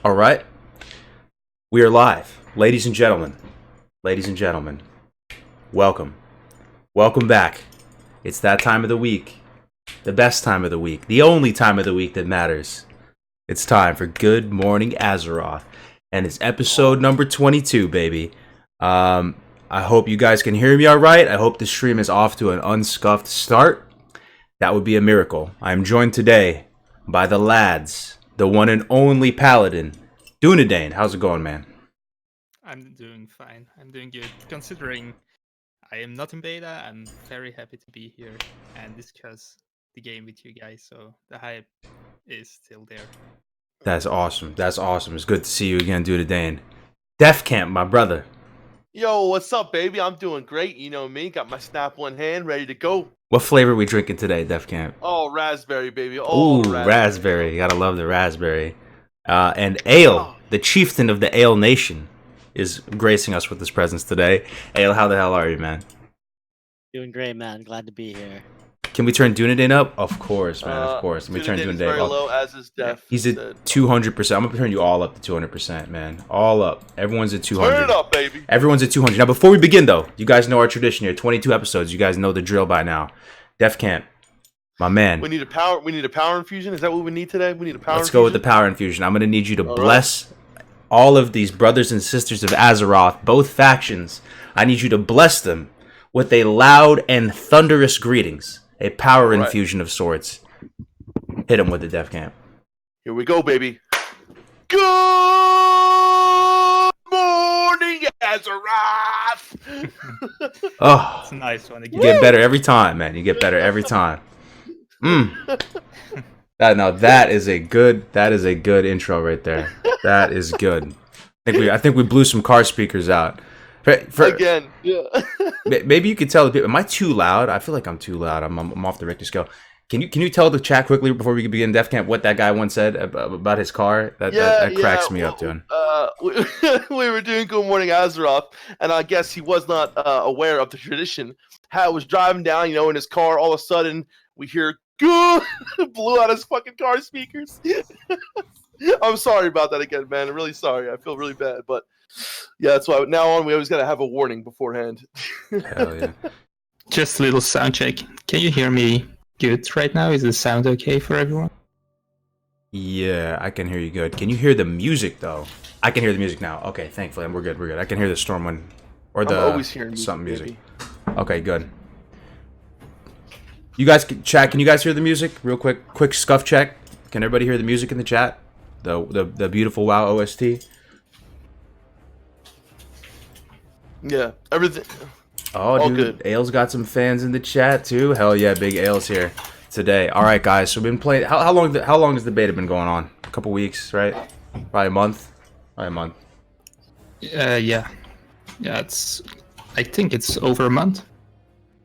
All right, we are live, ladies and gentlemen. Ladies and gentlemen, welcome. Welcome back. It's that time of the week, the best time of the week, the only time of the week that matters. It's time for Good Morning Azeroth, and it's episode number 22, baby. I hope you guys can hear me all right. I hope the stream is off to an unscuffed start. That would be a miracle. I am joined today by the lads, the one and only paladin, Dunedain. How's it going, man? I'm doing fine. I'm doing good. Considering I am not in beta, I'm very happy to be here and discuss the game with you guys. So the hype is still there. That's awesome. That's awesome. It's good to see you again, Dunedain. Defcamp, my brother. Yo, what's up, baby? I'm doing great. You know me. Got my snap one hand ready to go. What flavor we drinking today, Defcamp? Oh, raspberry, baby. Oh, ooh, raspberry. Gotta love the raspberry. And Ayle, the chieftain of the Ayle Nation, is gracing us with his presence today. Ayle, how the hell are you, man? Doing great, man. Glad to be here. Can we turn Dunedain up? Of course, man. Of course. Let me turn Dunedain is Dunedain very up. low, as is Def. He's at 200%. I'm gonna turn you all up to 200%, man. All up. Everyone's at 200. Turn it up, baby. Everyone's at 200. Now, before we begin, though, you guys know our tradition here. 22 episodes. You guys know the drill by now. Defcamp, my man. We need a power infusion. Is that what we need today? We need a power. Let's go with the power infusion. I'm gonna need you to bless all of these brothers and sisters of Azeroth, both factions. I need you to bless them with a loud and thunderous greetings. A power infusion of sorts. Hit him with the Defcamp. Here we go, baby. Good morning, Azeroth. Oh, It's a nice one you again. get better every time, man. You get better every time. That is a good intro right there. That is good. I think we blew some car speakers out. Again, yeah. Maybe you could tell the people. Am I too loud? I feel like I'm too loud. I'm off the Richter scale. Can you tell the chat quickly before we begin Defcamp what that guy once said about his car? That cracks me up, dude. We were doing Good Morning Azeroth, and I guess he was not aware of the tradition. How it was driving down, in his car. All of a sudden, we hear "good," blew out his fucking car speakers. I'm sorry about that again, man. I'm really sorry. I feel really bad, but yeah, that's why now on we always gotta have a warning beforehand. Hell yeah. Just a little sound check. Can you hear me good right now? Is the sound okay for everyone? Yeah, I can hear you good. Can you hear the music though? I can hear the music now. Okay, thankfully, we're good. We're good. I can hear the storm one or the I'm always hearing something music. baby. Okay, good. You guys, chat. Can you guys hear the music? Real quick scuff check. Can everybody hear the music in the chat? The beautiful WoW OST. Yeah, everything. Oh, all dude, good. Ayle's got some fans in the chat too. Hell yeah, big Ayle's here today. All right, guys. So we've been playing. How long has the beta been going on? A couple weeks, right? Probably a month. Probably a month. Yeah. I think it's over a month.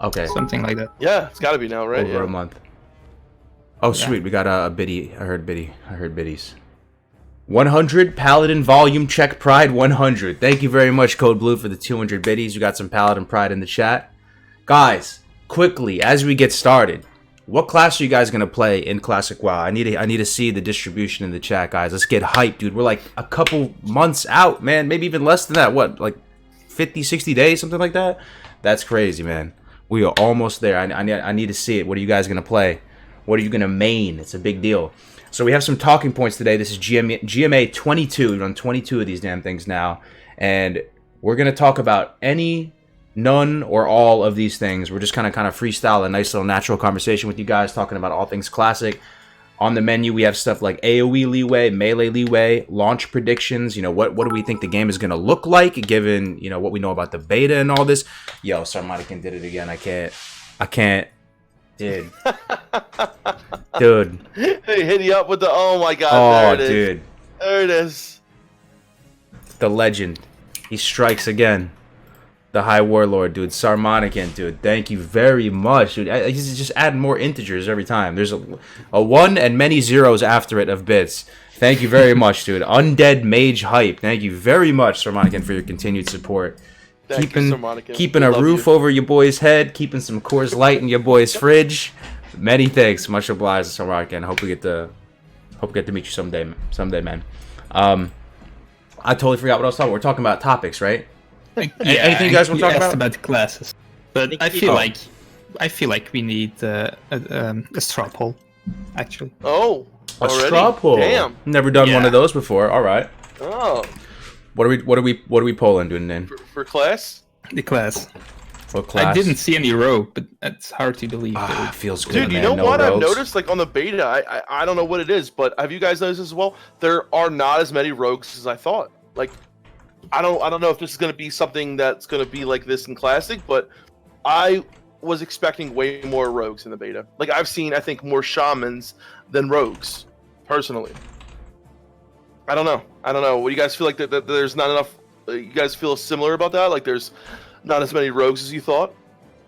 Okay. Something like that. Yeah, it's gotta be now, right? Over a month. Oh, sweet. We got a biddy. I heard biddies. 100 Paladin Volume Check Pride 100. Thank you very much, Code Blue, for the 200 biddies. You got some Paladin Pride in the chat. Guys, quickly, as we get started, what class are you guys going to play in Classic WoW? I need to see the distribution in the chat, guys. Let's get hyped, dude. We're like a couple months out, man. Maybe even less than that. What, like 50, 60 days, something like that? That's crazy, man. We are almost there. I need to see it. What are you guys going to play? What are you going to main? It's a big deal. So we have some talking points today. This is GMA 22. We've done 22 of these damn things now. And we're going to talk about any, none, or all of these things. We're just kind of freestyle a nice little natural conversation with you guys, talking about all things classic. On the menu, we have stuff like AoE leeway, melee leeway, launch predictions. What do we think the game is going to look like, given, what we know about the beta and all this. Yo, Sarmatican did it again. I can't. Dude. They hit you up with the oh my god. Oh, there it is. dude. There it is. The legend. He strikes again. The High Warlord, dude. Sarmatican, dude. Thank you very much, dude. He's just adding more integers every time. There's a 1 and many zeros after it of bits. Thank you very much, dude. Undead Mage Hype. Thank you very much, Sarmatican, for your continued support. Keeping a roof over your boy's head, keeping some Coors Light in your boy's fridge. Many thanks. Much obliged, Sarmatican. I hope we get the Hope to get to meet you someday, man. I totally forgot what I was talking about. We're talking about topics, right? Anything you guys want to talk about? About classes, but I feel like we need a straw poll, actually. Oh, A already? straw poll. Damn. Never done one Yeah. of those before. All right. Oh, What are we polling, Dunedain? for class? The class. What class? I didn't see any rogue, but it's hard to believe. Ah, feels good, Dude, you man. know No what I've rogues. noticed? Like on the beta, I don't know what it is, but have you guys noticed as well? There are not as many rogues as I thought. Like, I don't know if this is gonna be something that's gonna be like this in Classic, but I was expecting way more rogues in the beta. Like I've seen, I think, more shamans than rogues, personally. I don't know. What do you guys feel like that there's not enough? You guys feel similar about that? Like there's not as many rogues as you thought?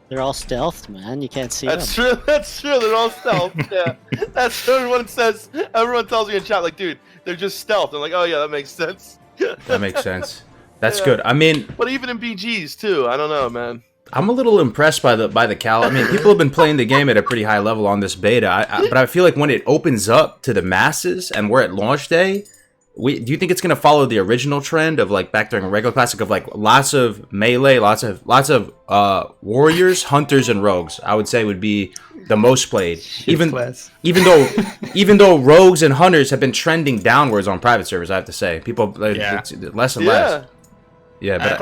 They're all stealthed, man. You can't see That's them. true. That's true. They're all stealth. Yeah, that's what everyone says. Everyone tells me in chat, like, dude, they're just stealth. I'm like, oh yeah, that makes sense. That makes sense. That's Yeah. good. I mean, But even in BGs too, I don't know, man. I'm a little impressed by the cal. I mean, people have been playing the game at a pretty high level on this beta, but I feel like when it opens up to the masses and we're at launch day, do you think it's gonna follow the original trend of like back during a regular classic of like lots of melee, lots of warriors, hunters, and rogues? I would say would be the most played. Class. Even though rogues and hunters have been trending downwards on private servers, I have to say people it's less and less. Yeah, but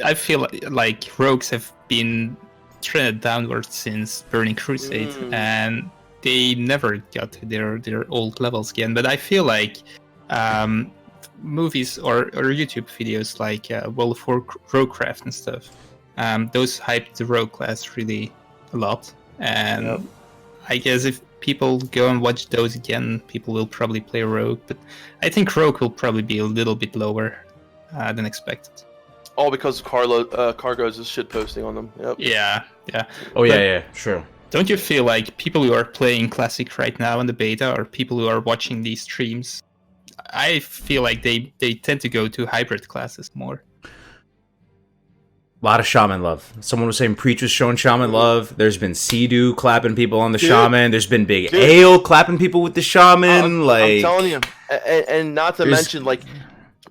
I feel like rogues have been trended downwards since Burning Crusade, and they never got to their old levels again. But I feel like movies or YouTube videos like World of Warcraft and stuff, those hyped the rogue class really a lot. And I guess if people go and watch those again, people will probably play rogue. But I think rogue will probably be a little bit lower than expected. all because Kargoz is shit posting on them. Yep. Yeah. oh yeah, sure. Don't you feel like people who are playing Classic right now in the beta, or people who are watching these streams, I feel like they tend to go to hybrid classes more. A lot of shaman love. Someone was saying Preach was showing shaman love. There's been Sea-Doo clapping people on the shaman. There's been Big Ayle clapping people with the shaman. I'm telling you, and not to mention, like,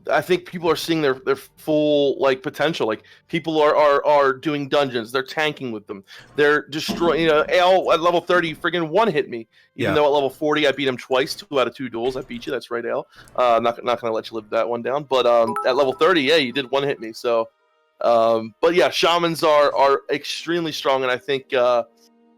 I think people are seeing their full like potential. Like people are doing dungeons. They're tanking with them. They're destroying. You know, Ayle at level 30 friggin' one hit me. Even though at level 40 I beat him twice, 2 out of 2 duels. I beat you. That's right, Ayle. I'm not gonna let you live that one down. But at level 30, yeah, you did one hit me. So, but yeah, shamans are extremely strong, and I think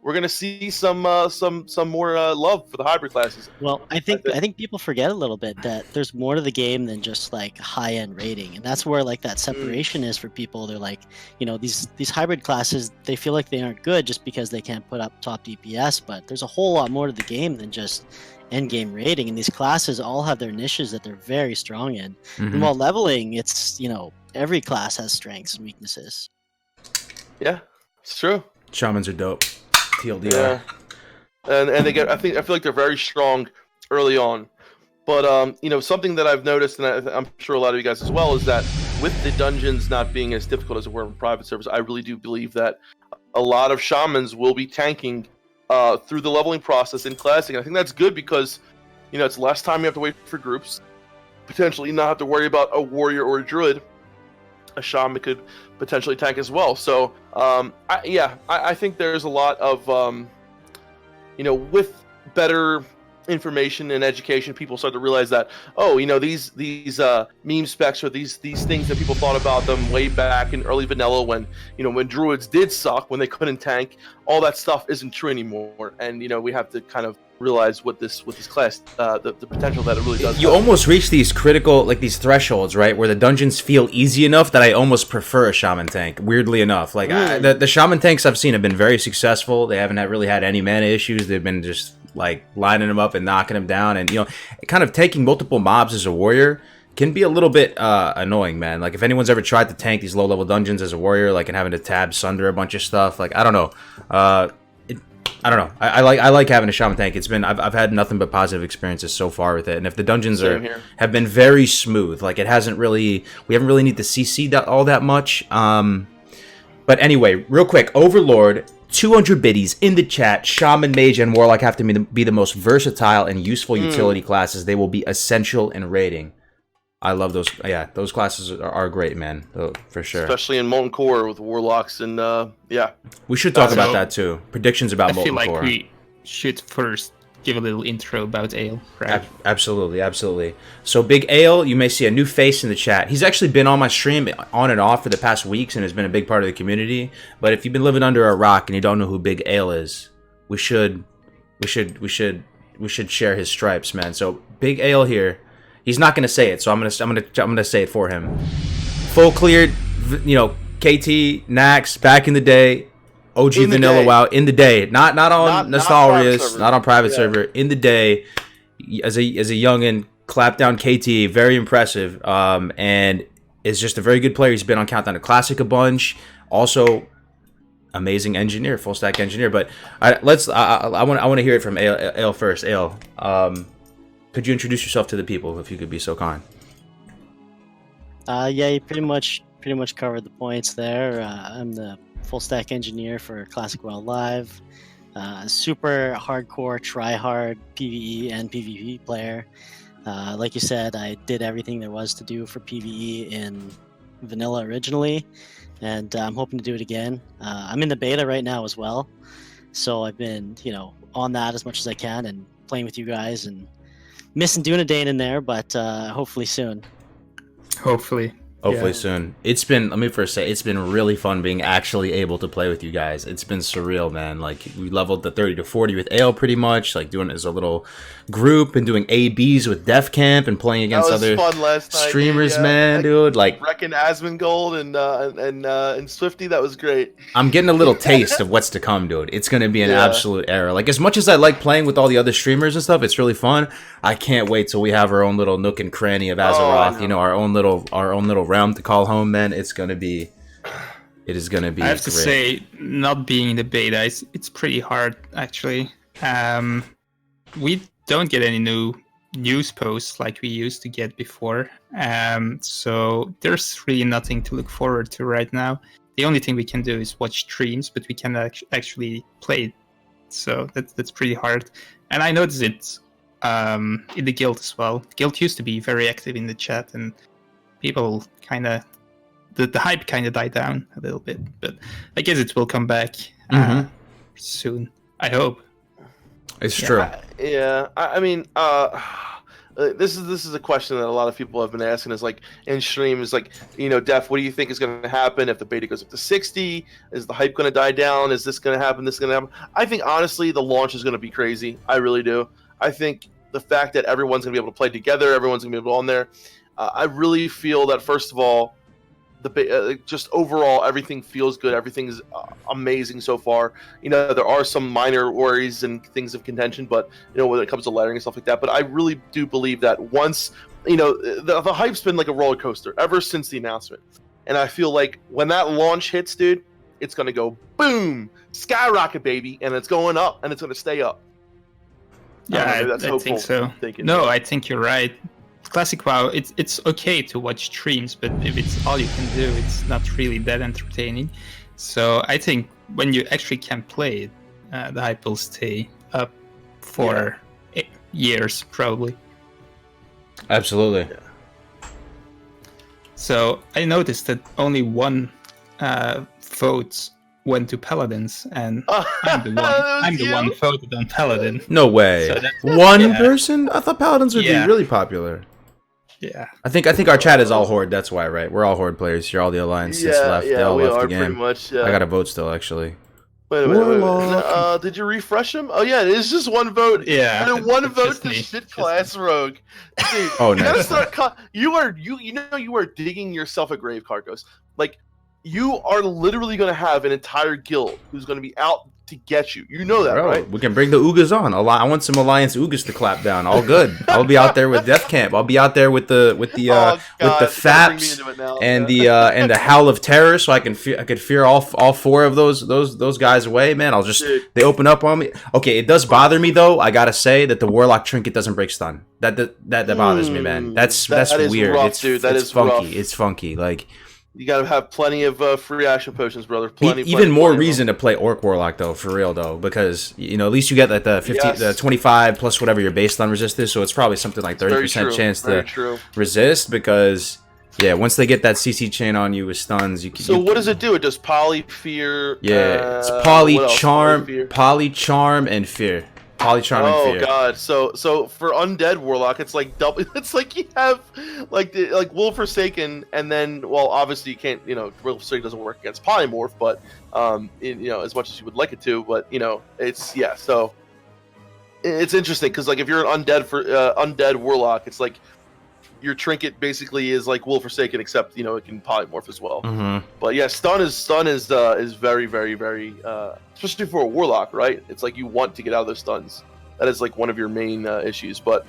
we're gonna see some more love for the hybrid classes. Well, I think people forget a little bit that there's more to the game than just like high-end rating, and that's where like that separation is for people. They're like, you know, these hybrid classes, they feel like they aren't good just because they can't put up top DPS, but there's a whole lot more to the game than just end game rating, and these classes all have their niches that they're very strong in. And while leveling, it's, you know, every class has strengths and weaknesses. Yeah, it's true. Shamans are dope. TLDR. Yeah, and they get. I feel like they're very strong early on, but you know, something that I've noticed, and I'm sure a lot of you guys as well, is that with the dungeons not being as difficult as it were in private servers, I really do believe that a lot of shamans will be tanking through the leveling process in Classic. And I think that's good because, you know, it's less time you have to wait for groups, potentially not have to worry about a warrior or a druid. A shaman could potentially tank as well. So, I think there's a lot of, you know, with better information and education, people start to realize that, oh, you know, these meme specs or these things that people thought about them way back in early vanilla when, you know, when druids did suck, when they couldn't tank, all that stuff isn't true anymore. And, you know, we have to kind of realize what this class, the potential that it really does. You almost reach these critical, like these thresholds, right, where the dungeons feel easy enough that I almost prefer a shaman tank. Weirdly enough, like the shaman tanks I've seen have been very successful. They haven't really had any mana issues. They've been just like lining them up and knocking them down, and, you know, kind of taking multiple mobs as a warrior can be a little bit annoying, man. Like if anyone's ever tried to tank these low level dungeons as a warrior, like, and having to tab sunder a bunch of stuff, like, I don't know. I don't know. I like having a shaman tank. It's been I've had nothing but positive experiences so far with it. And if the dungeons have been very smooth, like we haven't really need to CC all that much. But anyway, real quick, Overlord 200 biddies in the chat. Shaman, Mage, and Warlock have to be the most versatile and useful utility classes. They will be essential in raiding. I love those. Yeah, those classes are great, man. For sure. Especially in Molten Core with Warlocks and yeah. We should talk about that too. Predictions about Molten Core. I feel like we should first give a little intro about Ayle, right? Absolutely. So Big Ayle, you may see a new face in the chat. He's actually been on my stream on and off for the past weeks and has been a big part of the community. But if you've been living under a rock and you don't know who Big Ayle is, we should share his stripes, man. So Big Ayle here. He's not gonna say it, so I'm gonna say it for him. Full cleared, KT Nax back in the day, OG Vanilla WoW in the day, not on Nostalrius, not on private server, in the day, as a youngin, clapped down KT, very impressive, and is just a very good player. He's been on Countdown to Classic a bunch, also amazing engineer, full stack engineer. But I want to hear it from Ayle first. Ayle, could you introduce yourself to the people, if you could be so kind? Yeah, you pretty much covered the points there. I'm the full stack engineer for Classic WoW Live. Super hardcore, try-hard PvE and PvP player. Like you said, I did everything there was to do for PvE in Vanilla originally, and I'm hoping to do it again. I'm in the beta right now as well, so I've been, on that as much as I can and playing with you guys and missing Dunedain in there, but hopefully soon. Hopefully soon. It's been, let me first say, it's been really fun being actually able to play with you guys. It's been surreal, man. Like, we leveled the 30 to 40 with Ayle pretty much, like doing it as a little group and doing ABs with Defcamp and playing against other streamers, dude. Like Reckon Asmongold and Swifty, that was great. I'm getting a little taste of what's to come, dude. It's gonna be an absolute era. Like, as much as I like playing with all the other streamers and stuff, it's really fun. I can't wait till we have our own little nook and cranny of Azeroth, our own little realm to call home, man. It is gonna be I have to say, not being in the beta, it's pretty hard, actually. We don't get any new news posts like we used to get before, so there's really nothing to look forward to right now. The only thing we can do is watch streams, but we can actually play, so that's pretty hard. And I noticed it in the guild as well. The guild used to be very active in the chat, and people kind of, the hype kind of died down a little bit, but I guess it will come back soon, I hope. It's true. I mean, this is a question that a lot of people have been asking, is like, in stream, is like, Def, what do you think is going to happen if the beta goes up to 60? Is the hype going to die down? Is this going to happen? This is going to happen? I think, honestly, the launch is going to be crazy. I really do. I think the fact that everyone's going to be able to play together, everyone's going to be able to on there, I really feel that, first of all, just overall, everything feels good. Everything's amazing so far. There are some minor worries and things of contention, but when it comes to lettering and stuff like that. But I really do believe that once, the hype's been like a roller coaster ever since the announcement, and I feel like when that launch hits, dude, it's gonna go boom, skyrocket, baby, and it's going up, and it's gonna stay up. Yeah, I think so. No, I think you're right. Classic WoW, it's okay to watch streams, but if it's all you can do, it's not really that entertaining. So I think when you actually can play it, the hype will stay up for years, probably. Absolutely. Yeah. So I noticed that only one vote went to Paladins, and I'm the one voted on Paladin. No way. So one person? I thought Paladins would be really popular. Yeah, I think our chat is all Horde. That's why, right? We're all Horde players here. All the Alliance since left. Yeah, they all we left are the game. pretty much. Yeah. I got a vote still, actually. Wait a minute. Did you refresh them? Oh yeah, it's just one vote. Yeah, and then one vote to shit class rogue. Dude, oh, you nice. gotta start. You are digging yourself a grave, Kargoz. Like, you are literally gonna have an entire guild who's gonna be out to get you. You know that, right? We can bring the Oogas on. I want some Alliance Oogas to clap down. All good. I'll be out there with Defcamp. I'll be out there with the Faps and the Howl of Terror, so I could fear all four of those guys away. Man, I'll just they open up on me. Okay, it does bother me though. I gotta say that the Warlock trinket doesn't break stun. That bothers me, man. That's weird. Rough, it's dude. That it's is funky. rough. It's funky. Like, You gotta have plenty of free action potions, brother. Plenty. Even more plenty reason to play Orc Warlock though, for real though, because you know at least you get like the 50, Yes. the 25 plus whatever your baseline resist is, so it's probably something like Very 30% true. chance Very to true. resist. Because yeah, once they get that CC chain on you with stuns, you can. So what does it do? It does Poly, Fear. Yeah, it's what else? Poly Charm, and Fear. Poly Charm and Fear. Oh god! So for Undead Warlock, it's like double. It's like you have like Will Forsaken, and then obviously you can't. Will Forsaken doesn't work against Polymorph, but as much as you would like it to, but it's So it's interesting because like if you're an Undead Warlock, it's like your trinket basically is like Will Forsaken, except it can polymorph as well. Mm-hmm. But yeah, stun is very, very, very especially for a warlock, right? It's like you want to get out of those stuns. That is like one of your main issues. But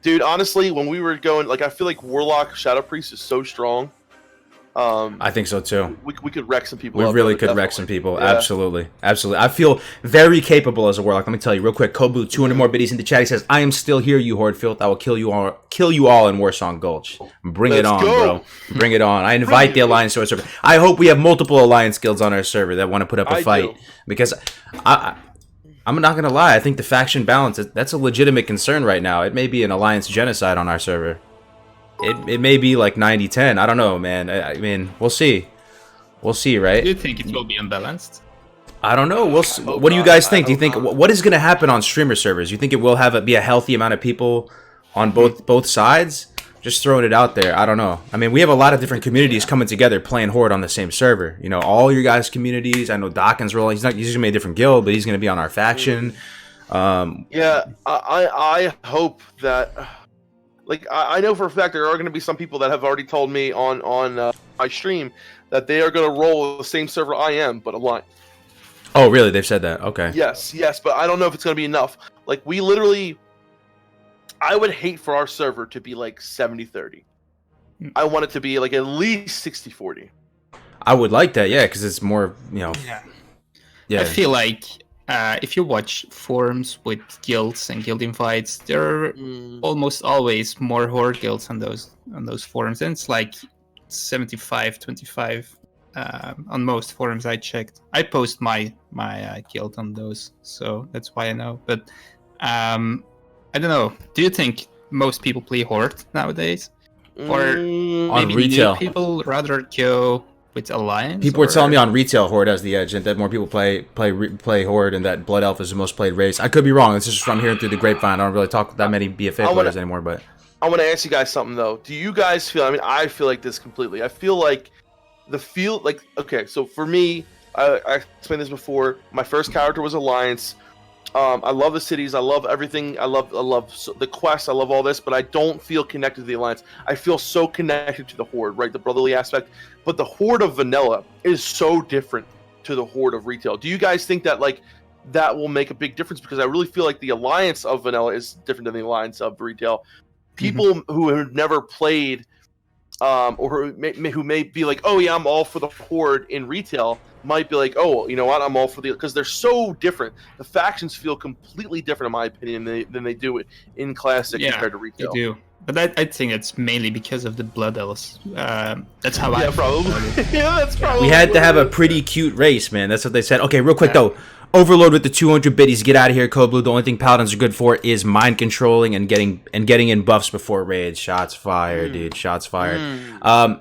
dude, honestly, when we were going, like I feel like Warlock Shadow Priest is so strong. I think so too. We could wreck some people. We up, really brother, could wreck definitely. some people. Yeah. Absolutely. I feel very capable as a warlock. Let me tell you real quick. Kobu, 200 more biddies in the chat. He says, "I am still here, you horde filth. I will kill you all in Warsong Gulch. Bring it Let's on, go. bro. Bring it on. I invite the Alliance to our server. I hope we have multiple Alliance guilds on our server that want to put up a I fight do. because I'm not gonna lie. I think the faction balance that's a legitimate concern right now. It may be an Alliance genocide on our server. It may be like 90-10. I don't know, man. I mean, we'll see. We'll see, right? Do you think it will be unbalanced? I don't know. We'll see. What do you guys think? Do you think what is going to happen on streamer servers? You think it will be a healthy amount of people on both sides? Just throwing it out there. I don't know. I mean, we have a lot of different communities coming together playing Horde on the same server. All your guys' communities. I know Dawkins rolling. He's going to be a different guild, but he's going to be on our faction. Yeah, I hope that. Like I know for a fact there are going to be some people that have already told me on my stream that they are going to roll the same server I am, but Alliance. Oh, really? They've said that? Okay. Yes, but I don't know if it's going to be enough. Like we literally, I would hate for our server to be like 70-30. I want it to be like at least 60-40. I would like that, yeah, because it's more, Yeah. Yeah. I feel like if you watch forums with guilds and guild invites, there are almost always more horde guilds on those forums, and it's like 75-25 on most forums I checked. I post my guild on those, so that's why I know. But I don't know. Do you think most people play horde nowadays, or On maybe retail. new people rather go with Alliance? People were telling me on retail Horde has the edge, and that more people play Horde, and that Blood Elf is the most played race. I could be wrong. This is just what I'm hearing through the grapevine. I don't really talk that many BFA players anymore, but I want to ask you guys something though. Do you guys feel? I mean, I feel like this completely. I feel like okay. So for me, I explained this before. My first character was Alliance. I love the cities. I love everything. I love the quests. I love all this, but I don't feel connected to the Alliance. I feel so connected to the Horde, right? The brotherly aspect. But the Horde of vanilla is so different to the Horde of retail. Do you guys think that that will make a big difference? Because I really feel like the Alliance of vanilla is different than the Alliance of retail. People who have never played, or who may be like, oh yeah, I'm all for the Horde in retail, might be like, oh, you know what, I'm all for because they're so different. The factions feel completely different, in my opinion, than they do in Classic compared to retail. They do. But I think it's mainly because of the Blood Elves. That's how I probably. Yeah, that's probably. we had to have a pretty cute race, man. That's what they said. Okay, real quick though. Overload with the 200 biddies. Get out of here, Code Blue. The only thing Paladins are good for is mind controlling and getting in buffs before raids. Shots fired, dude. Shots fired.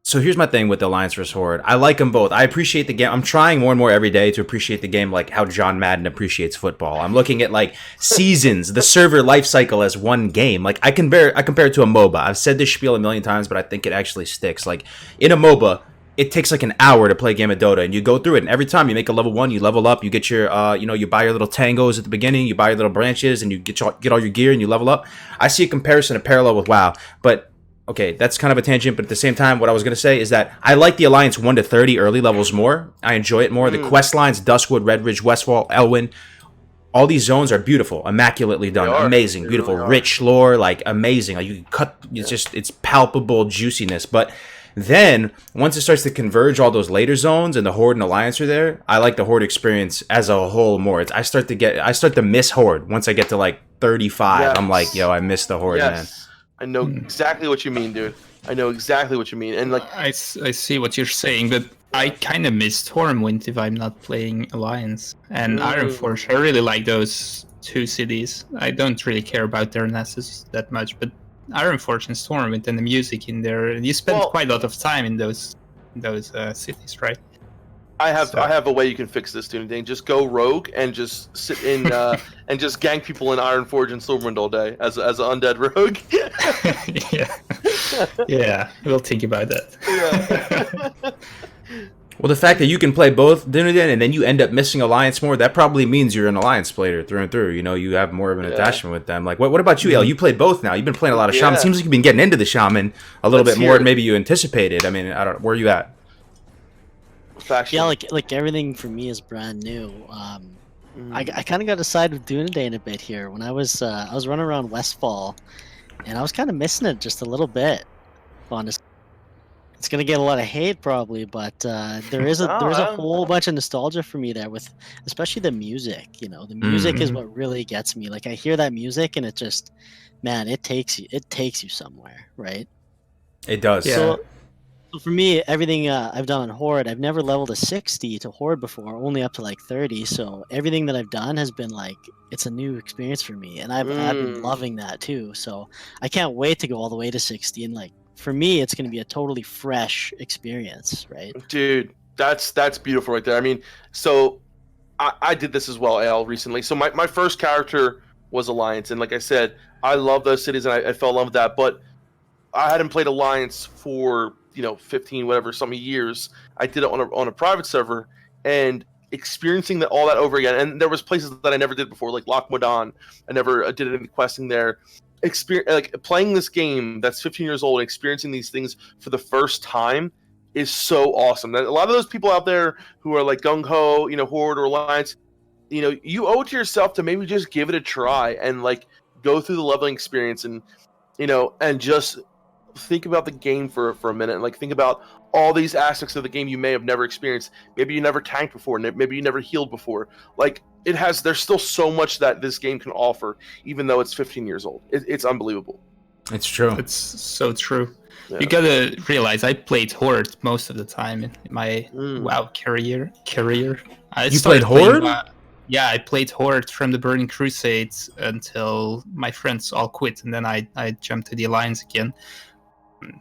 So here's my thing with the Alliance vs Horde. I like them both. I appreciate the game. I'm trying more and more every day to appreciate the game like how John Madden appreciates football. I'm looking at like seasons, the server life cycle as one game. Like I compare it to a MOBA. I've said this spiel a million times, but I think it actually sticks. Like in a MOBA, it takes like an hour to play a game of Dota, and you go through it, and every time you make a level 1, you level up, you get your, you buy your little tangos at the beginning, you buy your little branches, and you get all your gear, and you level up. I see a comparison, a parallel with WoW, but okay, that's kind of a tangent, but at the same time, what I was going to say is that I like the Alliance 1 to 30 early levels more. I enjoy it more. The quest lines, Duskwood, Redridge, Westfall, Elwyn, all these zones are beautiful, immaculately done, amazing, beautiful, really rich lore, like amazing. Like you can cut, it's palpable juiciness, but then, once it starts to converge all those later zones and the Horde and Alliance are there, I like the Horde experience as a whole more. I start to miss Horde once I get to like 35. Yes. I'm like, yo, I miss the Horde, man. I know exactly what you mean, dude. I know exactly what you mean. And like, I see what you're saying, but I kind of miss Stormwind if I'm not playing Alliance. And Ironforge, I really like those two cities. I don't really care about their Nessus that much, but Ironforge and Stormwind and the music in there, you spend quite a lot of time in those cities, right? I have a way you can fix this, Dunedain. Just go rogue and just sit in and just gank people in Ironforge and Stormwind all day as an undead rogue. yeah, we'll think about that. Yeah. Well, the fact that you can play both Dunedain and then you end up missing Alliance more, that probably means you're an Alliance player through and through. You know, you have more of an attachment with them. Like, what about you, Ayle? You played both now. You've been playing a lot of Shaman. It seems like you've been getting into the Shaman a little bit more than maybe you anticipated. I mean, I don't. Where are you at? Faction. Yeah, like everything for me is brand new. I kind of got to side with Dunedain a bit here. When I was running around Westfall, and I was kind of missing it just a little bit. Honestly, it's gonna get a lot of hate probably, but there is a whole bunch of nostalgia for me there, with especially the music. You know, the music is what really gets me. Like I hear that music, and it just, man, it takes you somewhere, right? It does. Yeah. So for me, everything I've done on Horde, I've never leveled a 60 to Horde before, only up to like 30. So everything that I've done has been like, it's a new experience for me, and I've been loving that too. So I can't wait to go all the way to 60, and like for me, it's going to be a totally fresh experience, right? Dude, that's beautiful right there. I mean, so I did this as well, Ayle, recently. So my first character was Alliance, and like I said, I love those cities, and I fell in love with that. But I hadn't played Alliance for 15 whatever some years. I did it on a private server, and experiencing all that over again. And there was places that I never did before, like Loch Modan. I never did any questing there. Like playing this game that's 15 years old and experiencing these things for the first time is so awesome. A lot of those people out there who are like gung ho, Horde or Alliance, you owe it to yourself to maybe just give it a try and like go through the leveling experience and and just think about the game for a minute and like think about all these aspects of the game you may have never experienced. Maybe you never tanked before, maybe you never healed before. Like there's still so much that this game can offer, even though it's 15 years old. It's unbelievable. It's true. It's so true. Yeah. You gotta realize I played Horde most of the time in my WoW career. You played Horde? Yeah, I played Horde from the Burning Crusades until my friends all quit, and then I jumped to the Alliance again.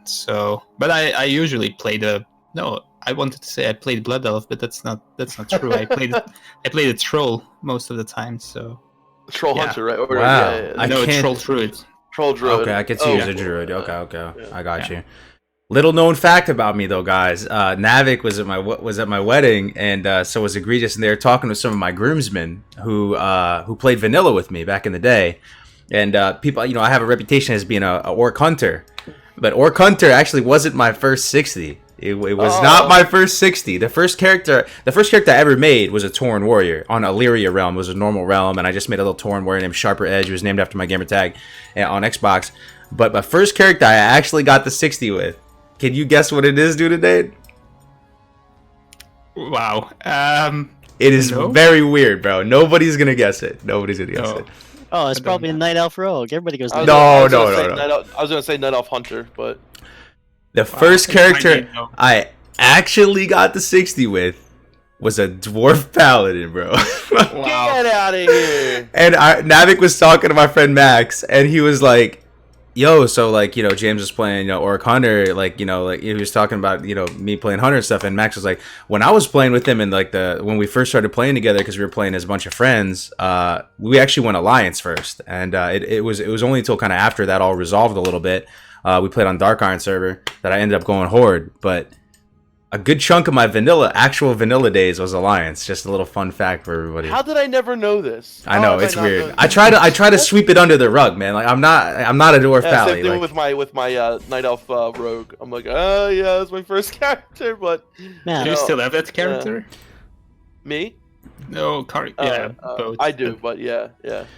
So, but I usually played I wanted to say I played Blood Elf, but that's not true. I played a troll most of the time. So Troll Hunter, right? Wow. I know Troll Druid. Troll Druid. Okay, I can see you as a Druid. Okay. Yeah. I got you. Little known fact about me though, guys. Navik was at my wedding, and so was Egregious, and they were talking to some of my groomsmen who played vanilla with me back in the day. And people, I have a reputation as being a orc hunter. But Orc Hunter actually wasn't my first 60. It was not my first 60. The first character I ever made was a Tauren warrior on Illyria realm. It was a normal realm, and I just made a little Tauren warrior named Sharper Edge. It was named after my gamer tag on Xbox. But my first character I actually got the 60 with. Can you guess what it is, Dunedain? Wow. It is very weird, bro. Nobody's gonna guess it. Oh, it's probably a Night Elf Rogue. Everybody goes. No. I was gonna say Night Elf Hunter, but the first character I actually got the 60 with was a Dwarf Paladin, bro. Get out of here! And Navik was talking to my friend Max, and he was like, yo, so like, James was playing, Orc Hunter, like, like he was talking about, me playing Hunter and stuff, and Max was like, when I was playing with him and like when we first started playing together, because we were playing as a bunch of friends, we actually went Alliance first, and it was only until kind of after that all resolved a little bit, we played on Dark Iron server, that I ended up going Horde. But a good chunk of my actual vanilla days was Alliance. Just a little fun fact for everybody. How did I never know this? I know, it's weird. I try to sweep it under the rug, man. Like I'm not a Dwarf Paladin. Same thing with my Night Elf Rogue. I'm like, yeah, that's my first character, but man, do you still have that character? Me? No, both. I do, but yeah.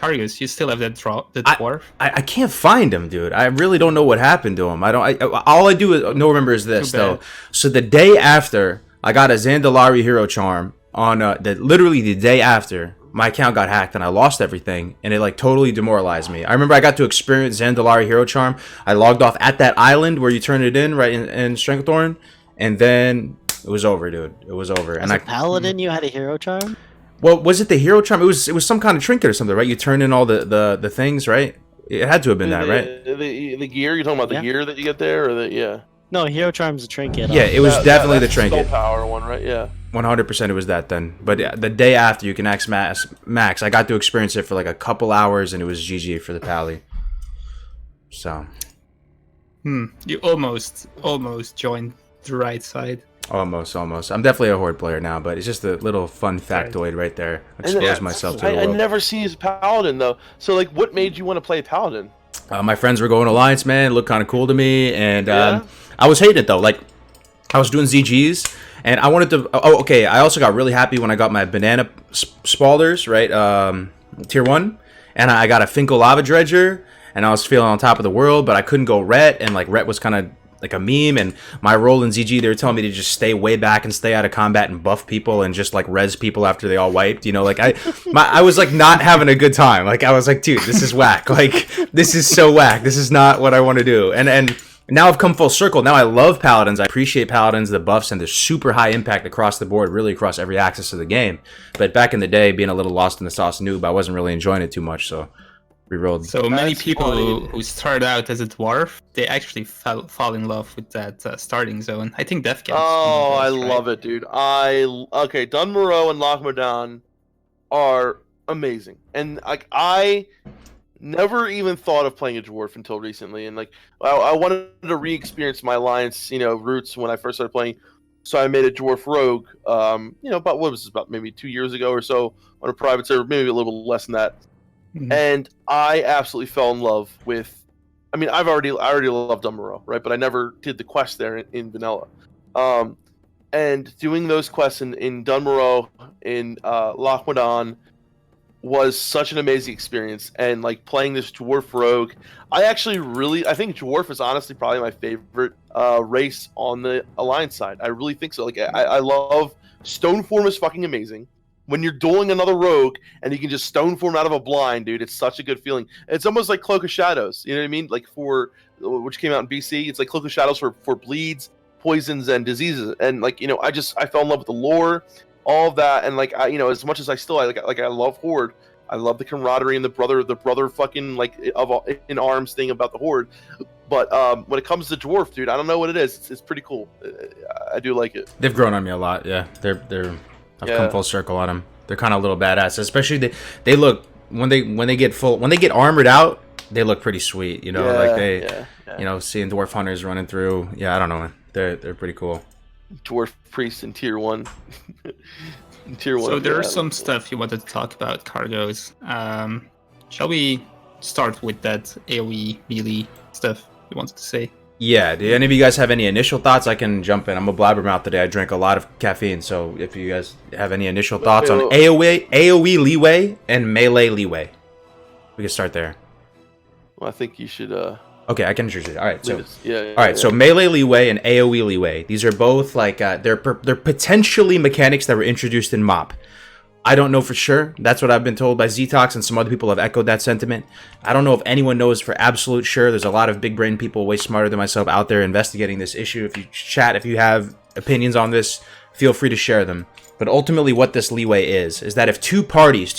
Kargoz, you still have the dwarf? I can't find him, dude. I really don't know what happened to him. All I do remember is this though. So the day after, I got a Zandalari hero charm on literally the day after my account got hacked and I lost everything, and it like totally demoralized me. I remember I got to experience Zandalari Hero Charm. I logged off at that island where you turn it in, right in Strengthorn, and then it was over, dude. It was over. As a paladin, you had a hero charm? Well, was it the hero charm? It was some kind of trinket or something, right? You turn in all the things, right? It had to have been that, right? The gear, you're talking about the gear that you get there, or yeah? No, hero charm's a trinket. Yeah, it was definitely the trinket. Spell power one, right? Yeah. 100% it was that then. But the day after, you can max. I got to experience it for like a couple hours, and it was GG for the pally. So. You almost joined the right side. Almost. I'm definitely a horde player now, but it's just a little fun factoid right there. Expose myself to the world. I never see you as a paladin though. So like, what made you want to play paladin? My friends were going Alliance, man. It looked kind of cool to me, and I was hating it though. Like, I was doing ZGs, and I wanted to. Oh, okay. I also got really happy when I got my banana spalders, right? Tier 1, and I got a Finkel Lava Dredger, and I was feeling on top of the world, but I couldn't go Ret, and like Ret was kind of like a meme, and my role in ZG, they were telling me to just stay way back and stay out of combat and buff people and just like res people after they all wiped, you know, like I was like not having a good time. Like I was like, dude, this is whack. Like this is so whack. This is not what I want to do. And now I've come full circle. Now I love paladins. I appreciate paladins, the buffs, and the super high impact across the board, really across every axis of the game. But back in the day, being a little lost in the sauce noob, I wasn't really enjoying it too much, so rerolled. So many people who start out as a dwarf, they actually fall in love with that starting zone. I think Defcamp. Oh, I love it, dude. Okay, Dunmoreau and Lochmadan are amazing, and like I never even thought of playing a dwarf until recently, and like I wanted to re-experience my alliance, roots when I first started playing. So I made a dwarf rogue, about what was this, about maybe 2 years ago or so on a private server, maybe a little less than that. And I absolutely fell in love with. I mean, I already loved Dunmoreau, right? But I never did the quest there in vanilla. And doing those quests in Dunmoreau, in Lochmadan, was such an amazing experience. And like playing this dwarf rogue, I think dwarf is honestly probably my favorite race on the alliance side. I really think so. Like I love Stoneform is fucking amazing. When you're dueling another rogue and you can just stone form out of a blind, dude, it's such a good feeling. It's almost like Cloak of Shadows, you know what I mean? Like which came out in BC, it's like Cloak of Shadows for bleeds, poisons, and diseases. And like, I fell in love with the lore, all of that, and like as much as I love Horde, I love the camaraderie and the brother fucking like in arms thing about the Horde. But when it comes to dwarf, dude, I don't know what it is. It's pretty cool. I do like it. They've grown on me a lot. Yeah, I've come full circle on them. They're kind of little badass, especially they look when they get armored out, they look pretty sweet. Seeing dwarf hunters running through. Yeah, I don't know, man. They're pretty cool. Dwarf priests in tier 1. Tier 1. So there's some stuff you wanted to talk about, Kargoz. Shall we start with that AoE melee stuff you wanted to say? Yeah, do any of you guys have any initial thoughts? I can jump in. I'm a blabbermouth today. I drank a lot of caffeine, so if you guys have any initial thoughts on AoE leeway and melee leeway, we can start there. Well, I think you should. Okay, I can introduce it. All right, so all right, so melee leeway and AoE leeway. These are both like they're potentially mechanics that were introduced in MoP. I don't know for sure. That's what I've been told by Ztox, and some other people have echoed that sentiment. I don't know if anyone knows for absolute sure. There's a lot of big brain people way smarter than myself out there investigating this issue. If you have opinions on this, feel free to share them. But ultimately what this leeway is that if two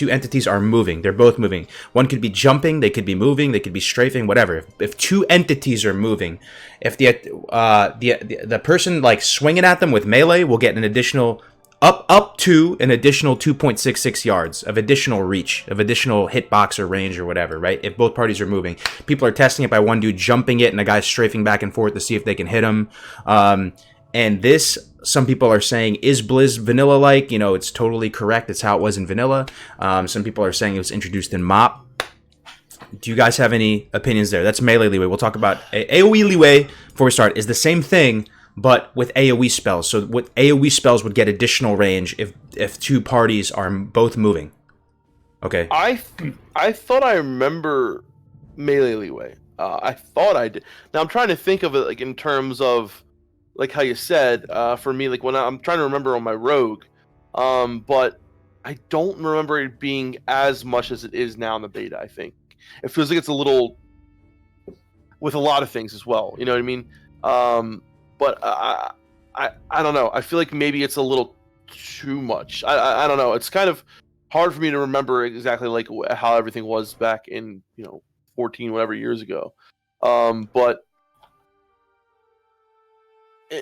entities are moving, they're both moving. One could be jumping, they could be moving, they could be strafing, whatever. If two entities are moving, if the person like swinging at them with melee will get an additional up to an additional 2.66 yards of additional reach, of additional hitbox or range or whatever, right? If both parties are moving. People are testing it by one dude jumping it and a guy strafing back and forth to see if they can hit him. And this, some people are saying, is Blizz vanilla-like? It's totally correct. It's how it was in vanilla. Some people are saying it was introduced in MoP. Do you guys have any opinions there? That's melee leeway. We'll talk about AoE leeway before we start. Is the same thing, but with AoE spells. So with AoE spells would get additional range if two parties are both moving. Okay. I thought I remember melee leeway. I thought I did. Now I'm trying to think of it like in terms of like how you said. For me, like when I'm trying to remember on my rogue, but I don't remember it being as much as it is now in the beta. I think it feels like it's a little with a lot of things as well. You know what I mean? But I don't know. I feel like maybe it's a little too much. I don't know. It's kind of hard for me to remember exactly like how everything was back in 14 whatever years ago. But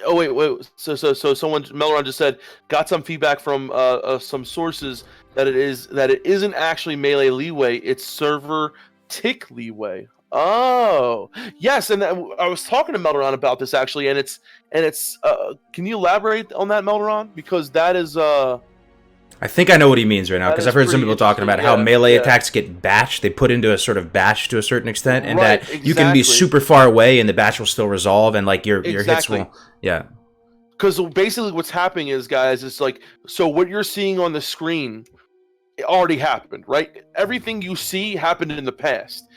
oh wait. So someone Melron just said got some feedback from some sources that it isn't actually melee leeway. It's server tick leeway. Oh yes, and I was talking to Melderon about this actually, and it's can you elaborate on that, Melderon? Because that is I think I know what he means right now, because I've heard some people talking about how melee attacks get batched. They put into a sort of batch to a certain extent, and that you can be super far away and the batch will still resolve, and like your hits will Because basically what's happening is, guys, it's like, so what you're seeing on the screen, it already happened, right? Everything you see happened in the past.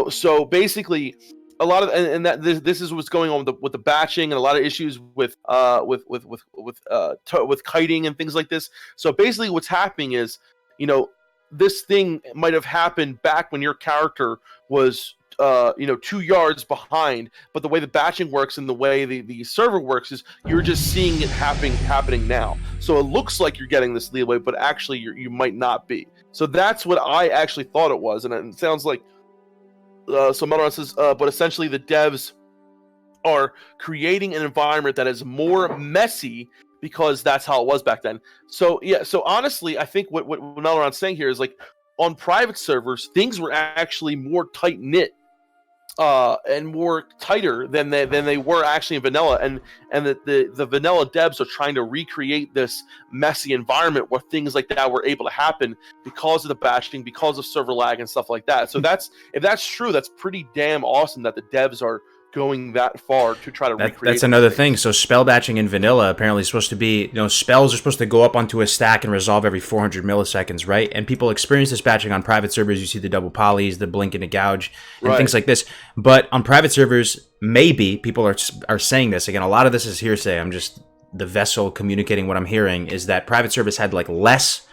So basically, a lot of and that this is what's going on with the batching and a lot of issues with kiting and things like this. So basically, what's happening is, this thing might have happened back when your character was 2 yards behind, but the way the batching works and the way the server works is you're just seeing it happening now. So it looks like you're getting this leeway, but actually you might not be. So that's what I actually thought it was, and it sounds like. So Melron says, but essentially the devs are creating an environment that is more messy because that's how it was back then. So yeah, so honestly, I think what Melron's saying here is like on private servers, things were actually more tight knit and more tighter than they were actually in vanilla, and the vanilla devs are trying to recreate this messy environment where things like that were able to happen because of the batching, because of server lag and stuff like that. So if that's true, that's pretty damn awesome that the devs are going that far to try to recreate. That's another thing. So spell batching in vanilla apparently is supposed to be, spells are supposed to go up onto a stack and resolve every 400 milliseconds, right? And people experience this batching on private servers. You see the double polys, the blink and the gouge, and things like this. But on private servers, maybe people are saying this. Again, a lot of this is hearsay. I'm just the vessel communicating what I'm hearing, is that private servers had like less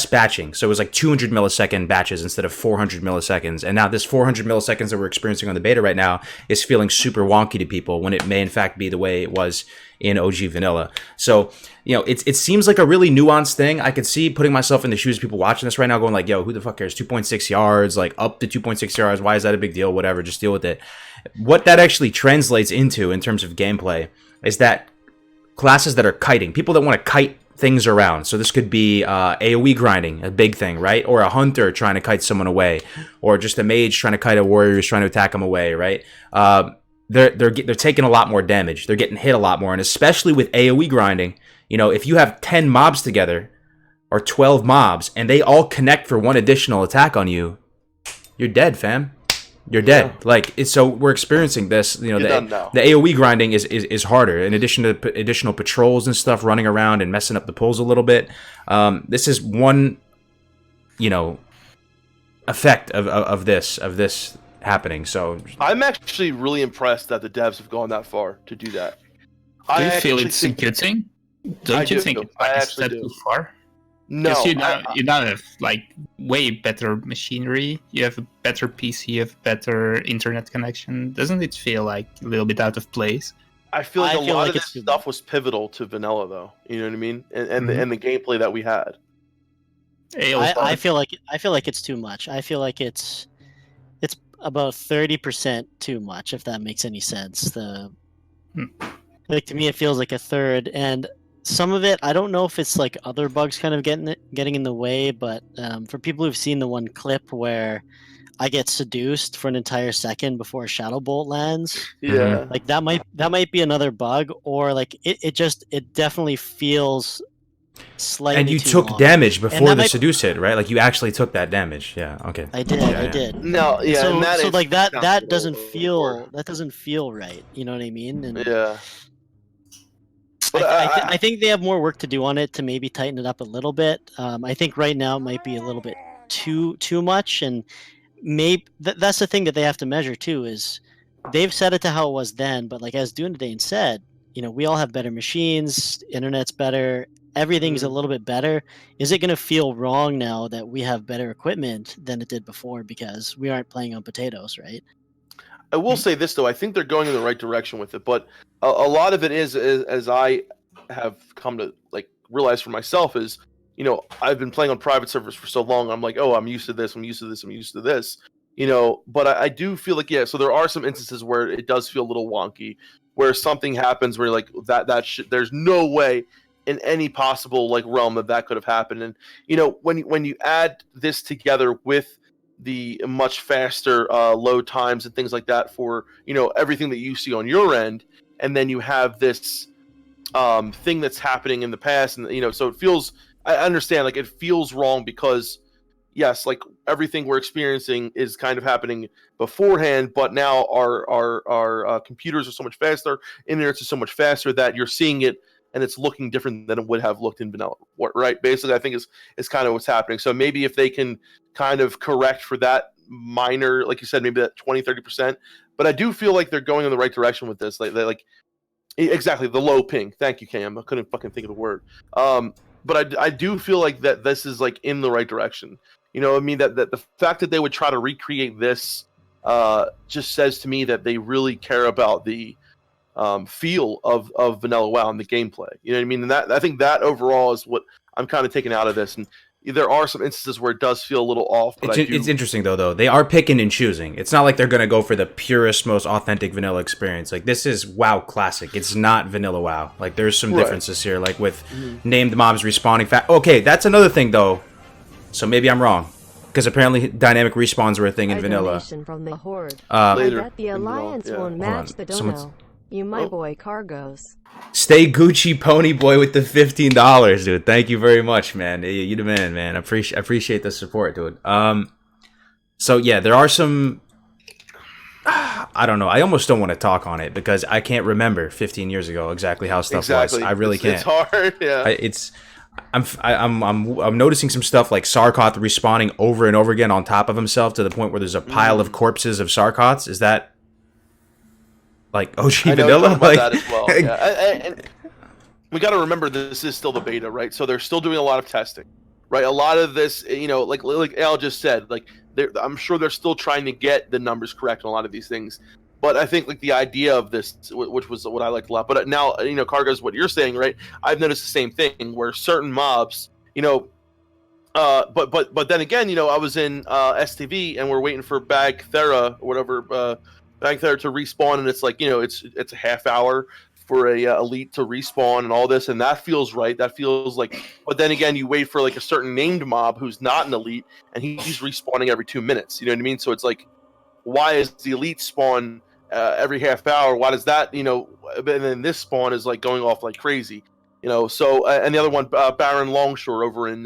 batching. So it was like 200 millisecond batches instead of 400 milliseconds. And now this 400 milliseconds that we're experiencing on the beta right now is feeling super wonky to people when it may in fact be the way it was in OG vanilla. So, it seems like a really nuanced thing. I could see putting myself in the shoes of people watching this right now going like, yo, who the fuck cares? 2.6 yards, like up to 2.6 yards. Why is that a big deal? Whatever, just deal with it. What that actually translates into in terms of gameplay is that classes that are kiting, people that want to kite things around. So this could be AoE grinding, a big thing, right? Or a hunter trying to kite someone away, or just a mage trying to kite a warrior who's trying to attack them away, right? They're taking a lot more damage. They're getting hit a lot more, and especially with AoE grinding, if you have 10 mobs together or 12 mobs and they all connect for one additional attack on you, you're dead, fam. You're dead. Yeah. So we're experiencing this. The AoE grinding is harder. In addition to additional patrols and stuff running around and messing up the pulls a little bit. This is one, effect of this happening. So I'm actually really impressed that the devs have gone that far to do that. Do you feel it's a good thing? Don't you think it's a step too far? No, you now have way better machinery. You have a better PC. You have better internet connection. Doesn't it feel like a little bit out of place? I feel like a lot of this stuff was pivotal to vanilla, though. You know what I mean? And the gameplay that we had. I feel like it's too much. I feel like it's about 30% too much, if that makes any sense. To me, it feels like a third, and some of it, I don't know if it's like other bugs kind of getting in the way, but for people who've seen the one clip where I get seduced for an entire second before a shadow bolt lands, like that might be another bug, or like it definitely feels slightly. And you took long. Damage before the seduce hit, right? Like you actually took that damage. Yeah. Okay. I did. No. Yeah. So like that doesn't feel right. You know what I mean? And yeah. But I think they have more work to do on it to maybe tighten it up a little bit. I think right now it might be a little bit too much, and maybe that's the thing that they have to measure too. Is they've set it to how it was then, but like as Dunedain said, we all have better machines, internet's better, everything's a little bit better. Is it going to feel wrong now that we have better equipment than it did before because we aren't playing on potatoes, right? I will say this though, I think they're going in the right direction with it, but a lot of it is as I have come to like realize for myself is, you know, I've been playing on private servers for so long. I'm like, oh, I'm used to this. I'm used to this. I'm used to this. You know, but I do feel like, yeah. So there are some instances where it does feel a little wonky, where something happens where you're like there's no way in any possible like realm that could have happened. And you know, when you add this together with the much faster load times and things like that for, you know, everything that you see on your end, and then you have this thing that's happening in the past, and you know, so it feels, I understand, like it feels wrong because yes, like everything we're experiencing is kind of happening beforehand, but now our computers are so much faster, internet is so much faster that you're seeing it and it's looking different than it would have looked in vanilla, right? Basically, I think is kind of what's happening. So maybe if they can kind of correct for that minor, like you said, maybe that 20-30%, but I do feel like they're going in the right direction with this. Like exactly the low ping. Thank you, Cam. I couldn't fucking think of the word. But I do feel like that this is like in the right direction. You know, I mean that the fact that they would try to recreate this just says to me that they really care about the feel of vanilla WoW and the gameplay. You know what I mean? And that, I think that overall is what I'm kind of taking out of this. And there are some instances where it does feel a little off. But it's interesting though. They are picking and choosing. It's not like they're going to go for the purest, most authentic vanilla experience. Like this is WoW Classic. It's not vanilla WoW. Like there's some differences here. Like with named mobs respawning fast. Okay, that's another thing though. So maybe I'm wrong. Because apparently dynamic respawns were a thing in vanilla. From the Horde. Later. I bet the Alliance won't match the dono. You my boy Kargoz. Stay Gucci Pony Boy with the $15, dude. Thank you very much, man. You the man. I appreciate the support, dude. So yeah, there are some. I don't know. I almost don't want to talk on it because I can't remember 15 years ago exactly how stuff was. I really can't. It's hard. Yeah. I'm noticing some stuff like Sarkoth respawning over and over again on top of himself to the point where there's a pile of corpses of Sarkoths. Is that like OG vanilla? Like that as well. Yeah. And we got to remember this is still the beta, right? So they're still doing a lot of testing, right? A lot of this, you know, like Ayle just said, like I'm sure they're still trying to get the numbers correct on a lot of these things. But I think like the idea of this, which was what I liked a lot. But now, you know, Kargoz, what you're saying, right? I've noticed the same thing where certain mobs, you know, but then again, you know, I was in STV and we're waiting for Bag Thera or whatever, Bag Thera to respawn, and it's like, you know, it's a half hour for a elite to respawn and all this, and that feels right. That feels like, but then again, you wait for like a certain named mob who's not an elite, and he's respawning every 2 minutes. You know what I mean? So it's like, why is the elite spawn every half hour? Why does that, you know, and then this spawn is like going off like crazy, you know? So and the other one, Baron Longshore over in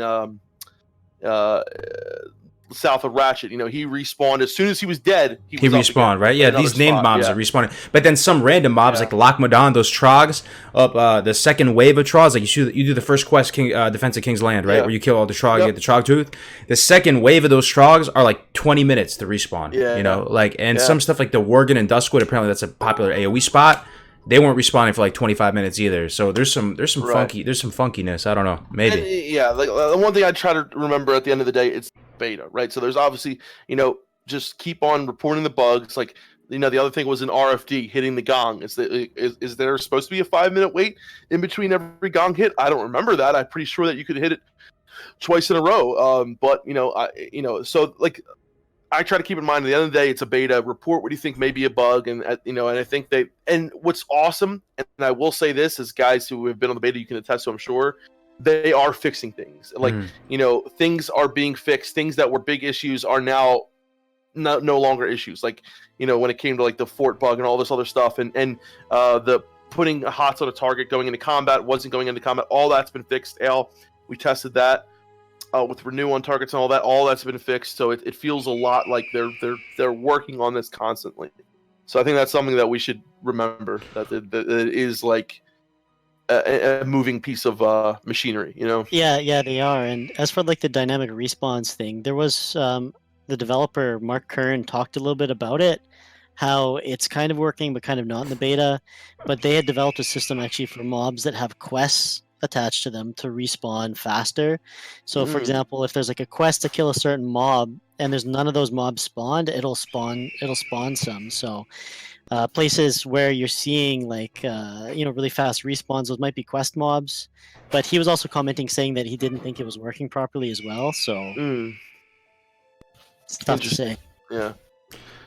south of Ratchet, you know, he respawned as soon as he was dead. He respawned, right? Yeah, these named mobs are respawning, but then some random mobs like the Lochmadan, those Trogs up the second wave of Trogs, like you do the first quest, Defense of King's Land, right, where you kill all the Trog, you get the Trog tooth. The second wave of those Trogs are like 20 minutes to respawn. You know, like, and some stuff like the Worgen and Duskwood, apparently that's a popular AoE spot. They weren't respawning for like 25 minutes either. So there's some funkiness. I don't know, maybe. And, like the one thing I try to remember at the end of the day, it's beta, right? So there's obviously, you know, just keep on reporting the bugs. Like, you know, the other thing was an RFD hitting the gong. Is there supposed to be a 5-minute wait in between every gong hit? I don't remember that. I'm pretty sure that you could hit it twice in a row. But you know, so like, I try to keep in mind at the end of the day, it's a beta. Report what you think may be a bug, and you know, and I think and what's awesome, and I will say this, as guys who have been on the beta, you can attest to, I'm sure, they are fixing things. Like, you know, things are being fixed. Things that were big issues are now no longer issues. Like, you know, when it came to like the fort bug and all this other stuff, and the putting hots on a target going into combat wasn't going into combat. All that's been fixed. Ayle, we tested that. With renew on targets and all that's been fixed. So it feels a lot like they're working on this constantly. So I think that's something that we should remember, that it is like a moving piece of machinery, you know? Yeah, they are. And as for like the dynamic respawns thing, there was the developer Mark Kern talked a little bit about it, how it's kind of working but kind of not in the beta. But they had developed a system actually for mobs that have quests attached to them to respawn faster. So, for example, if there's like a quest to kill a certain mob and there's none of those mobs spawned, it'll spawn some. So, places where you're seeing like really fast respawns, those might be quest mobs. But he was also commenting saying that he didn't think it was working properly as well. So it's tough to say. Yeah.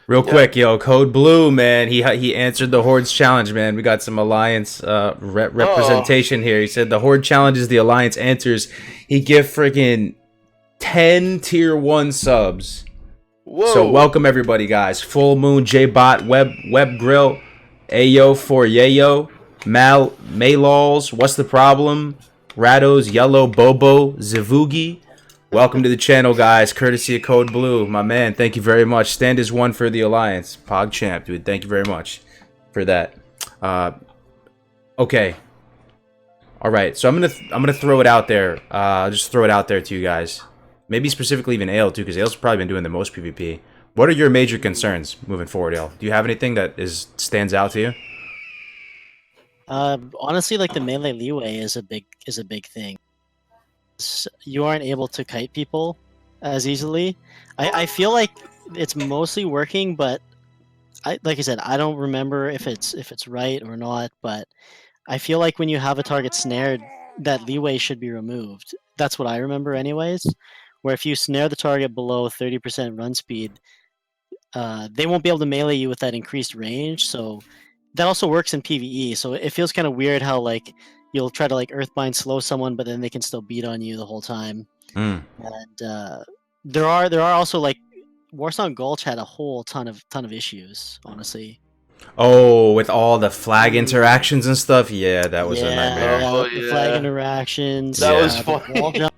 Real quick, yo, Code Blue, man, he answered the Horde's challenge, man. We got some Alliance representation here. He said the Horde challenges the Alliance answers. He give freaking 10 tier 1 subs. Whoa. So welcome everybody, guys. Full Moon, J-Bot, Web Grill, Ayo for Yayo, Maylaws, What's the Problem, Rados, Yellow, Bobo, Zivugi. Welcome to the channel, guys. Courtesy of Code Blue, my man. Thank you very much. Stand as one for the Alliance. PogChamp, dude. Thank you very much for that. Okay. All right. So I'm gonna throw it out there. I'll just throw it out there to you guys. Maybe specifically even Ayle too, because Ayle's probably been doing the most PvP. What are your major concerns moving forward, Ayle? Do you have anything that stands out to you? Honestly, like the melee leeway is a big thing. You aren't able to kite people as easily. I feel like it's mostly working, but like I said, I don't remember if it's right or not. But I feel like when you have a target snared, that leeway should be removed. That's what I remember, anyways. Where if you snare the target below 30% run speed, they won't be able to melee you with that increased range. So that also works in PvE. So it feels kind of weird how like you'll try to like Earthbind slow someone, but then they can still beat on you the whole time. And there are also like Warsong Gulch had a whole ton of issues, honestly. Oh, with all the flag interactions and stuff. Yeah, that was a nightmare. The flag interactions. That was funny.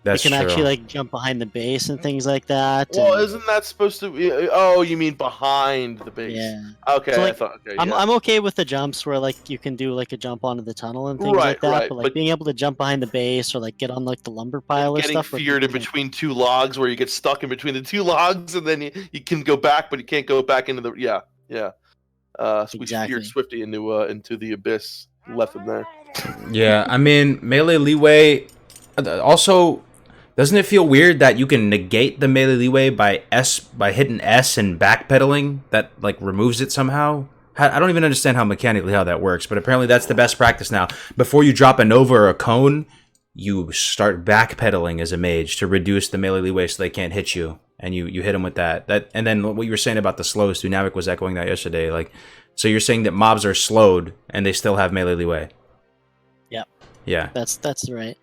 That's you can true. actually like jump behind the base and things like that. Well, isn't that supposed to be? Oh, you mean behind the base? Yeah. Okay, So, like, I thought. Okay, I'm okay with the jumps where like you can do like a jump onto the tunnel and things like that. Right, But like but being able to jump behind the base or like get on like the lumber pile or getting stuff. feared in between two logs, where you get stuck in between the two logs, and then you can go back, but you can't go back into the yeah. So we feared Swifty into the abyss, left him there. Yeah, I mean melee leeway. Also, doesn't it feel weird that you can negate the melee leeway by hitting S and backpedaling? That like removes it somehow. I don't even understand how mechanically how that works, but apparently that's the best practice now. Before you drop a Nova or a Cone, you start backpedaling as a mage to reduce the melee leeway so they can't hit you, and you hit them with that. And then what you were saying about the slows, Dynamic was echoing that yesterday. Like, so you're saying that mobs are slowed and they still have melee leeway. Yeah, that's right.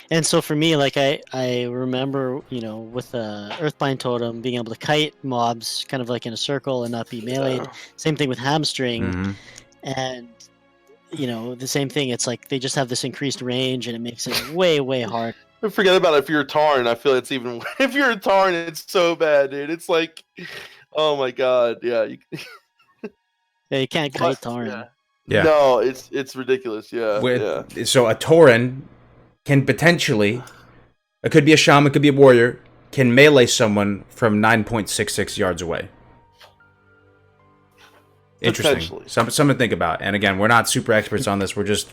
And so for me, like I remember, with Earthbind Totem being able to kite mobs kind of like in a circle and not be meleeed. Same thing with Hamstring, and the same thing. It's like they just have this increased range, and it makes it way hard. Forget about it. If you're a Tarn, I feel it's even. If you're a Tarn, it's so bad, dude. It's like, oh my god, yeah. You can't kite Tarn. Yeah. No, it's ridiculous. Yeah. So a Tauren can potentially, it could be a shaman, it could be a warrior, can melee someone from 9.66 yards away. Interesting. Something to think about. And again, we're not super experts on this. We're just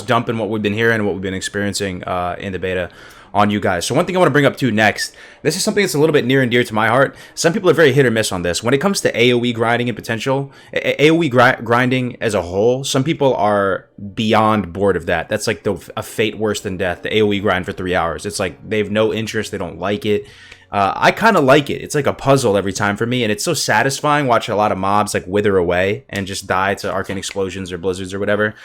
dumping what we've been hearing and what we've been experiencing in the beta on you guys. So one thing I want to bring up too next, this is something that's a little bit near and dear to my heart. Some people are very hit or miss on this. When it comes to AoE grinding and potential, AoE grinding as a whole, some people are beyond bored of that. That's like a fate worse than death, the AoE grind for 3 hours. It's like they have no interest, they don't like it. I kind of like it. It's like a puzzle every time for me, and it's so satisfying watching a lot of mobs like wither away and just die to arcane explosions or blizzards or whatever.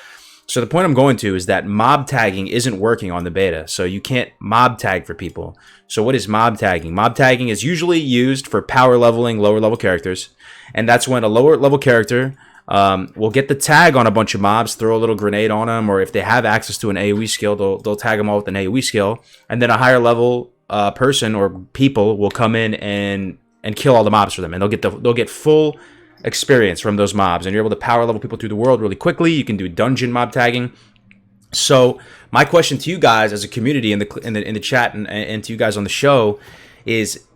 So the point I'm going to is that mob tagging isn't working on the beta, so you can't mob tag for people. So what is mob tagging? Mob tagging is usually used for power leveling lower level characters, and that's when a lower level character will get the tag on a bunch of mobs, throw a little grenade on them, or if they have access to an AoE skill, they'll tag them all with an AoE skill, and then a higher level person or people will come in and kill all the mobs for them, and they'll get full experience from those mobs, and you're able to power level people through the world really quickly. You can do dungeon mob tagging. So my question to you guys as a community in the chat and to you guys on the show is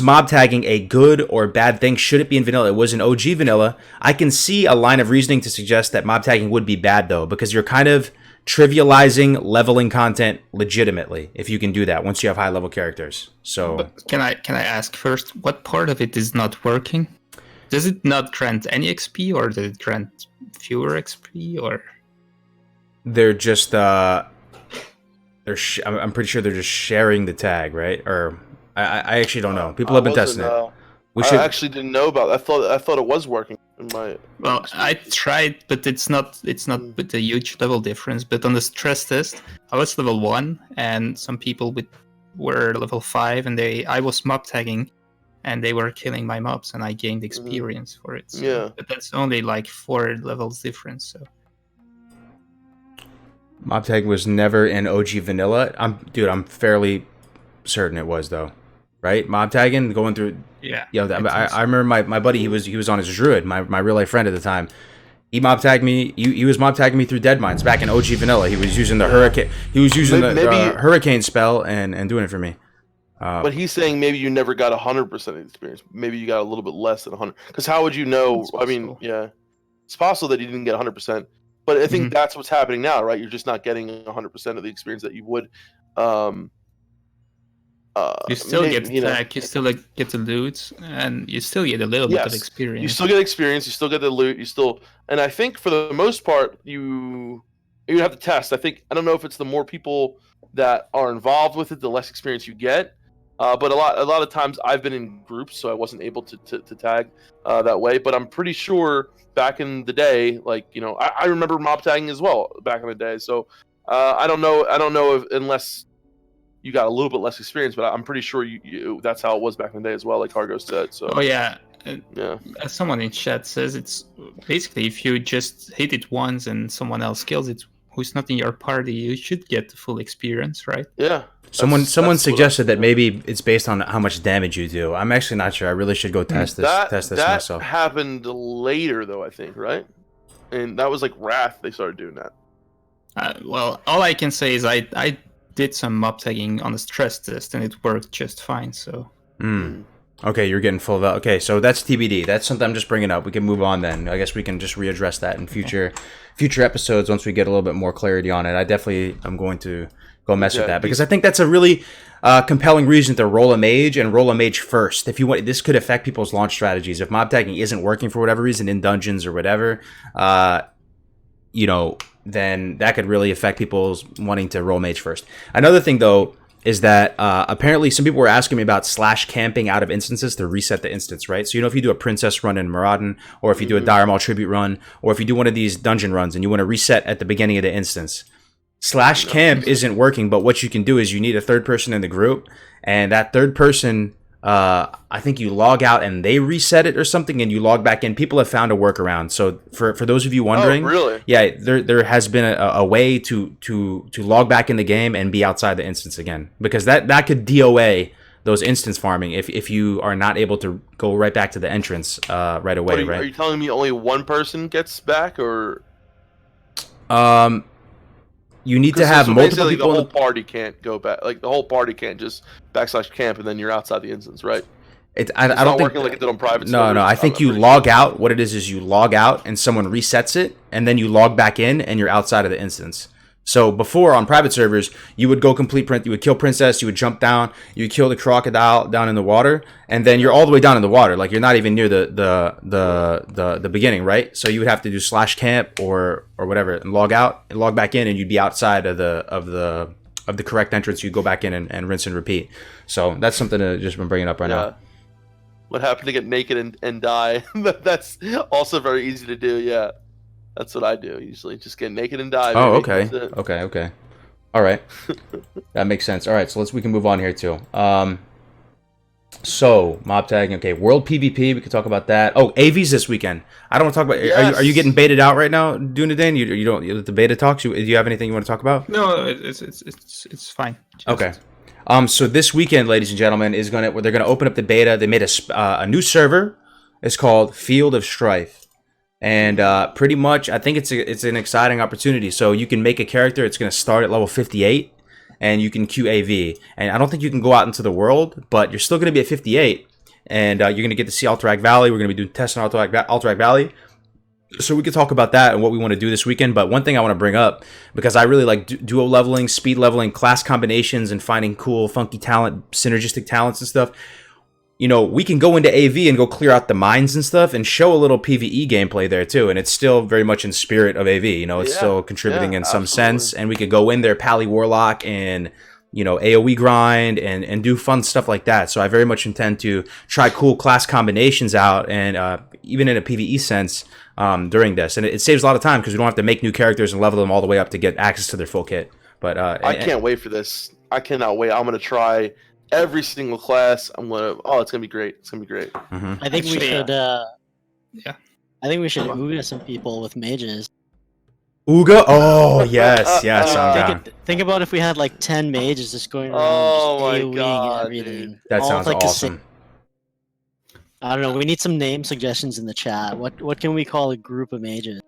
mob tagging a good or bad thing? Should it be in vanilla? It was in OG vanilla. I can see a line of reasoning to suggest that mob tagging would be bad though, because you're kind of trivializing leveling content legitimately if you can do that once you have high level characters. So But can I ask first, what part of it is not working? Does it not grant any XP, or does it grant fewer XP, or they're just I'm pretty sure they're just sharing the tag, right? Or I actually don't know. People have been testing it. I actually didn't know about it. I thought it was working in my. Well, I tried, but it's not with a huge level difference. But on the stress test, I was level 1, and some people were level 5, and I was mob tagging, and they were killing my mobs, and I gained experience for it. So, yeah, but that's only like 4 levels difference. So mob tag was never in OG vanilla. I'm fairly certain it was though, right? Mob tagging going through. Yeah. I remember my buddy. He was on his druid. My real life friend at the time. He mob tagged me. He was mob tagging me through dead mines back in OG vanilla. He was using the hurricane. He was using the hurricane spell and doing it for me. But he's saying maybe you never got 100% of the experience. Maybe you got a little bit less than 100. Because how would you know? I mean, yeah, it's possible that you didn't get 100%. But I think that's what's happening now, right? You're just not getting 100% of the experience that you would. You still get attack, you still get the loot, and you still get a little bit of experience. You still get experience, you still get the loot, and I think for the most part, you have to test. I don't know if it's the more people that are involved with it, the less experience you get. But a lot of times I've been in groups, so I wasn't able to tag that way. But I'm pretty sure back in the day, I remember mob tagging as well back in the day. So I don't know if, unless you got a little bit less experience, but I'm pretty sure you that's how it was back in the day as well, like Kargoz said. So as someone in chat says, it's basically if you just hit it once and someone else kills it who's not in your party, you should get the full experience, right? Yeah. Someone suggested that maybe it's based on how much damage you do. I'm actually not sure. I really should go test this myself. That happened later though, I think, right? And that was like Wrath. They started doing that. Well, all I can say is I did some mob tagging on the stress test and it worked just fine. So. Okay, you're getting full of. Okay, so that's TBD. That's something I'm just bringing up. We can move on then. I guess we can just readdress that in future episodes once we get a little bit more clarity on it. I definitely am going to go mess with that because I think that's a really compelling reason to roll a mage and roll a mage first. If you want, this could affect people's launch strategies. If mob tagging isn't working for whatever reason in dungeons or whatever, then that could really affect people's wanting to roll mage first. Another thing though is that apparently some people were asking me about /camping out of instances to reset the instance, right? So if you do a princess run in Maraudon, or if you do a Dire Maul tribute run, or if you do one of these dungeon runs and you want to reset at the beginning of the instance, /camp isn't working, but what you can do is you need a third person in the group, and that third person, I think you log out and they reset it or something, and you log back in. People have found a workaround. So for those of you wondering, really? Yeah, there has been a way to log back in the game and be outside the instance again, because that could DOA those instance farming if you are not able to go right back to the entrance right away. Right? Are you telling me only one person gets back, or? You need to have multiple people. The whole party can't go back. Like the whole party can't just /camp and then you're outside the instance, right? I don't think working like it did on private. No. I think you log out. What it is you log out and someone resets it, and then you log back in and you're outside of the instance. So before on private servers, you would go complete print. You would kill princess. You would jump down. You would kill the crocodile down in the water, and then you're all the way down in the water. Like you're not even near the beginning, right? So you would have to do /camp or whatever and log out and log back in, and you'd be outside of the correct entrance. You go back in and rinse and repeat. So that's something to just been bringing up right now. What happened to get naked and die? That's also very easy to do. Yeah. That's what I do usually. Just get naked and die. Oh, okay. Okay. All right. That makes sense. All right, so we can move on here too. So mob tagging. Okay, world PvP. We can talk about that. Oh, AVs this weekend. I don't want to talk about. Yes. Are you getting baited out right now, Dunedain? You don't. The beta talks. Do you have anything you want to talk about? No, it's fine. Okay. So this weekend, ladies and gentlemen, they're gonna open up the beta. They made a new server. It's called Field of Strife. And pretty much, I think it's an exciting opportunity. So you can make a character. It's going to start at level 58, and you can QAV. And I don't think you can go out into the world, but you're still going to be at 58. And you're going to get to see Alterac Valley. We're going to be doing tests on Alterac Valley. So we could talk about that and what we want to do this weekend. But one thing I want to bring up, because I really like duo leveling, speed leveling, class combinations, and finding cool, funky talent, synergistic talents and stuff. You know, we can go into AV and go clear out the mines and stuff and show a little PvE gameplay there too. And it's still very much in spirit of AV. You know, it's still contributing in some sense. And we could go in there, Pally Warlock, and, you know, AoE grind and do fun stuff like that. So I very much intend to try cool class combinations out, and even in a PvE sense during this. And it saves a lot of time because we don't have to make new characters and level them all the way up to get access to their full kit. But I can't wait for this. I cannot wait. I'm going to try every single class. It's gonna be great. It's gonna be great. Mm-hmm. I think we should. I think we should Ooga some people with mages. Ooga? Oh yes, yes. I'm down. Think about if we had like 10 mages just going around, just AoEing everything. Dude. That sounds like awesome. I don't know. We need some name suggestions in the chat. What can we call a group of mages?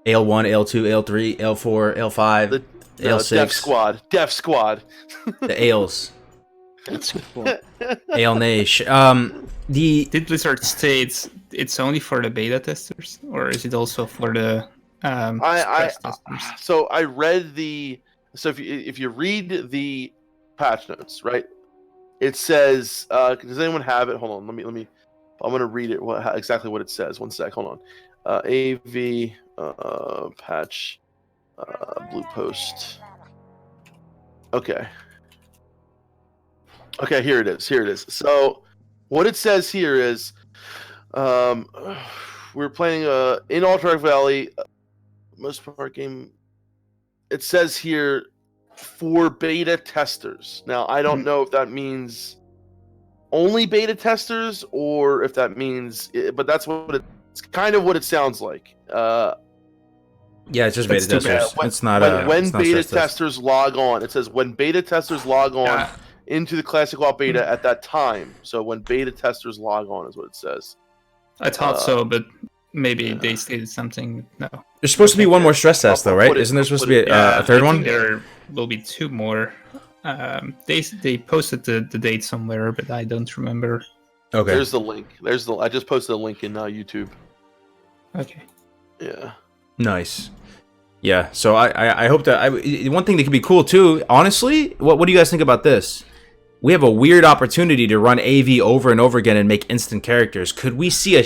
Ale 1, Ale 2, Ale 3, Ale 4, Ale 5, Ale 6. Def Squad. The Ales. That's cool. Ale Nash. Did Blizzard state it's only for the beta testers, or is it also for the testers? So I read the. So if you read the patch notes, right, it says. Does anyone have it? Hold on. Let me. I'm gonna read it. Exactly what it says. One sec. Hold on. AV patch blue post. Okay. Okay, here it is. So, what it says here is, we're playing in Alterac Valley, most part game. It says here for beta testers. Now, I don't know if that means only beta testers or if that means, but that's what it's kind of what it sounds like. Yeah, it's just beta testers. It's not when beta testers log on. It says when beta testers log on. Into the Classic WoW beta at that time. So when beta testers log on is what it says. I thought so, but maybe they stated something. No. There's supposed to be one more stress test, though, right? Isn't there supposed to be a third one? There will be 2 more. They posted the date somewhere, but I don't remember. Okay. There's the link. I just posted a link in YouTube. Okay. Yeah. Nice. Yeah. So I hope that one thing that could be cool too. Honestly, what do you guys think about this? We have a weird opportunity to run AV over and over again and make instant characters. Could we see a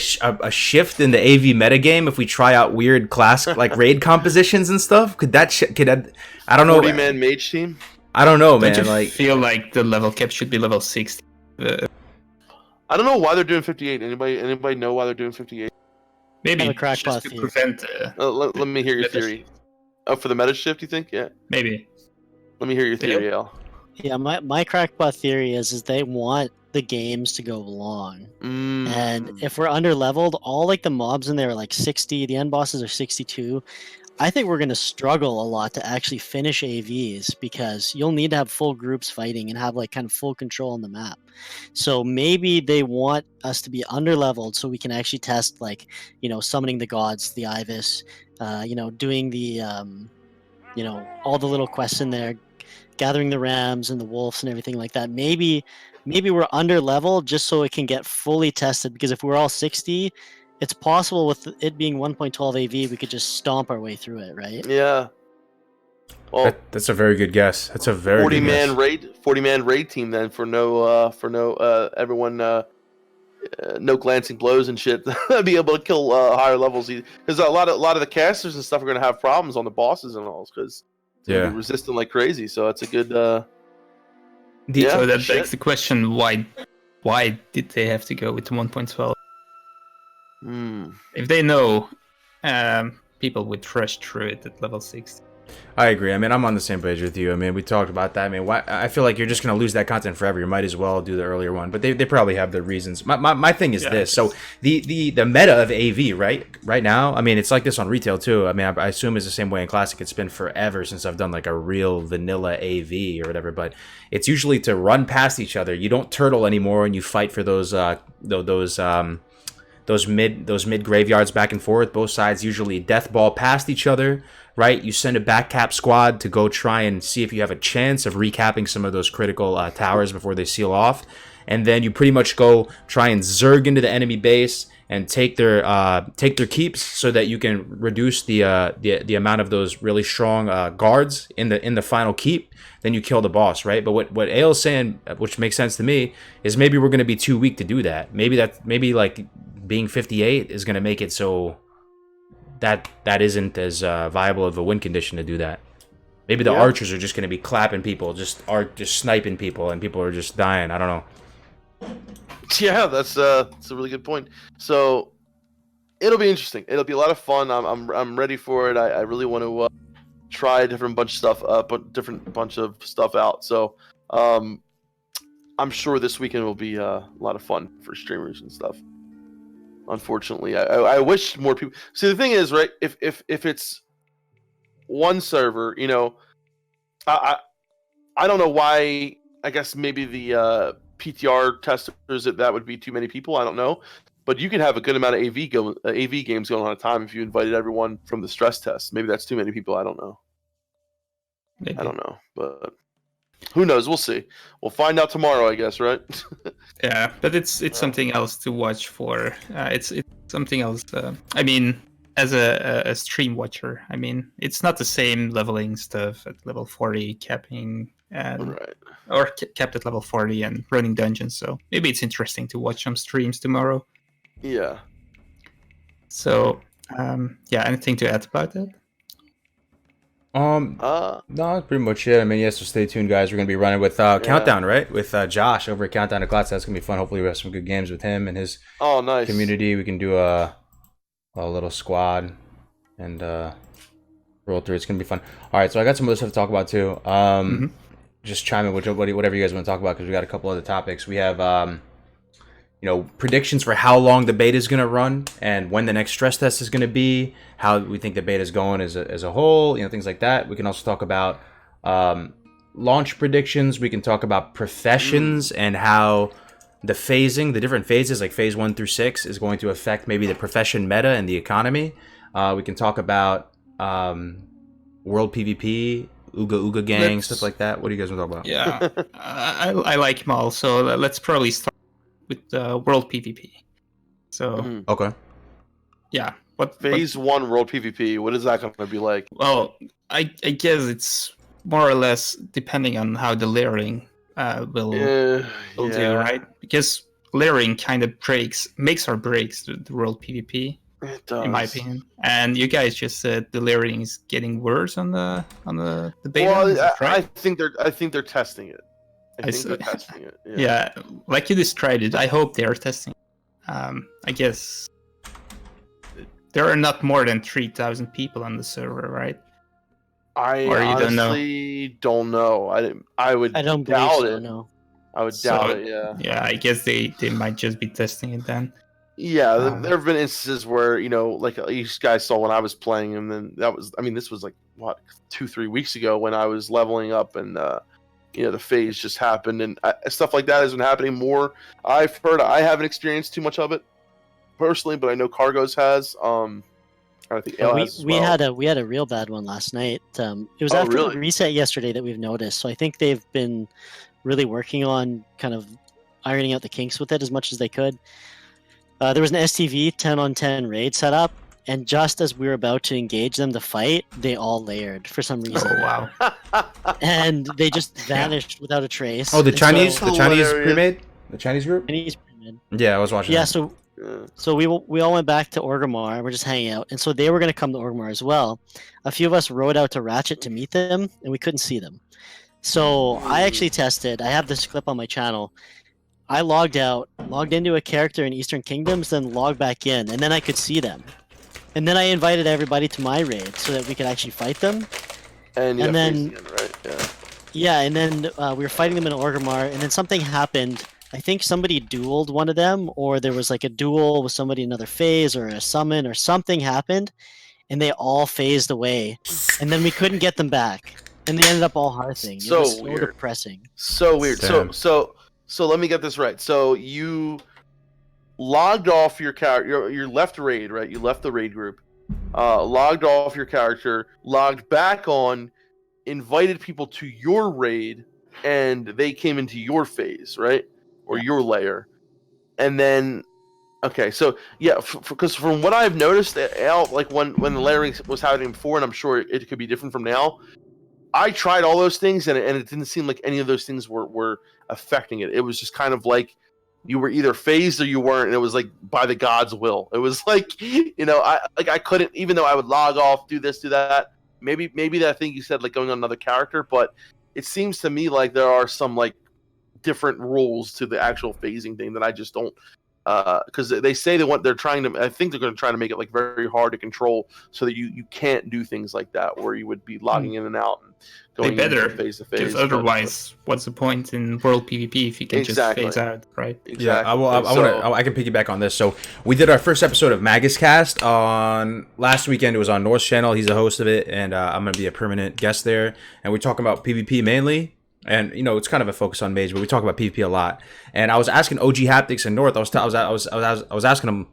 shift in the AV metagame if we try out weird class like raid compositions and stuff? Could that I don't know. 40-man mage team? I don't know, man. I feel like the level cap should be level 60. I don't know why they're doing 58. Anybody know why they're doing 58? Maybe just to prevent. Let me hear your theory. Oh, for the meta shift, you think? Yeah. Maybe. Let me hear your theory, Al. Yeah, my crackpot theory is they want the games to go long. And if we're under leveled, all like the mobs in there are like 60, the end bosses are 62. I think we're gonna struggle a lot to actually finish AVs because you'll need to have full groups fighting and have like kind of full control on the map. So maybe they want us to be under leveled so we can actually test like, you know, summoning the gods, the Ibis, you know, doing the you know, all the little quests in there, gathering the rams and the wolves and everything like that. Maybe we're under level just so it can get fully tested, because if we're all 60, it's possible with it being 1.12 AV we could just stomp our way through it, right? Yeah. Well, that's a very good guess. That's a very 40-man raid 40-man raid team then for no everyone no glancing blows and shit. Be able to kill higher levels because a lot of the casters and stuff are going to have problems on the bosses and all because they're resistant like crazy. So it's a good. So that begs the question: Why did they have to go with the 1.12? If they know, people would rush through it at level 60. I agree. I mean, I'm on the same page with you. I mean, we talked about that. I mean, I feel like you're just going to lose that content forever. You might as well do the earlier one. But they probably have their reasons. My thing is this. So the meta of AV, right now, I mean, it's like this on retail too. I mean, I assume it's the same way in Classic. It's been forever since I've done like a real vanilla AV or whatever. But it's usually to run past each other. You don't turtle anymore and you fight for those mid graveyards back and forth. Both sides usually death ball past each other, right? You send a back cap squad to go try and see if you have a chance of recapping some of those critical towers before they seal off. And then you pretty much go try and zerg into the enemy base, and take their keeps so that you can reduce the amount of those really strong guards in the final keep. Then you kill the boss, right? But what Ayle's saying, which makes sense to me, is maybe we're going to be too weak to do that. Maybe like being 58 is going to make it so that isn't as viable of a win condition to do that. Maybe the archers are just going to be clapping people, just sniping people, and people are just dying. I don't know. Yeah, that's a really good point. So it'll be interesting. It'll be a lot of fun. I'm ready for it. I really want to try a different bunch of stuff out. So I'm sure this weekend will be a lot of fun for streamers and stuff. Unfortunately, I wish more people. See, the thing is, right? If it's one server, you know, I don't know why. I guess maybe the PTR testers that would be too many people. I don't know, but you could have a good amount of AV games going on at a time if you invited everyone from the stress test. Maybe that's too many people. I don't know. Maybe. I don't know, but who knows? We'll see. We'll find out tomorrow, I guess, right? Yeah, but it's something else to watch for. It's something else. I mean, as a stream watcher, I mean, it's not the same leveling stuff at level 40, capping and or capped at level 40 and running dungeons. So maybe it's interesting to watch some streams tomorrow. Yeah. So yeah, anything to add about that? No, that's pretty much it. I mean, yes, so stay tuned, guys. We're gonna be running with Countdown, right? With Josh over at Countdown to Class. That's gonna be fun. Hopefully, we have some good games with him and his community. We can do a little squad and roll through. It's gonna be fun. All right, so I got some other stuff to talk about too. Just chime in with whatever you guys want to talk about because we got a couple other topics. We have predictions for how long the beta is going to run and when the next stress test is going to be, how we think the beta is going as a whole, things like that. We can also talk about launch predictions. We can talk about professions and how the different phases, like phase 1 through 6, is going to affect maybe the profession meta and the economy. We can talk about world PvP, Ooga gang, stuff like that. What do you guys want to talk about? Yeah, I like them all. So let's probably start with world PvP. So okay, yeah. Phase 1 world PvP? What is that going to be like? Well, I guess it's more or less depending on how the layering will do, right? Because layering kind of makes or breaks the world PvP. It does, in my opinion. And you guys just said the layering is getting worse on the beta. Well, right? I think they're testing it. I think they're testing it. Yeah, like you described it. I hope they are testing. I guess there are not more than 3,000 people on the server, right? I honestly don't know. I don't doubt it. No. I would doubt it. Yeah. Yeah, I guess they might just be testing it then. Yeah, there have been instances where like you guys saw when I was playing, and then this was like what 2-3 weeks ago when I was leveling up, and the phase just happened, and stuff like that has been happening more. I've heard. I haven't experienced too much of it personally, but I know Kargoz has. I think Ayle has as well. we had a real bad one last night. It was after the reset yesterday that we've noticed. So I think they've been really working on kind of ironing out the kinks with it as much as they could. There was an STV 10-on-10 raid set up, and just as we were about to engage them to fight, they all layered for some reason. Oh wow! And they just vanished without a trace. Oh, the Chinese pre-made, the Chinese group. Chinese pre-made. Yeah, I was watching. Yeah, so we all went back to Orgrimmar and we're just hanging out, and so they were going to come to Orgrimmar as well. A few of us rode out to Ratchet to meet them, and we couldn't see them. So I actually tested. I have this clip on my channel. I logged into a character in Eastern Kingdoms, then logged back in, and then I could see them. And then I invited everybody to my raid so that we could actually fight them. And then, right? Yeah, and then we were fighting them in Orgrimmar, and then something happened. I think somebody dueled one of them, or there was like a duel with somebody in another phase, or a summon, or something happened, and they all phased away. And then we couldn't get them back. And they ended up all hearthing. It was so weird. Depressing. So weird. Damn. So let me get this right. So you logged off your character. You left raid, right? You left the raid group. Logged off your character. Logged back on. Invited people to your raid, and they came into your phase, right? Or your layer. And then Okay, so yeah, because from what I've noticed, Ayle, like when the layering was happening before, and I'm sure it could be different from now. I tried all those things, and it didn't seem like any of those things were affecting it. It was just kind of like you were either phased or you weren't, and it was like by the God's will. It was like I couldn't, even though I would log off, do this, do that. Maybe that thing you said, like going on another character, but it seems to me like there are some like different rules to the actual phasing thing that I just don't. Because they say they're trying to. I think they're going to try to make it like very hard to control, so that you can't do things like that where you would be logging in and out and going phase to phase. Because otherwise, what's the point in world PvP if you can just phase out, right? Exactly. Yeah, I can piggyback on this. So we did our first episode of Magus Cast on last weekend. It was on North's channel. He's the host of it, and I'm going to be a permanent guest there. And we're talking about PvP mainly. And it's kind of a focus on Mage, but we talk about PvP a lot. And I was asking OG Haptics and North. I was asking them,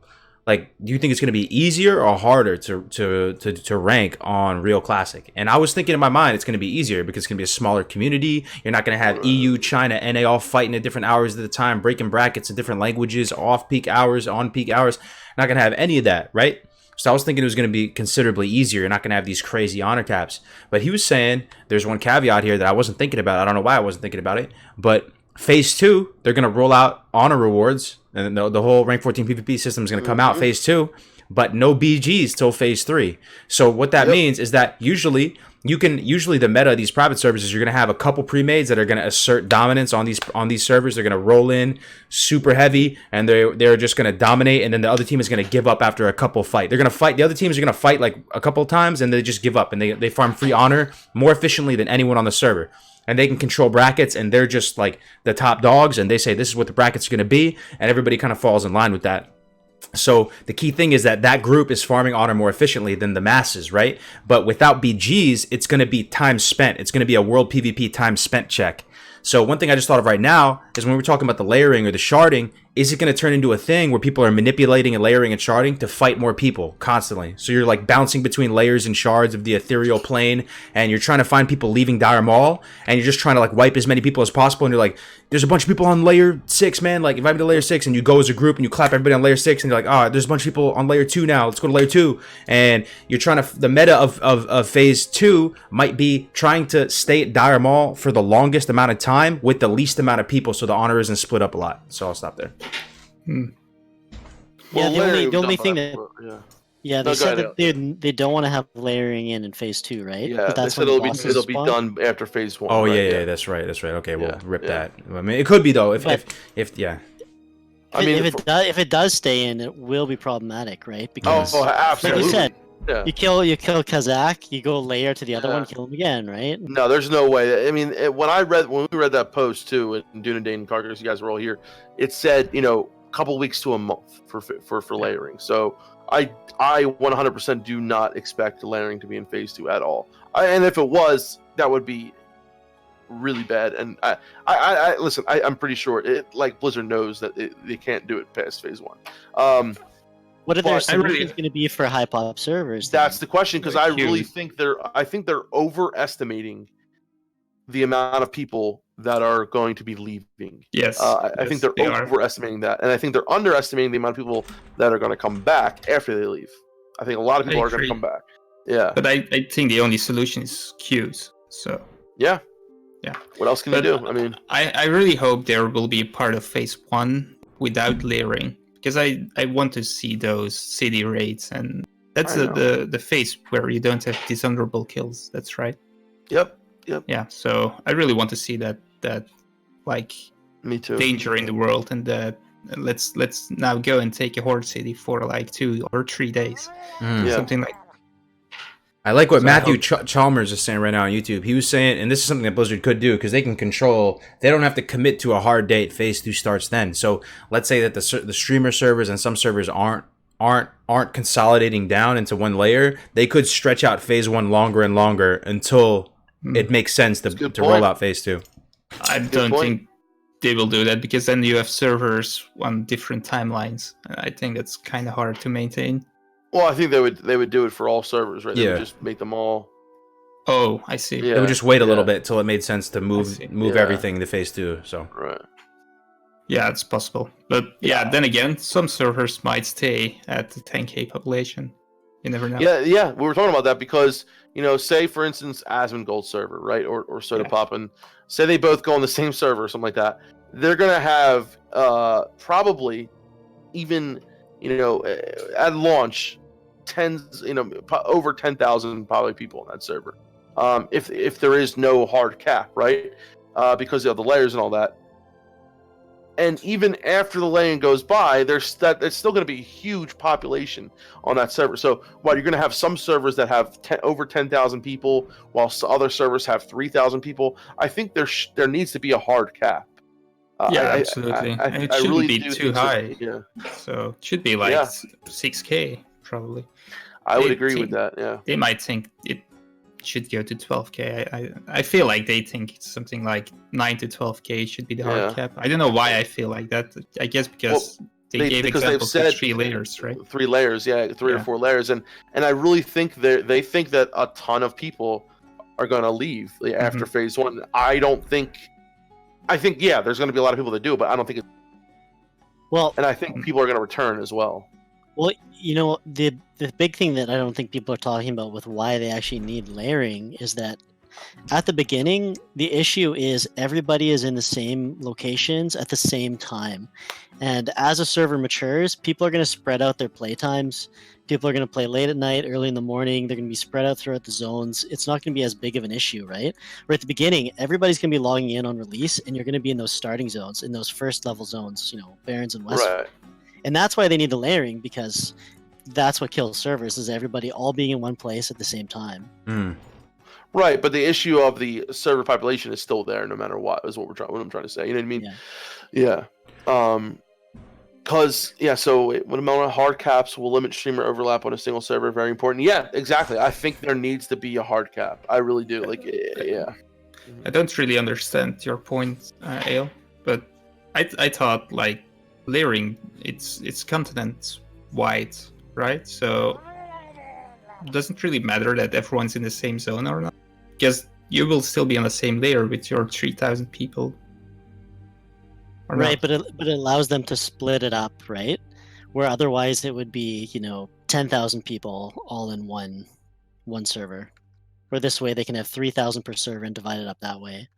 like, do you think it's going to be easier or harder to rank on Real Classic? And I was thinking in my mind it's going to be easier because it's going to be a smaller community. You're not going to have EU, China, NA all fighting at different hours at the time, breaking brackets in different languages, off peak hours, on peak hours. Not going to have any of that, right? So I was thinking it was going to be considerably easier. You're not going to have these crazy honor caps. But he was saying there's one caveat here that I wasn't thinking about. I don't know why I wasn't thinking about it. But Phase 2, they're going to roll out honor rewards. And the whole Rank 14 PvP system is going to come out Phase 2. But no BGs till Phase 3. So what that means is that usually the meta of these private services, you're going to have a couple pre-mades that are going to assert dominance on these servers. They're going to roll in super heavy, and they're just going to dominate, and then the other team is going to give up after a couple fight. They're going to fight. The other teams are going to fight like a couple times, and they just give up, and they farm free honor more efficiently than anyone on the server. And they can control brackets, and they're just like the top dogs, and they say this is what the brackets are going to be, and everybody kind of falls in line with that. So the key thing is that group is farming honor more efficiently than the masses, right? But without BGs, it's going to be time spent. It's going to be a world PvP time spent check. So one thing I just thought of right now is when we're talking about the layering or the sharding, is it going to turn into a thing where people are manipulating and layering and sharding to fight more people constantly? So you're like bouncing between layers and shards of the ethereal plane, and you're trying to find people leaving Dire Maul, and you're just trying to like wipe as many people as possible, and you're like, there's a bunch of people on layer 6, man, like invite me to layer 6, and you go as a group and you clap everybody on layer 6, and you're like, oh, there's a bunch of people on layer 2 now, let's go to layer 2. And you're trying to, the meta of Phase 2 might be trying to stay at Dire Maul for the longest amount of time with the least amount of people, so the honor isn't split up a lot. So I'll stop there. Yeah, the only thing that they said that they don't want to have layering in Phase 2, right? Yeah, but that's they said it'll be done after Phase 1. Oh right? Yeah, that's right. Okay, we'll rip that. I mean, it could be though if I mean, if it does stay in, it will be problematic, right? Because absolutely. Like you said, you kill Kazakh, you go layer to the other one, kill him again, right? No, there's no way. I mean, when we read that post too in Dunedain and Kargoz, you guys were all here. It said a couple weeks to a month for layering. So I 100% do not expect layering to be in Phase 2 at all. And if it was, that would be really bad. And I listen. I'm pretty sure like Blizzard knows that they can't do it past Phase 1. What are their solutions going to be for high pop servers? That's the question, because I really think they're overestimating the amount of people that are going to be leaving. Yes, I think they're overestimating that, and I think they're underestimating the amount of people that are going to come back after they leave. I think a lot of people are going to come back. Yeah, but I think the only solution is queues. So yeah. What else can you do? I mean, I really hope there will be a part of Phase 1 without layering, because I want to see those city raids, and that's the phase where you don't have dishonorable kills. That's right. Yep. Yeah, so I really want to see that like me too danger in the world, and that let's now go and take a horde city for like 2 or 3 days, something like. I like what Matthew Chalmers is saying right now on YouTube. He was saying, and this is something that Blizzard could do because they can control. They don't have to commit to a hard date. Phase 2 starts then. So let's say that the streamer servers and some servers aren't consolidating down into one layer. They could stretch out Phase 1 longer and longer until it makes sense to roll out Phase 2. I don't think they will do that, because then you have servers on different timelines. I think that's kind of hard to maintain. Well, I think they would do it for all servers, right? They would just make them all. Oh, I see. They would just wait a little bit till it made sense to move everything to Phase 2. So right. Yeah, it's possible. But then again, some servers might stay at the 10k population. You never know. Yeah, we were talking about that because, say for instance, Asmongold server, right, or Soda Pop, and say they both go on the same server or something like that. They're gonna have probably even at launch tens, over 10,000 probably people on that server. If there is no hard cap, right, because of the layers and all that. And even after the laying goes by, there's still going to be a huge population on that server. So while you're going to have some servers that have over 10,000 people, while other servers have 3,000 people, I think there needs to be a hard cap. Absolutely. And it shouldn't really be too high. So it should be like 6k probably. I would agree with that. Yeah. They might think it should go to 12k. I feel like they think it's something like 9 to 12k should be the hard cap. I don't know why I feel like that. I guess because they gave examples of 3 layers, right? 3 layers, 3 or 4 layers, and I really think they think that a ton of people are going to leave after phase 1. I think there's going to be a lot of people that do, but I don't think it. Well, and I think people are going to return as well. Well, the big thing that I don't think people are talking about with why they actually need layering is that at the beginning, the issue is everybody is in the same locations at the same time. And as a server matures, people are going to spread out their playtimes. People are going to play late at night, early in the morning. They're going to be spread out throughout the zones. It's not going to be as big of an issue, right? Where at the beginning, everybody's going to be logging in on release, and you're going to be in those starting zones, in those first level zones, Barons and West. Right. And that's why they need the layering, because that's what kills servers, is everybody all being in one place at the same time. Right, but the issue of the server population is still there no matter what, is what I'm trying to say. You know what I mean? Yeah. So when amount of hard caps will limit streamer overlap on a single server, very important. Yeah, exactly. I think there needs to be a hard cap. I really do. I don't really understand your point, Ayle, but I thought layering, it's continent wide, right? So it doesn't really matter that everyone's in the same zone or not, because you will still be on the same layer with your 3,000 people. Right, but it allows them to split it up, right? Where otherwise it would be 10,000 people all in one server. Where this way they can have 3,000 per server and divide it up that way.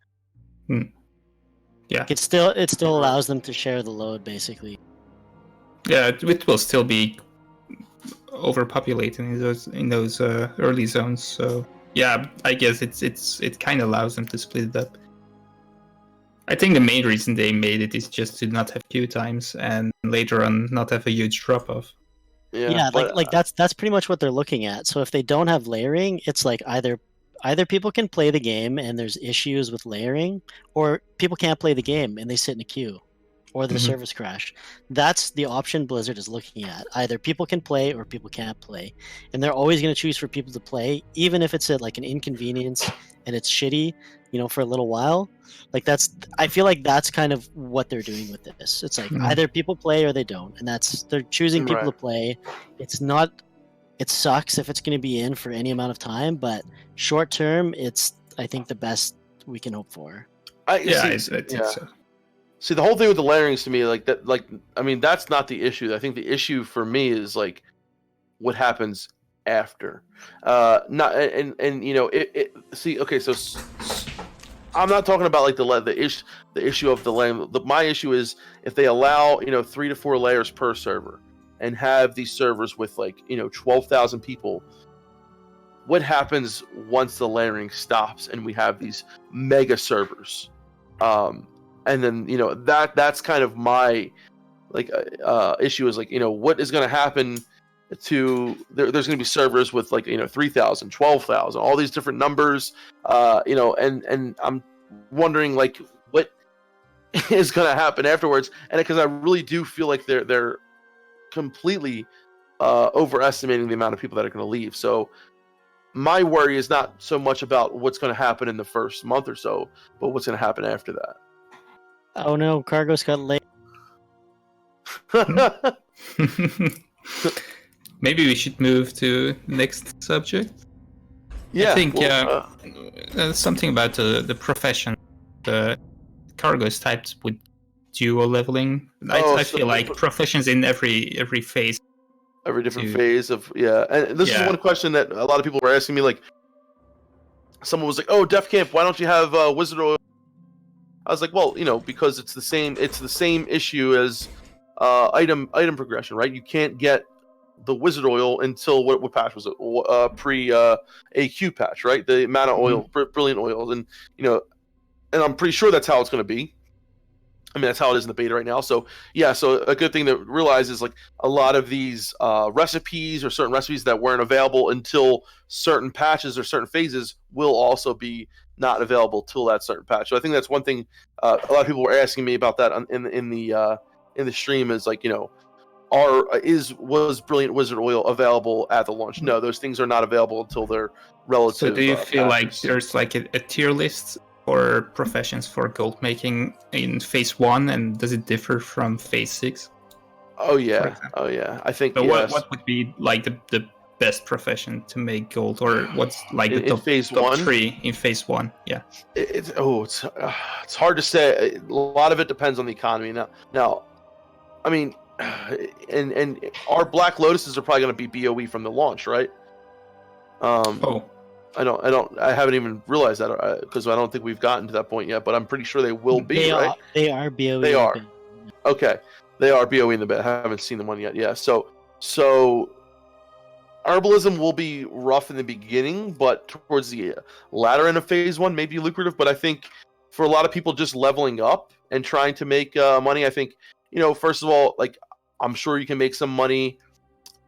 Yeah, it still allows them to share the load, basically. Yeah, it will still be overpopulated in those early zones. So yeah, I guess it kind of allows them to split it up. I think the main reason they made it is just to not have queue times and later on not have a huge drop off. Yeah, that's pretty much what they're looking at. So if they don't have layering, it's like either people can play the game and there's issues with layering, or people can't play the game and they sit in a queue, or the servers crash. That's the option Blizzard is looking at. Either people can play or people can't play, and they're always going to choose for people to play, even if it's an inconvenience and it's shitty, for a little while. I feel like that's kind of what they're doing with this. It's like either people play or they don't, and they're choosing people to play. It sucks if it's going to be in for any amount of time, but short term, it's, I think, the best we can hope for. I think so. See, the whole thing with the layerings to me, that's not the issue. I think the issue for me is what happens after. I'm not talking about the issue of the layering. My issue is if they allow 3 to 4 layers per server, and have these servers with 12,000 people. What happens once the layering stops and we have these mega servers? And then that's kind of my issue is what is going to happen to there's going to be servers with 3,000, 12,000, all these different numbers, and I'm wondering what is going to happen afterwards, and because I really do feel like they're completely overestimating the amount of people that are going to leave. So my worry is not so much about what's going to happen in the first month or so, but what's going to happen after that. Oh no, Kargoz got late. Maybe we should move to the next subject. Yeah, I think something about the profession. The Kargoz types would duo leveling. I feel like professions in every phase. Every different phase of and this is one question that a lot of people were asking me. Like, someone was like, "Oh, Defcamp, why don't you have wizard oil?" I was like, "Well, because it's the same issue as item progression, right? You can't get the wizard oil until what patch was it? Pre AQ patch, right? The mana oil, brilliant oil, and and I'm pretty sure that's how it's going to be. I mean, that's how it is in the beta right now. So so a good thing to realize is like a lot of these recipes or certain recipes that weren't available until certain patches or certain phases will also be not available till that certain patch. So I think that's one thing a lot of people were asking me about that in the stream is like, was Brilliant Wizard Oil available at the launch? No, those things are not available until they're relative. So do you feel patches. like there's like a tier list for professions for gold making in phase 1, and does it differ from phase 6? Oh yeah, I think. So yes. what would be like the best profession to make gold, or what's like the top, phase top 1? 3 in phase 1? Yeah, it's hard to say. A lot of it depends on the economy. Now, I mean, and our Black Lotuses are probably going to be BOE from the launch, right? I haven't even realized that because I don't think we've gotten to that point yet. But I'm pretty sure they will be. Right? They are BOE. They are. Okay, they are BOE in the beta. I haven't seen the one yet. Yeah. So herbalism will be rough in the beginning, but towards the latter end of phase 1 may be lucrative. But I think for a lot of people just leveling up and trying to make money, I think first of all, like I'm sure you can make some money.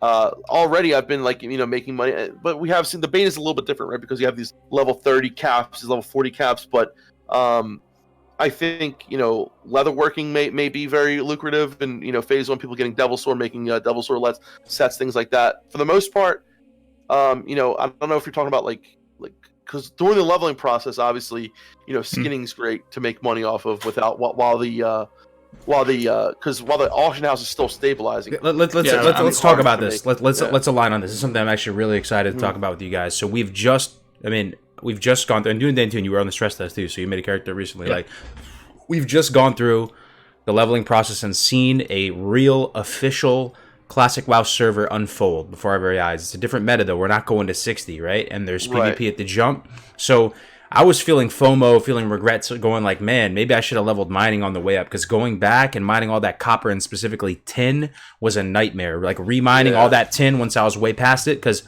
Already I've been like making money, but we have seen the beta is a little bit different, right? Because you have these level 30 caps, these level 40 caps, but I think leatherworking may be very lucrative, and phase 1 people getting Devil Sword, making Devil Sword sets, things like that. For the most part, I don't know if you're talking about like because during the leveling process, obviously skinning's great to make money off of while the auction house is still stabilizing. Let's talk about this. Let's align on this. This is something I'm actually really excited to talk about with you guys. So we've just gone through, and Dunedain too, and you were on the stress test too, so you made a character recently. Yeah. Like, we've just gone through the leveling process and seen a real official classic WoW server unfold before our very eyes. It's a different meta though. We're not going to 60, right? And there's PvP at the jump. So I was feeling FOMO, feeling regrets, going like, man, maybe I should have leveled mining on the way up, because going back and mining all that copper and specifically tin was a nightmare. Like remining all that tin once I was way past it, because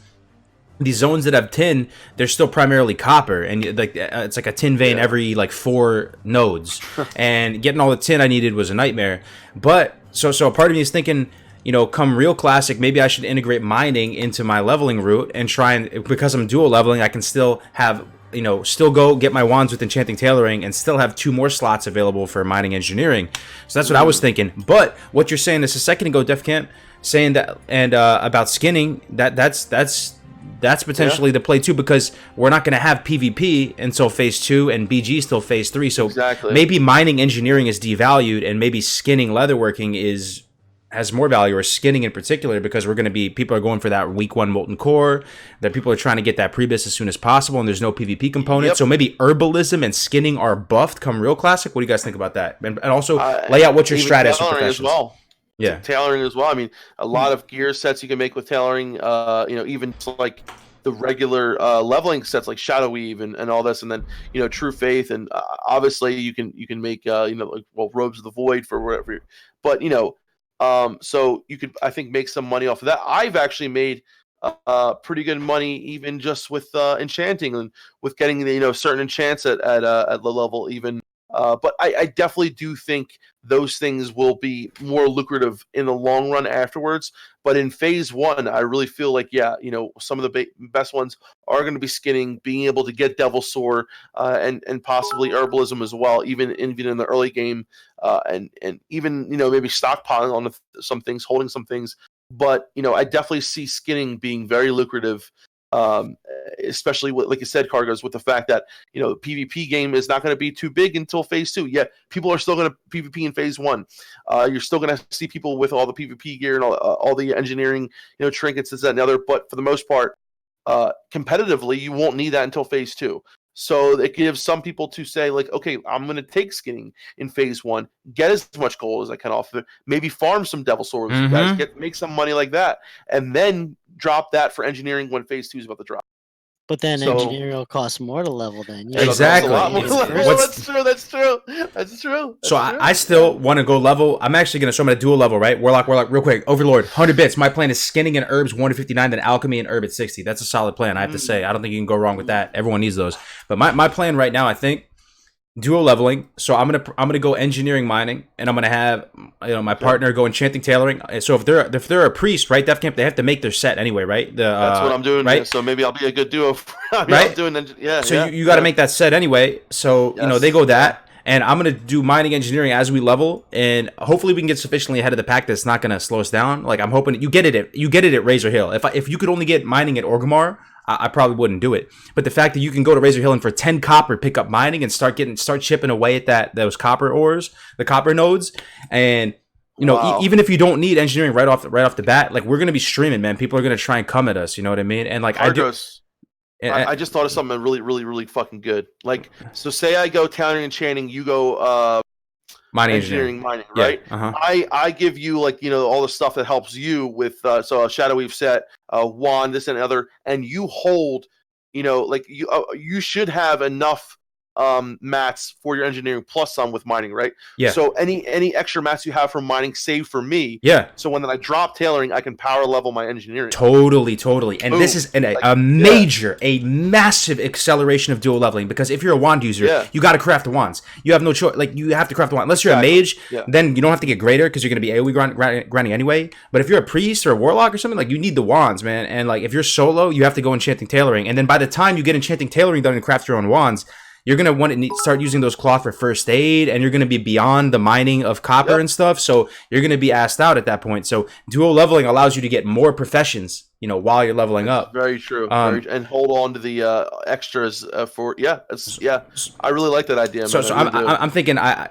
these zones that have tin, they're still primarily copper, and like it's like a tin vein every like 4 nodes, and getting all the tin I needed was a nightmare. But so a part of me is thinking, come real classic, maybe I should integrate mining into my leveling route and try and, because I'm dual leveling, I can still have still go get my wands with enchanting tailoring and still have 2 more slots available for mining engineering. So that's what I was thinking. But what you're saying is a second ago, Defcamp, saying that, and about skinning, that's potentially the play too, because we're not going to have PvP until phase 2 and BG still phase 3. So maybe mining engineering is devalued, and maybe skinning leatherworking has more value, or skinning in particular, because people are going for that week 1 molten core, that people are trying to get that prebis as soon as possible, and there's no PvP component. So maybe herbalism and skinning are buffed come real classic. What do you guys think about that? And also lay out what your strat is for professions. As well. Yeah, tailoring as well. I mean, a lot of gear sets you can make with tailoring. Even like the regular leveling sets like Shadow Weave and all this, and then True Faith, and obviously you can make Robes of the Void for whatever. But so you could, I think, make some money off of that. I've actually made pretty good money even just with enchanting and with getting certain enchants at the level even. But I definitely do think those things will be more lucrative in the long run afterwards. But in phase 1, I really feel like some of the best ones are going to be skinning, being able to get Devil Sword, and possibly herbalism as well, even in the early game, and even maybe stockpiling on some things, holding some things. But I definitely see skinning being very lucrative. Especially with, like you said, Kargoz, with the fact that the PvP game is not going to be too big until phase 2. Yet people are still going to PvP in phase 1. You're still going to see people with all the PvP gear and all the engineering, trinkets, this, that, and the other. But for the most part, competitively, you won't need that until phase 2. So it gives some people to say, like, okay, I'm going to take skinning in phase 1, get as much gold as I can off of it, maybe farm some devil swords, you guys, make some money like that, and then drop that for engineering when phase 2 is about to drop. But then engineering will cost more to level then. Exactly. That's true. So I still want to go level. I'm actually going to, so I'm going to dual level, right? Warlock, real quick. Overlord, 100 bits. My plan is skinning and herbs 1 to 59, then alchemy and herb at 60. That's a solid plan, I have to say. I don't think you can go wrong with that. Everyone needs those. But my plan right now, I think, dual leveling. So I'm gonna go engineering mining, and I'm gonna have my partner go enchanting tailoring. So if they're a priest, right, Defcamp, they have to make their set anyway, right? That's what I'm doing, right? So maybe I'll be a good duo. Right? You got to make that set anyway. So they go that, and I'm gonna do mining engineering as we level, and hopefully we can get sufficiently ahead of the pack that's not gonna slow us down. Like I'm hoping you get it at Razor Hill. If you could only get mining at Orgrimmar, I probably wouldn't do it. But the fact that you can go to Razor Hill and for 10 copper pick up mining and start chipping away at those copper ores, the copper nodes, and even if you don't need engineering right off the bat, like we're gonna be streaming, man. People are gonna try and come at us. You know what I mean? And like Kargoz, I just thought of something really, really, really fucking good. Like, so say I go tailoring and enchanting, you go engineering mining, right? Yeah. I give you all the stuff that helps you with so a Shadow Weave set, wand, this and other, and you hold, you should have enough mats for your engineering plus some with mining, right? Yeah. So any extra mats you have from mining, save for me. Yeah. So when I drop tailoring, I can power level my engineering. Totally. And this is a massive acceleration of dual leveling, because if you're a wand user, you got to craft the wands. You have no choice. Like you have to craft the wand. Unless you're a mage, then you don't have to get greater because you're going to be AoE grinding anyway. But if you're a priest or a warlock or something, like you need the wands, man. And like if you're solo, you have to go enchanting tailoring. And then by the time you get enchanting tailoring done and craft your own wands, you're going to want to start using those cloth for first aid, and you're going to be beyond the mining of copper and stuff, so you're going to be asked out at that point. So dual leveling allows you to get more professions, while you're leveling up. Very true. And hold on to the extras for I really like that idea, man. So I'm thinking I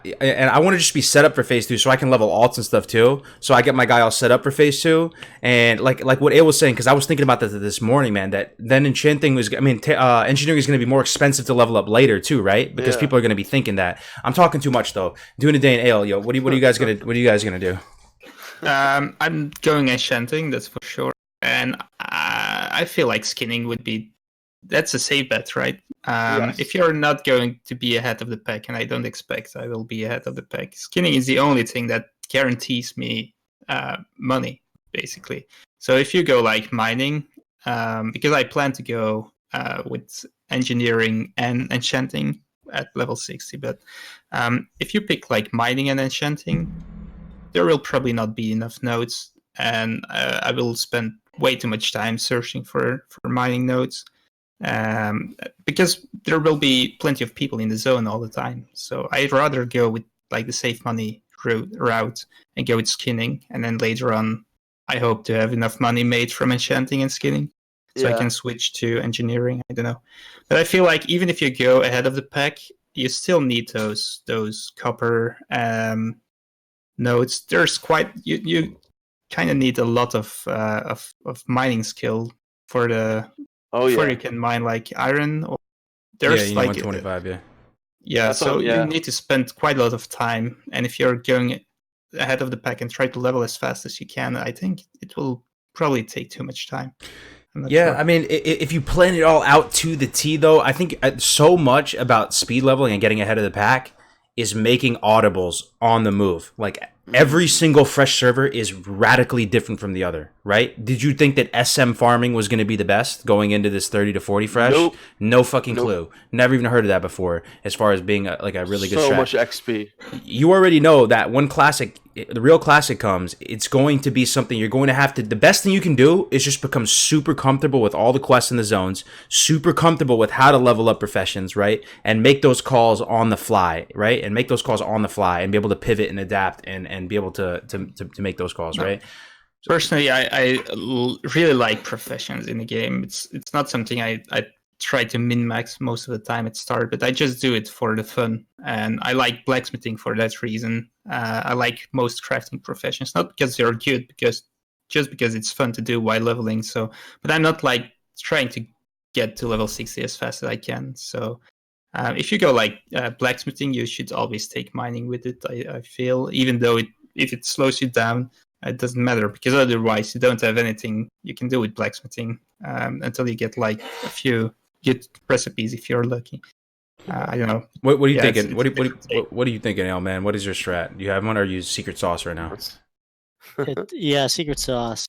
want to just be set up for phase 2 so I can level alts and stuff too. So I get my guy all set up for phase 2, and like what Ayle was saying, because I was thinking about that this morning, man. That then enchanting engineering is going to be more expensive to level up later too, right? Because people are going to be thinking that. I'm talking too much though. Dunedain, Ayle, what are you guys gonna do? I'm going enchanting, that's for sure. And I feel like skinning that's a safe bet, right? If you're not going to be ahead of the pack, and I don't expect I will be ahead of the pack, skinning is the only thing that guarantees me money, basically. So if you go like mining, because I plan to go with engineering and enchanting at level 60, but if you pick like mining and enchanting, there will probably not be enough nodes, and I will spend way too much time searching for mining nodes, because there will be plenty of people in the zone all the time. So I'd rather go with like the save money route and go with skinning, and then later on I hope to have enough money made from enchanting and skinning, so I can switch to engineering. I don't know, but I feel like even if you go ahead of the pack, you still need those copper nodes. There's quite you kind of need a lot of mining skill for before you can mine like iron. Or there's like 125, you need to spend quite a lot of time, and if you're going ahead of the pack and try to level as fast as you can, I think it will probably take too much time. Sure. I mean, if you plan it all out to the T, though, I think so much about speed leveling and getting ahead of the pack is making audibles on the move. Like, every single fresh server is radically different from the other, right? Did you think that SM farming was going to be the best going into this 30 to 40 fresh? Nope. No fucking clue. Never even heard of that before, as far as being a really good strat. So much XP. You already know that when the real classic comes, it's going to be something you're going to have to... The best thing you can do is just become super comfortable with all the quests in the zones, super comfortable with how to level up professions, right? And make those calls on the fly, right? And make those calls on the fly and be able to pivot and adapt and be able to make those calls, right? Personally, I really like professions in the game. It's not something I try to min-max most of the time at start, but I just do it for the fun. And I like blacksmithing for that reason. I like most crafting professions, not because they're good, because it's fun to do while leveling. So, but I'm not like trying to get to level 60 as fast as I can. So if you go like blacksmithing, you should always take mining with it. I feel, even though if it slows you down, it doesn't matter, because otherwise you don't have anything you can do with blacksmithing until you get like a few good recipes if you're lucky. I don't know. What are you thinking? What are you thinking, Ayle, man? What is your strat? Do you have one, or use secret sauce right now? Yeah, secret sauce.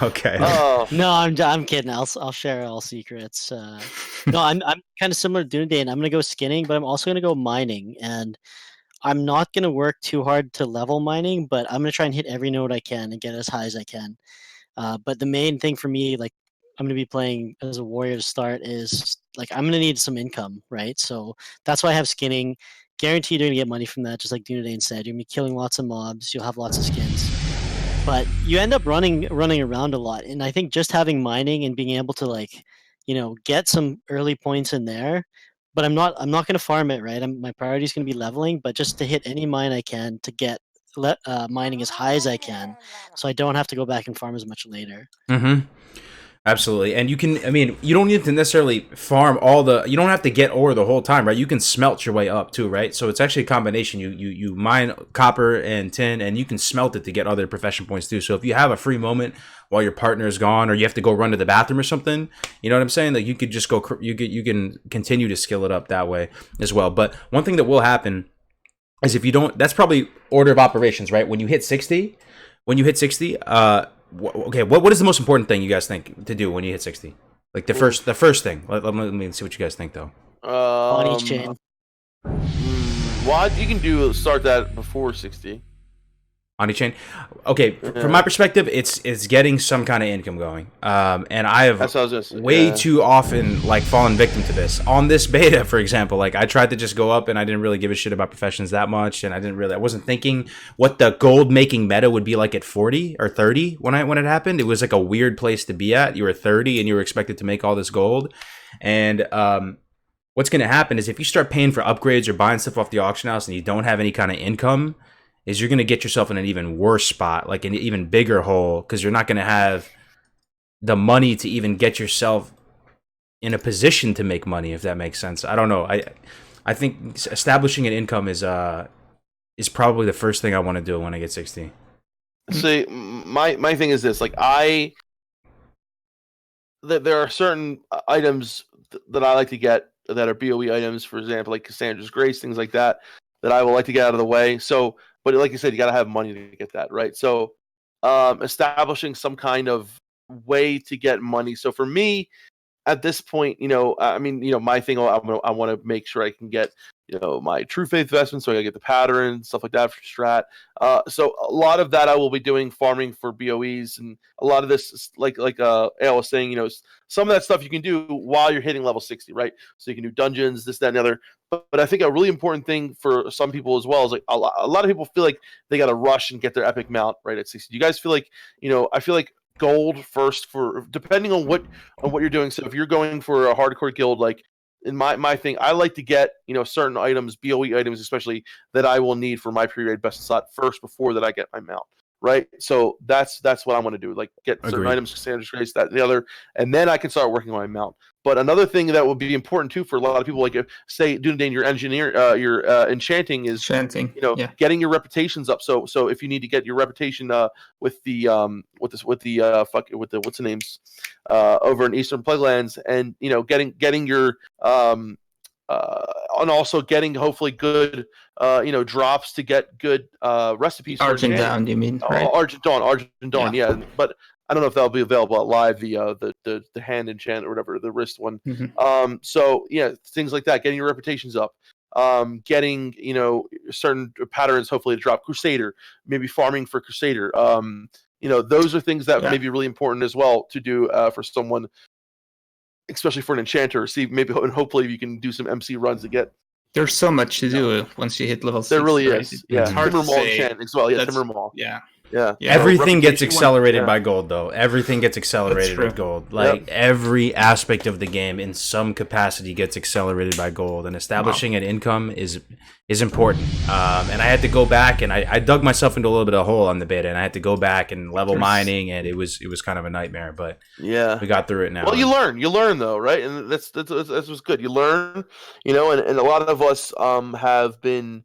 Okay. Oh, No, I'm kidding. I'll share all secrets. No, I'm kind of similar to Dunedain. I'm gonna go skinning, but I'm also gonna go mining, and I'm not gonna work too hard to level mining, but I'm gonna try and hit every node I can and get as high as I can. But the main thing for me, like I'm gonna be playing as a warrior to start, is like I'm gonna need some income, right? So that's why I have skinning. Guaranteed you're gonna get money from that, just like Dunedain said. You're gonna be killing lots of mobs. You'll have lots of skins. But you end up running around a lot, and I think just having mining and being able to, like, get some early points in there. But I'm not going to farm it, right? My priority is going to be leveling, but just to hit any mine I can to get mining as high as I can, so I don't have to go back and farm as much later. Mm-hmm. Absolutely. And you don't need to necessarily farm you don't have to get ore the whole time, right? You can smelt your way up too, right? So it's actually a combination. You mine copper and tin, and you can smelt it to get other profession points too. So if you have a free moment while your partner is gone, or you have to go run to the bathroom or something, you know what I'm saying? Like, you could just go, you can continue to skill it up that way as well. But one thing that will happen is, if you don't, that's probably order of operations, right? When you hit 60, okay, what is the most important thing you guys think to do when you hit 60? Like the first thing. Let me see what you guys think though. On each chain. Well, you can start that before 60. On each chain. Okay, from my perspective, it's getting some kind of income going. And I have way too often like fallen victim to this. On this beta, for example, like I tried to just go up and I didn't really give a shit about professions that much, and I wasn't thinking what the gold making meta would be like at 40 or 30 when it happened. It was like a weird place to be at. You were 30 and you were expected to make all this gold. And what's going to happen is, if you start paying for upgrades or buying stuff off the auction house and you don't have any kind of income, is you're going to get yourself in an even worse spot, like an even bigger hole, because you're not going to have the money to even get yourself in a position to make money, if that makes sense. I don't know. I think establishing an income is probably the first thing I want to do when I get 60. See, my thing is this: like there are certain items that I like to get that are BOE items, for example, like Cassandra's Grace, things like that I will like to get out of the way. So, but like you said, you got to have money to get that, right? So, establishing some kind of way to get money. So for me, at this point, my thing, I want to make sure I can get, my True Faith vestment, so I gotta get the pattern, stuff like that for strat. So a lot of that I will be doing farming for BOEs, and a lot of this, like Ayle was saying, some of that stuff you can do while you're hitting level 60, right? So you can do dungeons, this, that, and the other. But I think a really important thing for some people as well is, like, a lot of people feel like they got to rush and get their epic mount right at 60. Do you guys feel like, I feel like gold first, for depending on what you're doing. So if you're going for a hardcore guild, like in my thing, I like to get certain items, BOE items especially, that I will need for my pre-raid best slot first before that I get my mount, right? So that's what I want to do, like get certain items, Cassandra's Grace, that and the other, and then I can start working on my mount. But another thing that would be important too for a lot of people, like say Dunedain, your engineer, your enchanting is getting your reputations up. So if you need to get your reputation with the what's the names over in Eastern Plaguelands, and getting your and also getting hopefully good drops to get good recipes. Argent Dawn, you mean? Right? Argent Dawn, yeah. But I don't know if that'll be available at live, the hand enchant or whatever, the wrist one. Mm-hmm. So yeah, things like that, getting your reputations up, getting certain patterns hopefully to drop. Crusader, maybe farming for Crusader. Those are things that may be really important as well to do for someone, especially for an enchanter. See, maybe and hopefully you can do some MC runs to get. There's so much to do once you hit level 6. There really is. It's yeah, hard Timber to Maul say. enchant as well. Yeah, Timber Maul. Yeah. Yeah. Everything gets reputation, accelerated yeah. by gold, though. Everything gets accelerated true. with gold. Like every aspect of the game, in some capacity, gets accelerated by gold. And establishing an income is important. And I had to go back, and I dug myself into a little bit of a hole on the beta, and I had to go back and level mining, and it was kind of a nightmare. But we got through it now. Well, you learn though, right? And that's what's good. You learn, and a lot of us have been,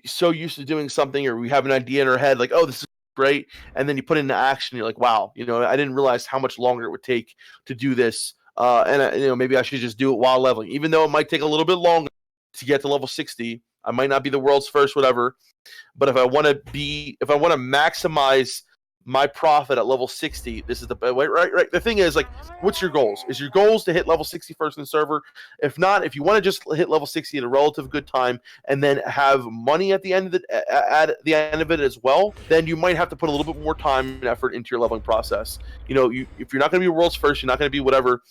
so used to doing something, or we have an idea in our head, like, oh, this is great, and then you put it into action, you're like, wow, I didn't realize how much longer it would take to do this, and maybe I should just do it while leveling, even though it might take a little bit longer to get to level 60. I might not be the world's first, whatever, but if I want to maximize my profit at level 60, this is the right. The thing is, like, what's your goals? Is your goals to hit level 60 first in the server? If not, if you want to just hit level 60 at a relative good time and then have money at the end of it as well, then you might have to put a little bit more time and effort into your leveling process. If you're not going to be world's first, you're not going to be whatever.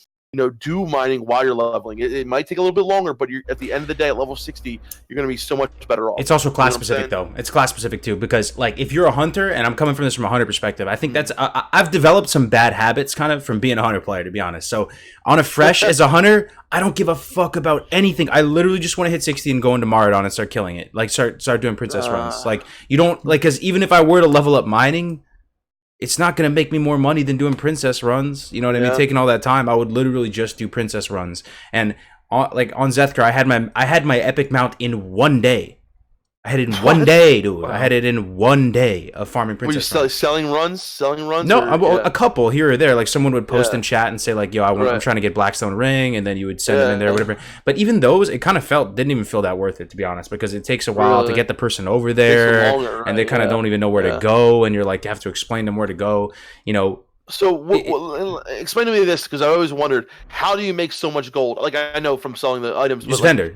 Do mining while you're leveling. It might take a little bit longer, but at the end of the day, at level 60, you're going to be so much better off. It's also class specific, though. It's class specific, too, because, like, if you're a hunter, and I'm coming from this from a hunter perspective, I think that's... I've developed some bad habits, kind of, from being a hunter player, to be honest. So, on a fresh, as a hunter, I don't give a fuck about anything. I literally just want to hit 60 and go into Maradon and start killing it. Like, start doing princess runs. Like, you don't... Like, because even if I were to level up mining... It's not going to make me more money than doing princess runs. You know what I mean? Taking all that time, I would literally just do princess runs. And on Zethkar, I had my epic mount in 1 day. I had it in 1 day, dude. Wow. I had it in 1 day of farming princess. Were you selling runs? No, a couple here or there. Like someone would post in chat and say like, "Yo, I'm trying to get Blackstone Ring," and then you would send them in there, or whatever. But even those, it kind of didn't even feel that worth it, to be honest, because it takes a while to get the person over there, longer, and they kind of don't even know where to go, and you're like, you have to explain to them where to go. So explain to me this, because I always wondered, how do you make so much gold? Like, I know from selling the items, just vendor.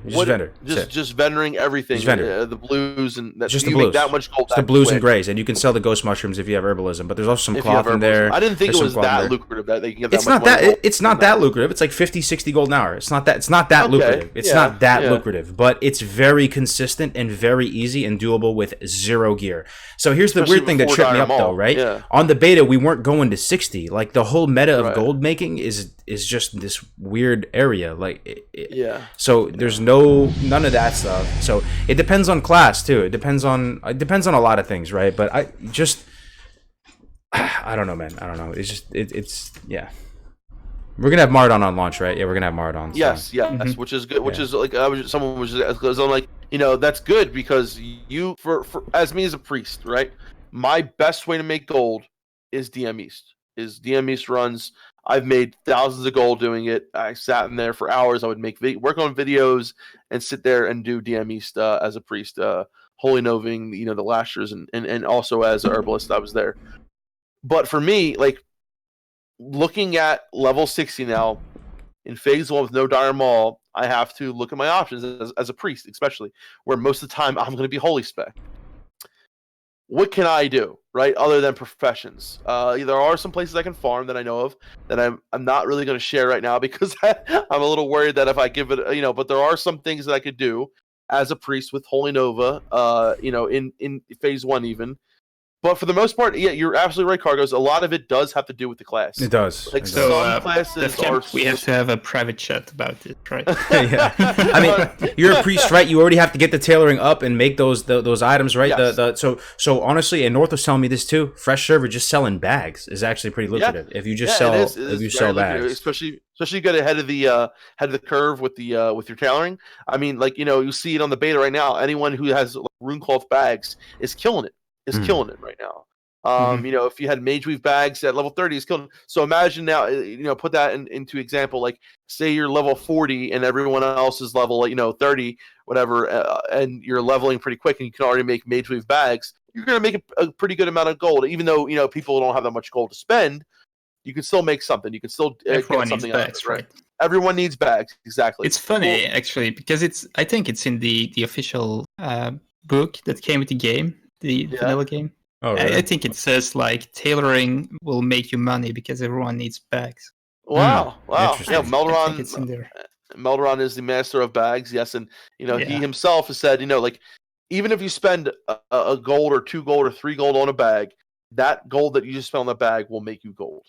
Just vendoring everything, the blues, and that, just you the blues. Make that much gold. Just the blues and grays, and you can sell the ghost mushrooms if you have herbalism. But there's also some cloth in there. I didn't think it was that lucrative that they can get that it's much not gold. It's not that lucrative. It's like 50, 60 gold an hour. It's not that lucrative. It's not that lucrative, but it's very consistent and very easy and doable with 0 gear. So here's the weird thing that tripped me up, though, right? Yeah. On the beta, we weren't going to 60. Like, the whole meta of gold making is just this weird area. Like, so there's none of that stuff. So it depends on class too. It depends on a lot of things, right? But I don't know, man. I don't know. It's just it's We're gonna have Maradon on launch, right? Yeah, we're gonna have Maradon. So. Yes, which is good. Which is like someone was just, because I'm like, that's good, because you for as me as a priest, right? My best way to make gold is DM East. DM East runs. I've made thousands of gold doing it. I sat in there for hours. I would work on videos and sit there and do DM East as a priest, holy noving, the lashers, and also as a herbalist, I was there. But for me, like, looking at level 60 now in phase 1 with no dire maul, I have to look at my options as a priest, especially where most of the time I'm going to be holy spec. What can I do, right, other than professions? There are some places I can farm that I know of that I'm not really going to share right now, because I'm a little worried that if I give it, but there are some things that I could do as a priest with Holy Nova, in phase 1 even. But for the most part, you're absolutely right, Kargoz. A lot of it does have to do with the class. It does. Like, some classes we have to have a private chat about it, right? Yeah. I mean, you're a priest, right? You already have to get the tailoring up and make those items, right? Yes. So honestly, and North was telling me this too. Fresh server just selling bags is actually pretty lucrative if you just sell bags, especially you get ahead of the curve with your tailoring. I mean, like, you see it on the beta right now. Anyone who has runecloth bags is killing it. Killing it right now. If you had mage weave bags at level 30, it's killing it. So imagine now, put that into example. Like, say you're level 40 and everyone else is level 30, whatever, and you're leveling pretty quick, and you can already make mage weave bags. You're gonna make a pretty good amount of gold, even though people don't have that much gold to spend. You can still make something. You can still get something out of it, right? Everyone needs bags, exactly. It's funny actually, because I think it's in the official book that came with the game. The vanilla game. Oh, really? I think it says like tailoring will make you money because everyone needs bags. Wow. Yeah, I think it's in there. Melderon is the master of bags, yes, and he himself has said, like, even if you spend a gold or 2 gold or 3 gold on a bag, that gold that you just spent on the bag will make you gold.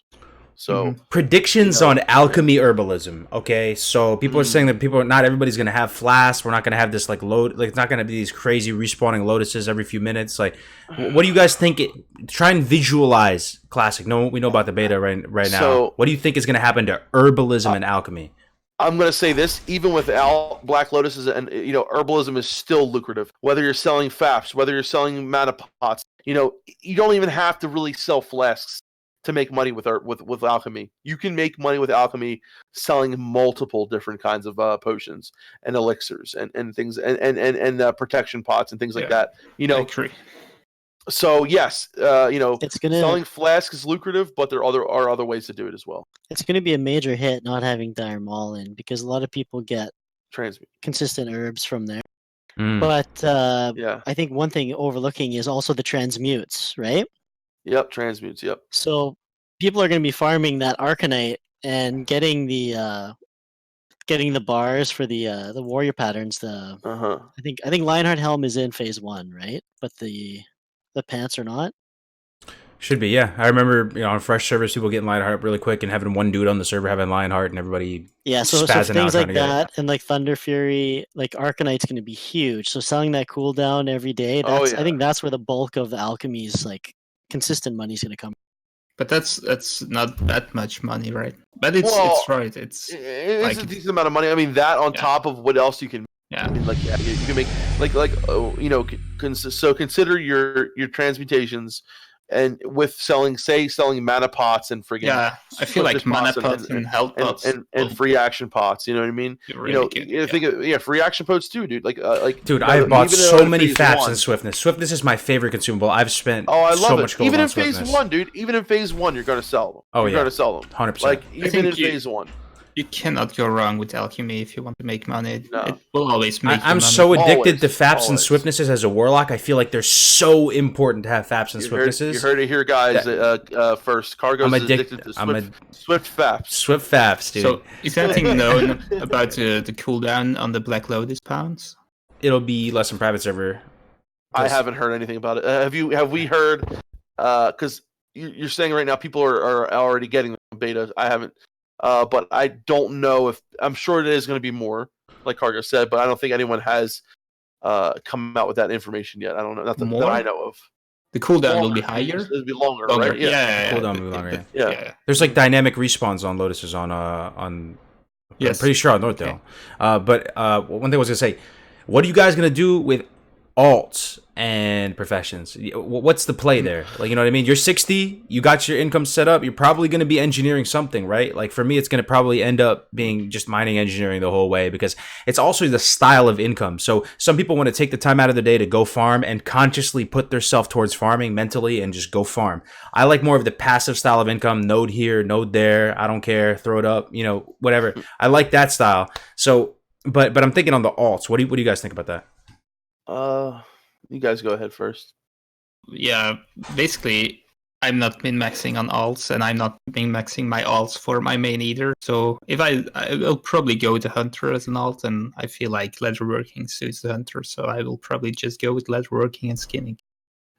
So predictions on alchemy herbalism. Okay, so people are saying that not everybody's gonna have flasks. We're not gonna have this like load. Like it's not gonna be these crazy respawning lotuses every few minutes. Like, what do you guys think? Try and visualize classic. No, we know about the beta right now. What do you think is gonna happen to herbalism and alchemy? I'm going to say this, even without Black Lotuses, and herbalism is still lucrative. Whether you're selling faps, whether you're selling mana pots, you don't even have to really sell flasks to make money with alchemy. You can make money with alchemy selling multiple different kinds of potions and elixirs and things and protection pots and things like that. I agree. So yes, it's selling flasks is lucrative, but there are other ways to do it as well. It's going to be a major hit not having Dire Maul in, because a lot of people get consistent herbs from there. But I think one thing overlooking is also the transmutes, right? Yep, transmutes. Yep. So people are going to be farming that Arcanite and getting the bars for the warrior patterns. I think Lionheart Helm is in phase 1, right? But the pants are not. Should be, yeah. I remember, on fresh servers, people getting Lionheart really quick and having one dude on the server having Lionheart and everybody so things like that and like Thunder Fury, like Arcanite's going to be huge. So selling that cooldown every day, I think that's where the bulk of the alchemy's like consistent money is going to come. But that's not that much money, right? But it's right. It's a decent amount of money. I mean, that on top of what else you can. Yeah. I mean, you can make so consider your transmutations. And with selling mana pots and friggin' I feel like mana pots and health pots and free action pots. You know what I mean? Free action pots too, dude. Dude, I've bought so many faps in Swiftness. Swiftness is my favorite consumable. I've spent so much gold even on Swiftness. Even in phase 1, dude. Even in phase 1, you're gonna sell them. Oh, you're gonna sell them. 100%. Like even in phase 1. You cannot go wrong with alchemy if you want to make money. It will always make I'm money. so addicted to faps and swiftnesses as a warlock. I feel like they're so important to have faps and swiftnesses. You heard it here, guys. First, Kargoz is addicted to swift faps. Swift faps, dude. So, is anything known about the cooldown on the Black Lotus pounds? It'll be less than private server. I haven't heard anything about it. Have we heard? Because you're saying right now people are already getting the beta. I haven't. But I don't know if I'm sure it is going to be more, like Kargoz said, but I don't think anyone has come out with that information yet. I don't know, nothing that I know of. The cooldown will be higher. It'll be longer, right? Yeah. Cooldown will be longer. Yeah. There's like dynamic respawns on Lotuses on. Yes. I'm pretty sure on Northdale. But one thing I was gonna say, what are you guys gonna do with alts and professions? What's the play there? Like, you know what I mean? You're 60, you got your income set up, you're probably going to be engineering something, right? Like for me, it's going to probably end up being just mining engineering the whole way, because it's also the style of income. So some people want to take the time out of their day to go farm and consciously put themselves towards farming mentally and just go farm. I like more of the passive style of income, node here, node there, I don't care, throw it up, whatever. I like that style. So, but I'm thinking on the alts. What do you guys think about that? You guys go ahead first. Yeah, basically, I'm not min-maxing on alts, and I'm not min-maxing my alts for my main either. So if I will probably go with the Hunter as an alt, and I feel like leatherworking suits the Hunter, so I will probably just go with leatherworking and skinning.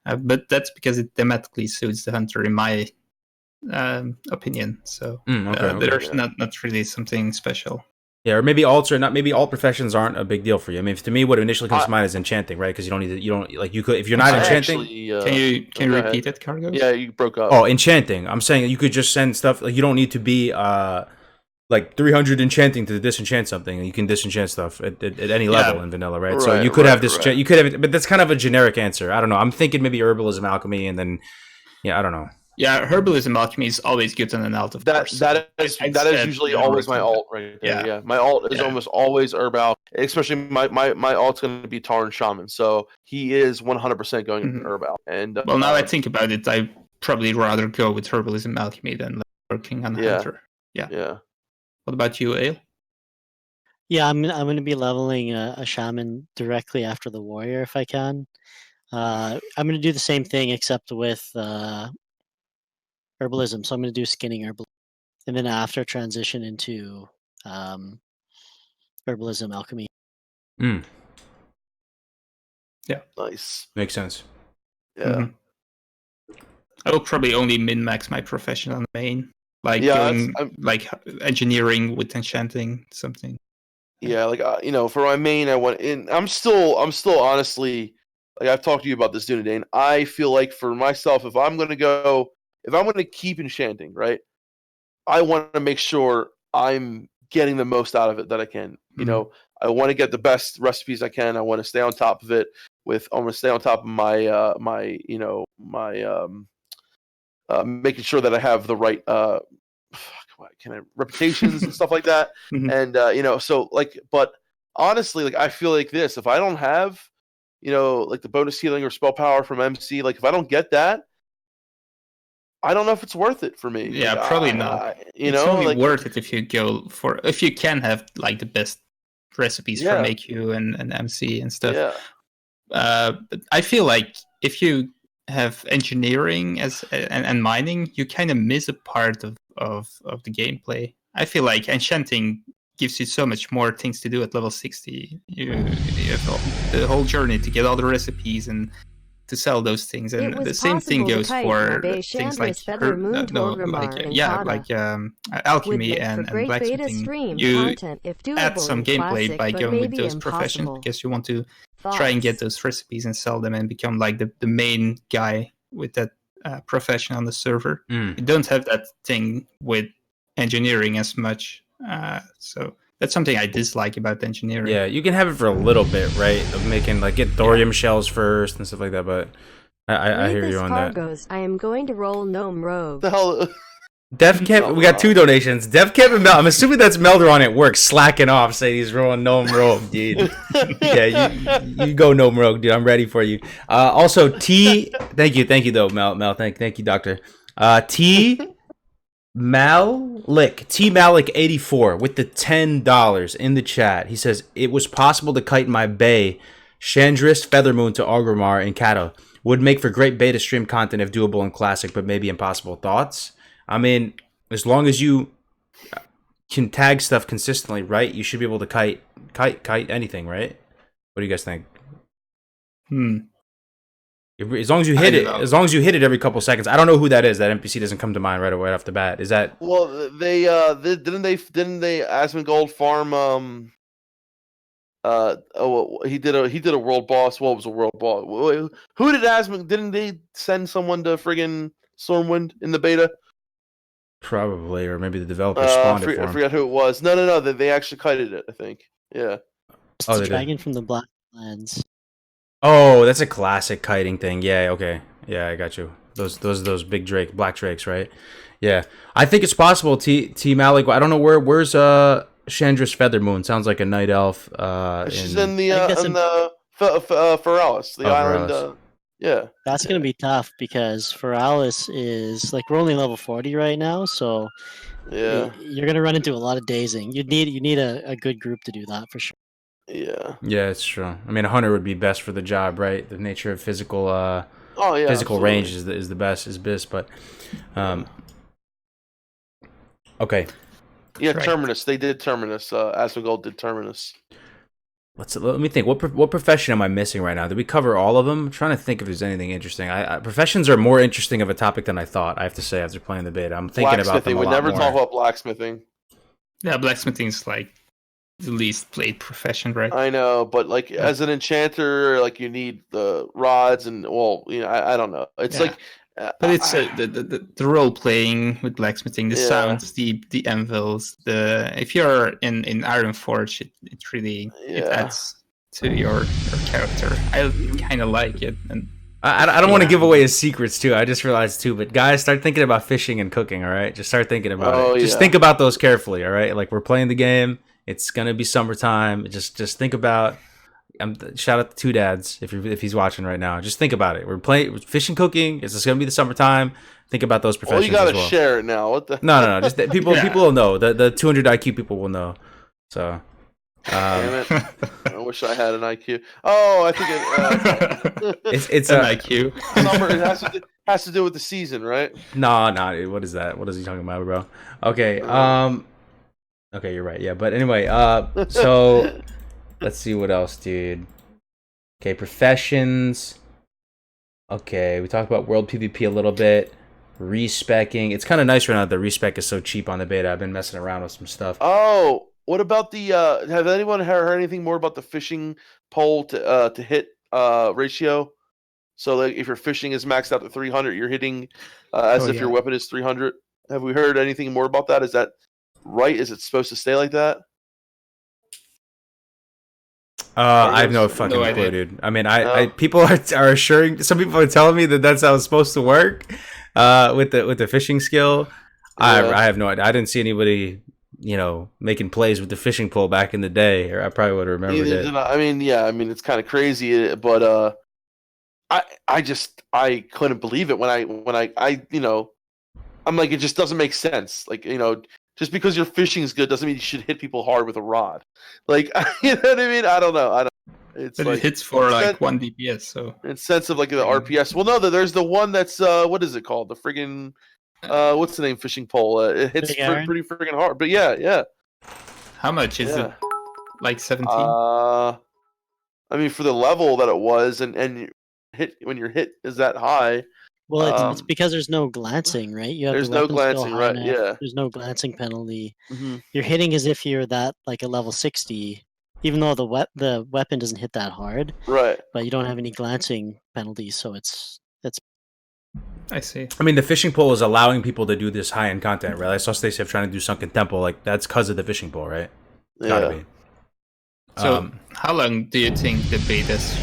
But that's because it thematically suits the Hunter in my opinion. So there's not really something special. Yeah, or maybe alts or not. Maybe alt professions aren't a big deal for you. I mean, to me, what initially comes to mind is enchanting, right? Because you could if you're not enchanting. Can you repeat it, Kargoz? Yeah, you broke up. Oh, enchanting. I'm saying that you could just send stuff. Like you don't need to be like 300 enchanting to disenchant something. You can disenchant stuff at any level in vanilla, right? So you could have this. You could have it, but that's kind of a generic answer. I don't know. I'm thinking maybe herbalism, alchemy, and then I don't know. Yeah, herbalism alchemy is always good on an alt, of course. That is usually always my alt right there. Yeah. My alt is almost always herb alch, especially my alt's going to be Tarn Shaman, so he is 100% going herb alch. And well, now I think about it, I probably rather go with herbalism alchemy than working on Hunter. Yeah. What about you, Ayle? Yeah, I'm going to be leveling a shaman directly after the warrior if I can. I'm going to do the same thing except with herbalism. So I'm going to do skinning herbalism, and then after transition into herbalism alchemy. Nice. Makes sense. Yeah. Mhm. I will probably only min-max my profession on the main, like Yeah, going like engineering with enchanting something. Yeah, like for my main, I went in. I'm still honestly, like I've talked to you about this, Dunedain. I feel like for myself, if I'm gonna keep enchanting, right, I want to make sure I'm getting the most out of it that I can. I want to get the best recipes I can. I want to stay on top of it. I want to stay on top of my making sure that I have the right reputations and stuff like that. Mhm. And so like, but honestly, like I feel like this: if I don't have, like the bonus healing or spell power from MC, like if I don't get that, I don't know if it's worth it for me. Yeah, Like, probably not. It's only worth it if you can have like the best recipes from AQ and MC and stuff. Yeah. But I feel like if you have engineering and mining, you kind of miss a part of the gameplay. I feel like enchanting gives you so much more things to do at level 60. You have the whole journey to get all the recipes and to sell those things, and the same thing goes for things like alchemy and blacksmithing. You add some gameplay by going with those professions because you want to try and get those recipes and sell them and become like the main guy with that profession on the server. You don't have that thing with engineering as much, so that's something I dislike about engineering. Yeah, you can have it for a little bit, right? Of making like get thorium shells first and stuff like that. But I hear you on Kargoz. I am going to roll Gnome Rogue. The hell. Defcamp, we got 2 donations. Defcamp and Mel. I'm assuming that's Melderon at work slacking off, saying he's rolling Gnome Rogue, dude. Yeah, you go Gnome Rogue, dude. I'm ready for you. Also, thank you though, Mel. Thank you, Doctor. Malik 84 with the $10 in the chat. He says it was possible to kite my bay, Chandris Feathermoon to Orgrimmar and Kato. Would make for great beta stream content if doable in classic, but maybe impossible. Thoughts? I mean, as long as you can tag stuff consistently, right? You should be able to kite anything, right? What do you guys think? As long as you hit it every couple seconds. I don't know who that is. That NPC doesn't come to mind right away off the bat. Is that? Well, they didn't they Asmongold farm he did a world boss. What was a world boss? Who did Asmon? Didn't they send someone to friggin' Stormwind in the beta? Probably, or maybe the developer spawned it for him. I forgot who it was. No. They actually kited it, I think. Yeah. It's the dragon from the Blacklands. Oh, that's a classic kiting thing. Yeah, okay. Yeah, I got you. Those big black drakes, right? Yeah. I think it's possible, T Malik. I don't know where's Chandris Feathermoon. Sounds like a night elf. She's in the Feralis, the island. Feralis. Yeah. That's gonna be tough because Feralis is like we're only level 40 right now, so yeah, you're gonna run into a lot of dazing. You need a good group to do that for sure. Yeah. Yeah, it's true. I mean, a hunter would be best for the job, right? The nature of physical physical absolutely. range is the best, but okay. Yeah, right. Terminus. They did Terminus. Asmongold did Terminus. Let me think. What profession am I missing right now? Did we cover all of them? I'm trying to think if there's anything interesting. Professions are more interesting of a topic than I thought. I have to say after playing the beta, I'm thinking about them a lot more. We never talk about blacksmithing. Yeah, blacksmithing's like the least played profession, right? I know, but like as an enchanter, like you need the rods and I don't know. It's like. But it's the role playing with blacksmithing, the sounds, the anvils, if you're in Ironforge, it really it adds to your character. I kind of like it, and I don't want to give away his secrets too. I just realized too, but guys, start thinking about fishing and cooking. All right, just start thinking about it. Just think about those carefully. All right, like we're playing the game. It's gonna be summertime. Just think about. Shout out to Two Dads if he's watching right now. Just think about it. We're playing fishing, cooking. It's going to be the summertime. Think about those professions. You gotta as well. share it now. What the? No. Just people will know. The 200 IQ people will know. So. Damn it. I wish I had an IQ. Oh, I think it's an IQ. Summer. It has to do with the season, right? No. What is that? What is he talking about, bro? Okay. Okay, you're right. Yeah, but anyway. So. Let's see what else, dude. Okay, professions. Okay, we talked about world PvP a little bit. Respecking. It's kind of nice right now that the respec is so cheap on the beta. I've been messing around with some stuff. Oh, what about the? Have anyone heard anything more about the fishing pole to hit ratio? So like if your fishing is maxed out to 300, you're hitting as if your weapon is 300. Have we heard anything more about that? Is that right? Is it supposed to stay like that? I have no fucking clue, dude. I mean, I people are assuring. Some people are telling me that that's how it's supposed to work. With the fishing skill, I have no idea. I didn't see anybody, making plays with the fishing pole back in the day, or I probably would have remembered it. I mean, it's kind of crazy, but I couldn't believe it when I I'm like, it just doesn't make sense. Like, just because your fishing is good doesn't mean you should hit people hard with a rod. Like, you know what I mean? I don't know. It's but like, it hits for like 1 DPS, so in sense of like the RPS. Well, no, there's the one that's what is it called? The friggin' what's the name? Fishing pole. It hits pretty friggin' hard. But yeah. How much is it? Like 17? I mean, for the level that it was, and hit when your hit is that high. Well, it's because there's no glancing, right? You have there's no glancing, right? enough. Yeah. There's no glancing penalty. Mm-hmm. You're hitting as if you're that like a level 60, even though the weapon doesn't hit that hard. Right. But you don't have any glancing penalties, so it's. I see. I mean, the fishing pole is allowing people to do this high-end content, right? I saw Stacey trying to do Sunken Temple. Like, that's because of the fishing pole, right? Yeah. Gotta be. So, how long do you think the betas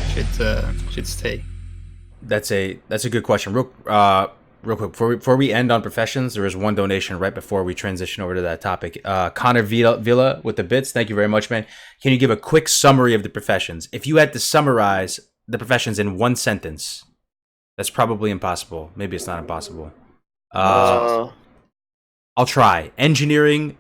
should stay? That's a good question. Real quick, before we end on professions, there is one donation right before we transition over to that topic. Connor Villa with the bits. Thank you very much, man. Can you give a quick summary of the professions? If you had to summarize the professions in one sentence, that's probably impossible. Maybe it's not impossible. I'll try. Engineering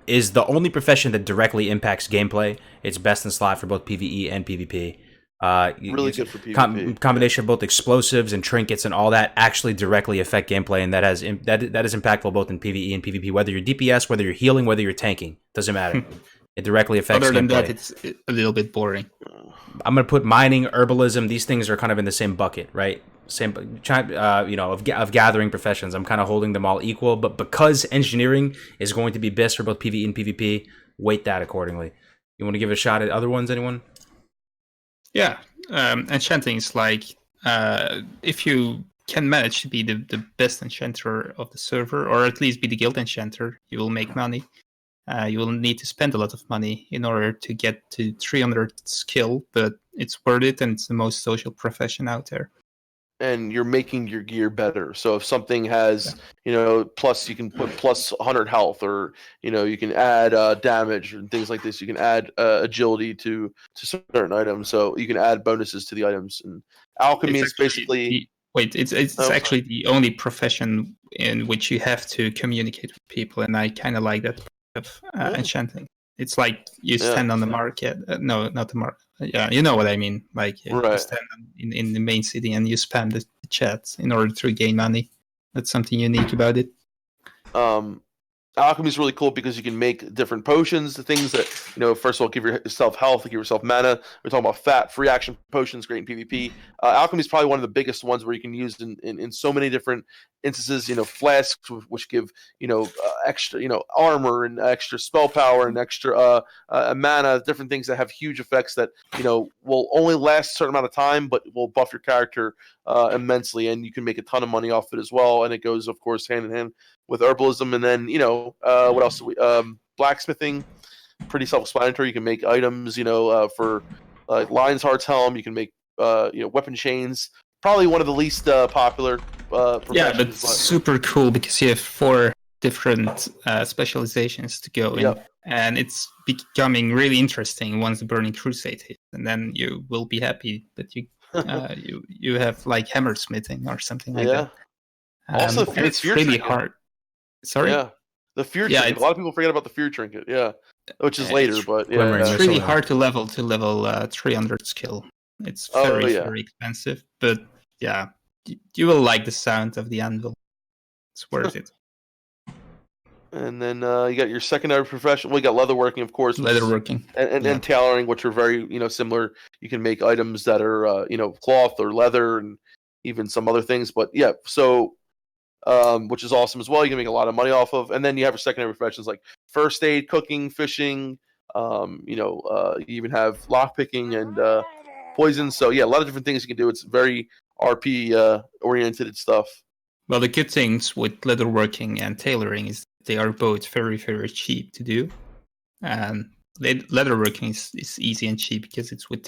is the only profession that directly impacts gameplay. It's best in slot for both PvE and PvP. Really good for PvP. Combination of both explosives and trinkets and all that actually directly affect gameplay, and that is impactful both in PvE and PvP. Whether you're DPS, whether you're healing, whether you're tanking, doesn't matter. It directly affects gameplay. Other than that, it's a little bit boring. I'm gonna put mining, herbalism. These things are kind of in the same bucket, right? Of gathering professions. I'm kind of holding them all equal, but because engineering is going to be best for both PvE and PvP, weight that accordingly. You want to give a shot at other ones, anyone? Yeah, enchanting is like if you can manage to be the best enchanter of the server, or at least be the guild enchanter, you will make money. You will need to spend a lot of money in order to get to 300 skill, but it's worth it, and it's the most social profession out there. And you're making your gear better. So if something has, plus, you can put plus 100 health, or you can add damage and things like this. You can add agility to certain items, so you can add bonuses to the items. And alchemy is basically it's actually the only profession in which you have to communicate with people, and I kind of like that of enchanting. It's like you stand on the market. No, not the market. Yeah, you know what I mean. Like you stand in the main city and you spam the chat in order to gain money. That's something unique about it. Alchemy is really cool because you can make different potions, the things that, first of all, give yourself health, give yourself mana. We're talking about fat, free action potions, great in PvP. Alchemy is probably one of the biggest ones where you can use in so many different instances, flasks, which give, extra, armor and extra spell power and extra mana, different things that have huge effects that, will only last a certain amount of time, but will buff your character immensely. And you can make a ton of money off it as well. And it goes, of course, hand in hand with herbalism. And then, what else? Blacksmithing, pretty self-explanatory. You can make items, for Lion's Heart's helm. You can make, weapon chains. Probably one of the least popular professions. Yeah, but super cool because you have 4 different specializations to go in. And it's becoming really interesting once the Burning Crusade hits. And then you will be happy that you you have like hammersmithing or something like that. Also, it's really trinket. Hard. Sorry? Yeah. The fear trinket. A lot of people forget about the fear trinket. Yeah. Which is later, but it's really hard to level 300 skill. It's very expensive, but you will like the sound of the anvil. It's worth it. And then you got your secondary profession. We got leatherworking, of course, Leatherworking. and tailoring, which are very similar. You can make items that are cloth or leather, and even some other things. But yeah, so which is awesome as well. You can make a lot of money off of. And then you have your secondary professions like first aid, cooking, fishing. You even have lock picking and poison. So yeah, a lot of different things you can do. It's very RP oriented stuff. Well, the good things with leatherworking and tailoring is they are both very, very cheap to do. And leatherworking is easy and cheap because it's with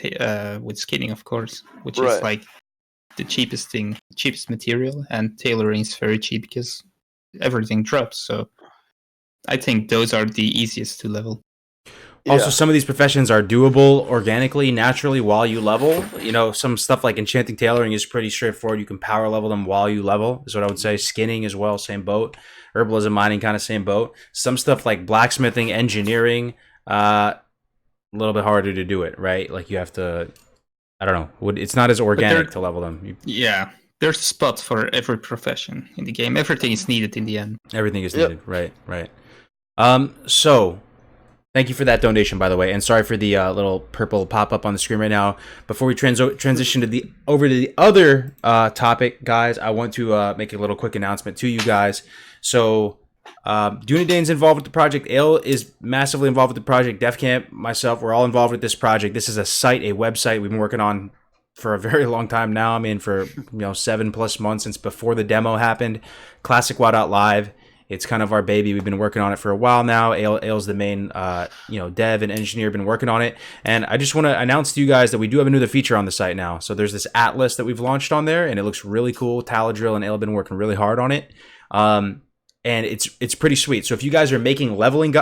skinning, of course, which is like the cheapest material. And tailoring is very cheap because everything drops. So I think those are the easiest to level. Also, some of these professions are doable organically, naturally, while you level. Some stuff like enchanting tailoring is pretty straightforward. You can power level them while you level, is what I would say. Skinning as well, same boat. Herbalism, mining, kind of same boat. Some stuff like blacksmithing, engineering, a little bit harder to do it, right? Like you have to, I don't know. It's not as organic to level them. Yeah, there's a spot for every profession in the game. Everything is needed in the end. Everything is needed, right. So... Thank you for that donation, by the way, and sorry for the little purple pop-up on the screen right now. Before we transition over to the other topic, guys, I want to make a little quick announcement to you guys. So, Dunedain's involved with the project. Ayle is massively involved with the project. Defcamp, myself, we're all involved with this project. This is a website we've been working on for a very long time now. I mean, for 7+ months since before the demo happened. ClassicWow.live. It's kind of our baby. We've been working on it for a while now. Ayle's the main, dev and engineer, been working on it. And I just want to announce to you guys that we do have another feature on the site now. So there's this atlas that we've launched on there, and it looks really cool. Taladrill and Ayle have been working really hard on it. And it's pretty sweet. So if you guys are making leveling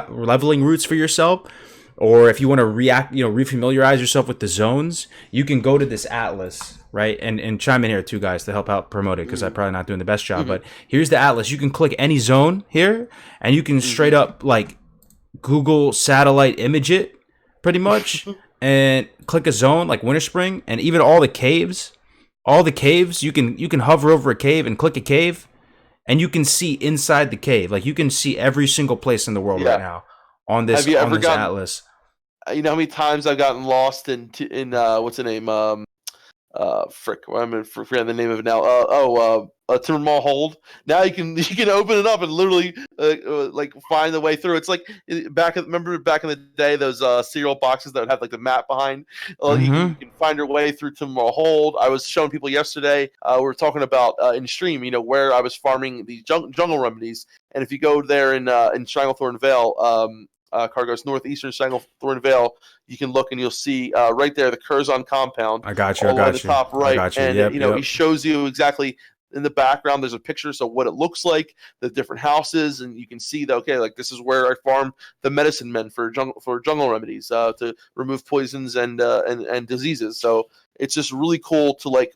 routes for yourself, or if you want to refamiliarize yourself with the zones, you can go to this atlas, right? And chime in here too, guys, to help out promote it, because I'm probably not doing the best job. But here's the atlas. You can click any zone here, and you can straight up like Google satellite image it, pretty much, and click a zone like Winter Spring, and even all the caves. All the caves, you can hover over a cave and click a cave, and you can see inside the cave. Like you can see every single place in the world right now on this atlas. You know how many times I've gotten lost in what's the name? I'm forgetting the name of it now. Timbermall Hold. Now you can open it up and literally like find the way through. It's like remember back in the day those cereal boxes that would have like the map behind. You can find your way through Timbermall Hold. I was showing people yesterday. We were talking about in stream, where I was farming the jungle remedies, and if you go there in Stranglethorn Vale. Kargoz northeastern Stranglethorn Vale. You can look and you'll see right there the Curzon compound. I got you. The top right, and he shows you exactly in the background. There's a picture, so what it looks like, the different houses, and you can see that. Okay, like this is where I farm the medicine men for jungle remedies to remove poisons and diseases. So it's just really cool to like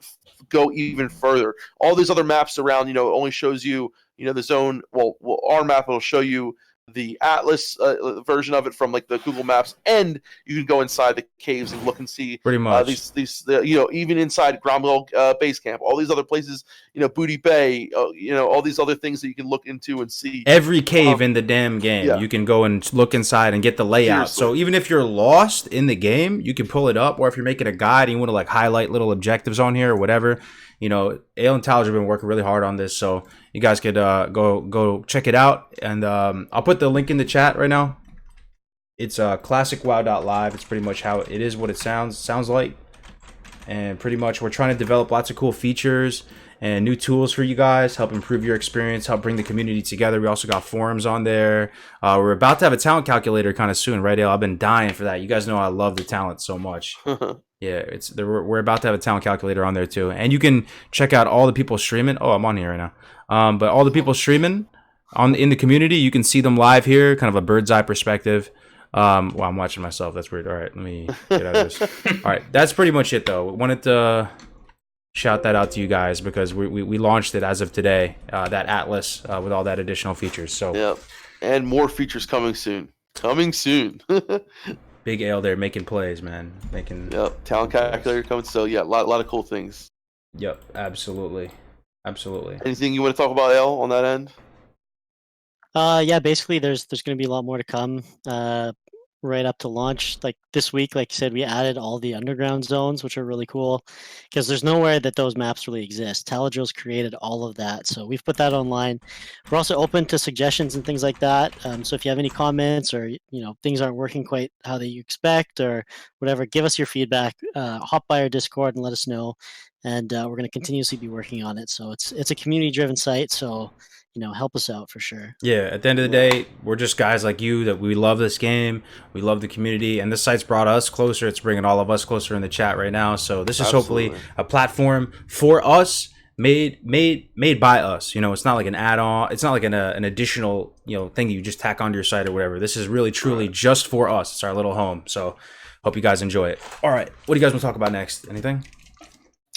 go even further. All these other maps around, only shows you the zone. Well, our map will show you the Atlas version of it from like the Google Maps, and you can go inside the caves and look and see pretty much these even inside Gromwell Base Camp, all these other places, Booty Bay, all these other things that you can look into and see. Every cave in the damn game, you can go and look inside and get the layout. Seriously. So even if you're lost in the game, you can pull it up, or if you're making a guide and you want to like highlight little objectives on here or whatever. Ayle and Taladrill have been working really hard on this, so you guys could go check it out. And I'll put the link in the chat right now. It's classicwow.live. It's pretty much how it is, what it sounds like. And pretty much we're trying to develop lots of cool features and new tools for you guys, help improve your experience, help bring the community together. We also got forums on there. We're about to have a talent calculator kind of soon, right, Ayle? I've been dying for that. You guys know I love the talent so much. Yeah, we're about to have a talent calculator on there too, and you can check out all the people streaming. Oh, I'm on here right now. But all the people streaming in the community, you can see them live here, kind of a bird's eye perspective. Well, I'm watching myself. That's weird. All right, let me get out of this. All right, that's pretty much it though. Wanted to shout that out to you guys because we launched it as of today. That Atlas with all that additional features. So yeah, and more features coming soon. Big Ayle there making plays, man. Talent calculator coming. So yeah, a lot of cool things. Yep, absolutely. Anything you want to talk about, Ayle, on that end? Yeah, basically there's going to be a lot more to come right up to launch. Like this week, like you said, we added all the underground zones, which are really cool because there's nowhere that those maps really exist. Taladrill's created all of that, so we've put that online. We're also open to suggestions and things like that. So if you have any comments or things aren't working quite how that you expect or whatever, give us your feedback. Hop by our Discord and let us know. And we're going to continuously be working on it. So it's a community-driven site. So help us out for sure. Yeah, at the end of the day, we're just guys like you that we love this game, we love the community, and this site's brought us closer. It's bringing all of us closer in the chat right now. So this is hopefully a platform for us, made by us. It's not like an add-on. It's not like an additional thing you just tack onto your site or whatever. This is really truly just for us. It's our little home. So hope you guys enjoy it. All right, what do you guys want to talk about next? Anything?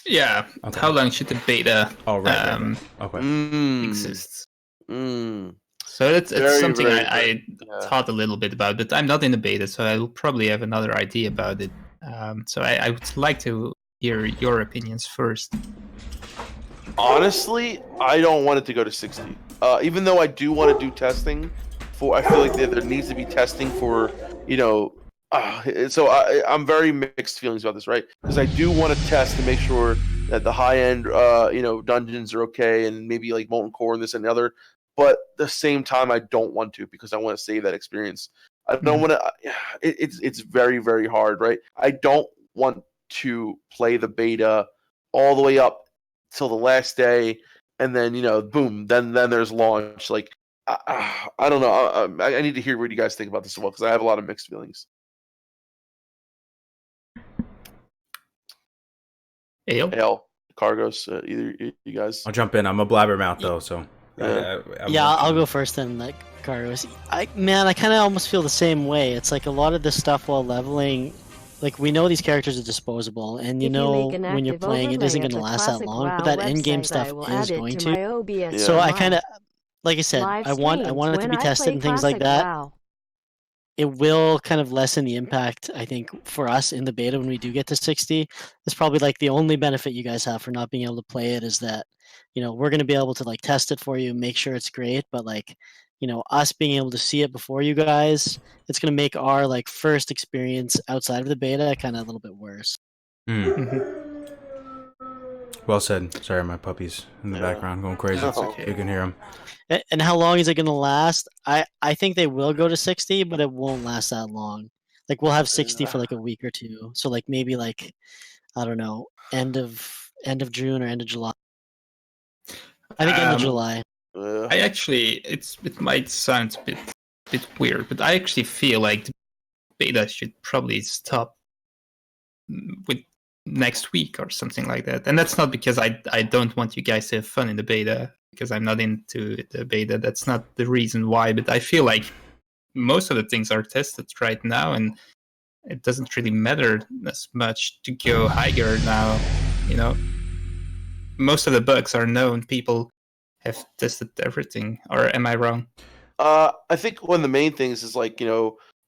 Yeah. Okay. How long should the beta okay. exist? Mm. So it's something I thought a little bit about, but I'm not in the beta, so I will probably have another idea about it. So I would like to hear your opinions first. Honestly, I don't want it to go to 60. Even though I do want to do testing I feel like there needs to be testing for, so I'm very mixed feelings about this, right? Because I do want to test to make sure that the high-end, dungeons are okay, and maybe like Molten Core and this and the other. But at the same time, I don't want to because I want to save that experience. I don't want to. It's very, very hard, right? I don't want to play the beta all the way up till the last day, and then boom, then there's launch. Like I don't know. I need to hear what you guys think about this as well because I have a lot of mixed feelings. Ayle, Kargoz, either you guys. I'll jump in. I'm a blabbermouth though, so. I'll go first then. Like Kargoz, I kind of almost feel the same way. It's like a lot of this stuff while leveling. Like we know these characters are disposable, and when you're playing, it isn't going to last that long. But that end-game stuff is going to. So I kind of, like I said, I want it to be tested and things like that. WoW. It will kind of lessen the impact, I think, for us in the beta when we do get to 60. It's probably like the only benefit you guys have for not being able to play it is that, we're going to be able to like test it for you, make sure it's great. But like, us being able to see it before you guys, it's going to make our like first experience outside of the beta kind of a little bit worse. Well said. Sorry, my puppy's in the background going crazy. That's okay. You can hear them. And how long is it going to last? I think they will go to 60, but it won't last that long. Like we'll have 60 for like a week or two. So like maybe like, I don't know, end of June or end of July. I think end of July. I actually, it might sound a bit weird, but I actually feel like the beta should probably stop with next week or something like that. And that's not because I don't want you guys to have fun in the beta, because I'm not into the beta. That's not the reason why, but I feel like most of the things are tested right now, and it doesn't really matter as much to go higher now. Most of the bugs are known. People have tested everything, or am I wrong? I think one of the main things is like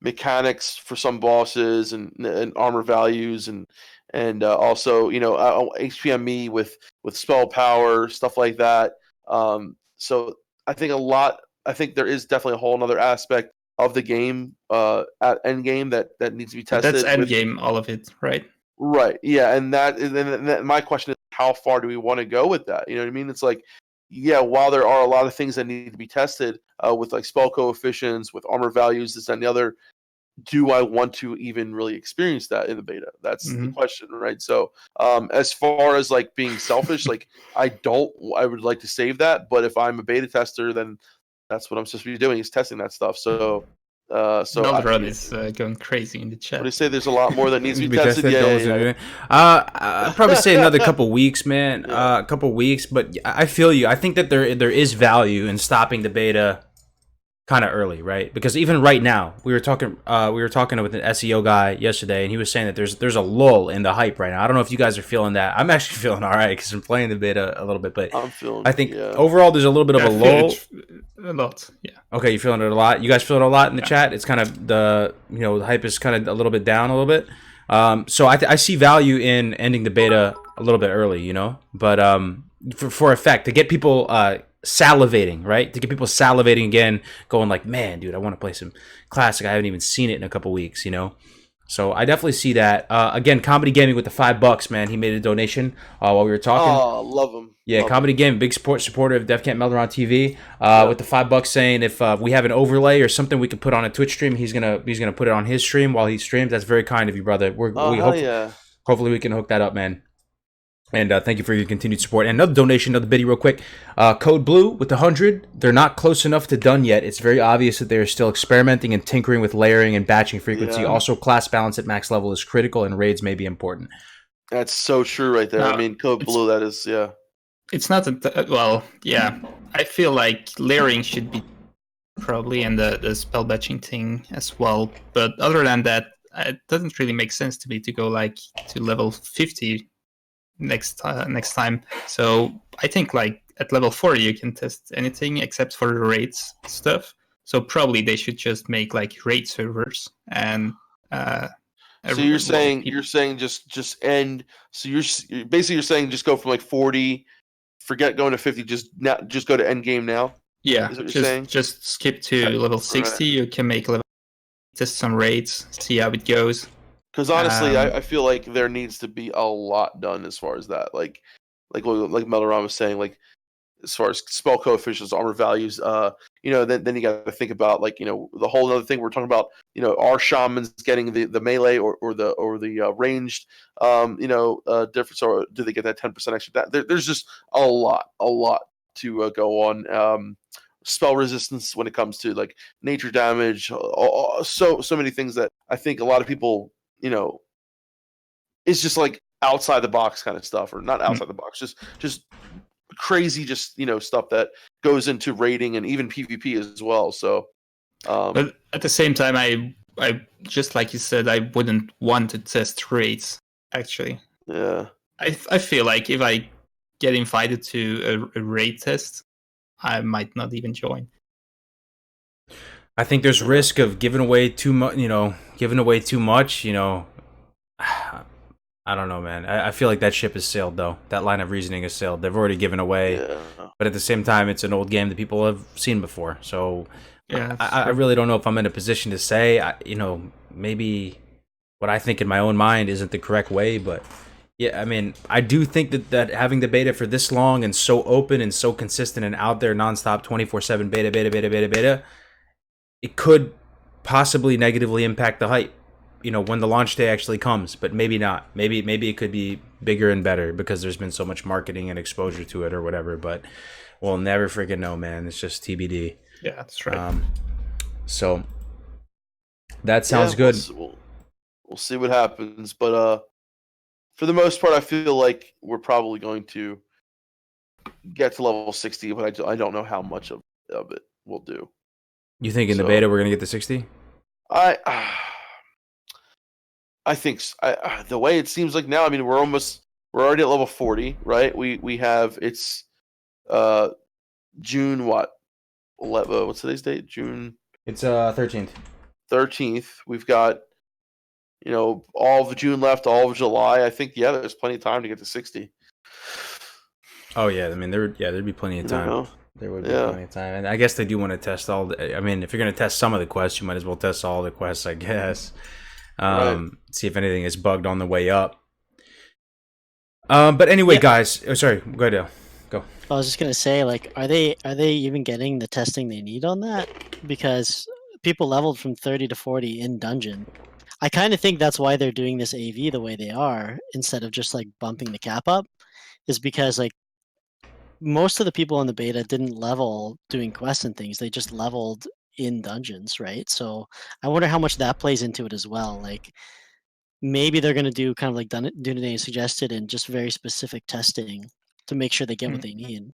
mechanics for some bosses and armor values and also HPME with spell power, stuff like that. So I think there is definitely a whole another aspect of the game at end game that needs to be tested. But that's end game, all of it, right? Right. Yeah, and my question is, how far do we want to go with that? You know what I mean? It's like, yeah, while there are a lot of things that need to be tested with like spell coefficients, with armor values, this and the other, do I want to even really experience that in the beta? That's the question, right? So as far as like being selfish, like I would like to save that, but if I'm a beta tester, then that's what I'm supposed to be doing, is testing that stuff. So Melrod is going crazy in the chat. What do you say? There's a lot more that needs to be tested. Yeah. I'd probably say another couple weeks, man. A couple weeks, but I feel you. I think that there is value in stopping the beta kind of early, right? Because even right now, we were talking with an SEO guy yesterday, and he was saying that there's a lull in the hype right now. I don't know if you guys are feeling that. I'm actually feeling all right because I'm playing the beta a little bit, but I think overall there's a little bit of a lull. A lot, yeah. Okay, you feeling it a lot? You guys feeling it a lot in the chat? It's kind of the hype is kind of a little bit down a little bit. So I see value in ending the beta a little bit early, but for effect to get people salivating, right? To get people salivating again, going like, man, dude, I want to play some Classic. I haven't even seen it in a couple weeks, you know? So I definitely see that. Again, Comedy Gaming with the $5, man. He made a donation while we were talking. Oh, love him. Yeah, love Comedy him. Gaming, big supporter of Defcamp Melderon TV. With the $5 saying if we have an overlay or something we could put on a Twitch stream, he's gonna put it on his stream while he streams. That's very kind of you, brother. Hopefully we can hook that up, man. And thank you for your continued support. And another donation, another biddy real quick. Code Blue with the 100. They're not close enough to done yet. It's very obvious that they're still experimenting and tinkering with layering and batching frequency. Yeah. Also, class balance at max level is critical, and raids may be important. That's so true right there. No, I mean, Code Blue, that is, yeah. It's not well, yeah. I feel like layering should be probably, and the spell batching thing as well. But other than that, it doesn't really make sense to me to go like to level 50 next time. So I think like at level 40 you can test anything except for the raids stuff. So probably they should just make like raid servers and. So you're saying just end. So you're saying just go from like 40, forget going to 50, just go to end game now. Yeah, Is what you're saying? just skip to level 60. Right. You can make level, test some raids, see how it goes. Because honestly, I feel like there needs to be a lot done as far as that. Like Melderon was saying, like as far as spell coefficients, armor values, then you got to think about like, the whole other thing we're talking about, are shamans getting the melee or the ranged, difference, or do they get that 10% extra? There's just a lot to go on. Spell resistance when it comes to like nature damage, so many things that I think a lot of people, it's just like outside the box kind of stuff, or not outside the box, just crazy, stuff that goes into raiding and even PvP as well. So, but at the same time, I just like you said, I wouldn't want to test raids. Actually, yeah, I feel like if I get invited to a raid test, I might not even join. I think there's risk of giving away too much. I don't know, man. I feel like that ship has sailed, though. That line of reasoning has sailed. They've already given away. Yeah. But at the same time, it's an old game that people have seen before. So yeah, I really don't know if I'm in a position to say, maybe what I think in my own mind isn't the correct way. But yeah, I mean, I do think that having the beta for this long and so open and so consistent and out there nonstop 24/7 beta, it could possibly negatively impact the hype. When the launch day actually comes, but maybe not. Maybe it could be bigger and better because there's been so much marketing and exposure to it or whatever, but we'll never freaking know, man. It's just TBD. Yeah, that's right. So that sounds good. We'll see what happens, but for the most part, I feel like we're probably going to get to level 60, but I don't know how much of it we'll do. You think in the beta we're going to get to 60? I think the way it seems like now, I mean, we're already at level 40, right? We have, it's June what? What's today's date? June. It's 13th. 13th. We've got all of June left, all of July. I think there's plenty of time to get to 60. Oh yeah, I mean there'd be plenty of time. There would be plenty of time, and I guess they do want to test all. I mean, if you're going to test some of the quests, you might as well test all the quests, I guess. See if anything is bugged on the way up. But anyway, guys. Oh, sorry. Go ahead, Dale. Go. I was just gonna say, like, are they even getting the testing they need on that? Because people leveled from 30 to 40 in dungeon. I kind of think that's why they're doing this AV the way they are, instead of just like bumping the cap up, is because like most of the people in the beta didn't level doing quests and things. They just leveled in dungeons, right? So I wonder how much that plays into it as well. Like maybe they're going to do kind of like Dunedain suggested, and just very specific testing to make sure they get what they need.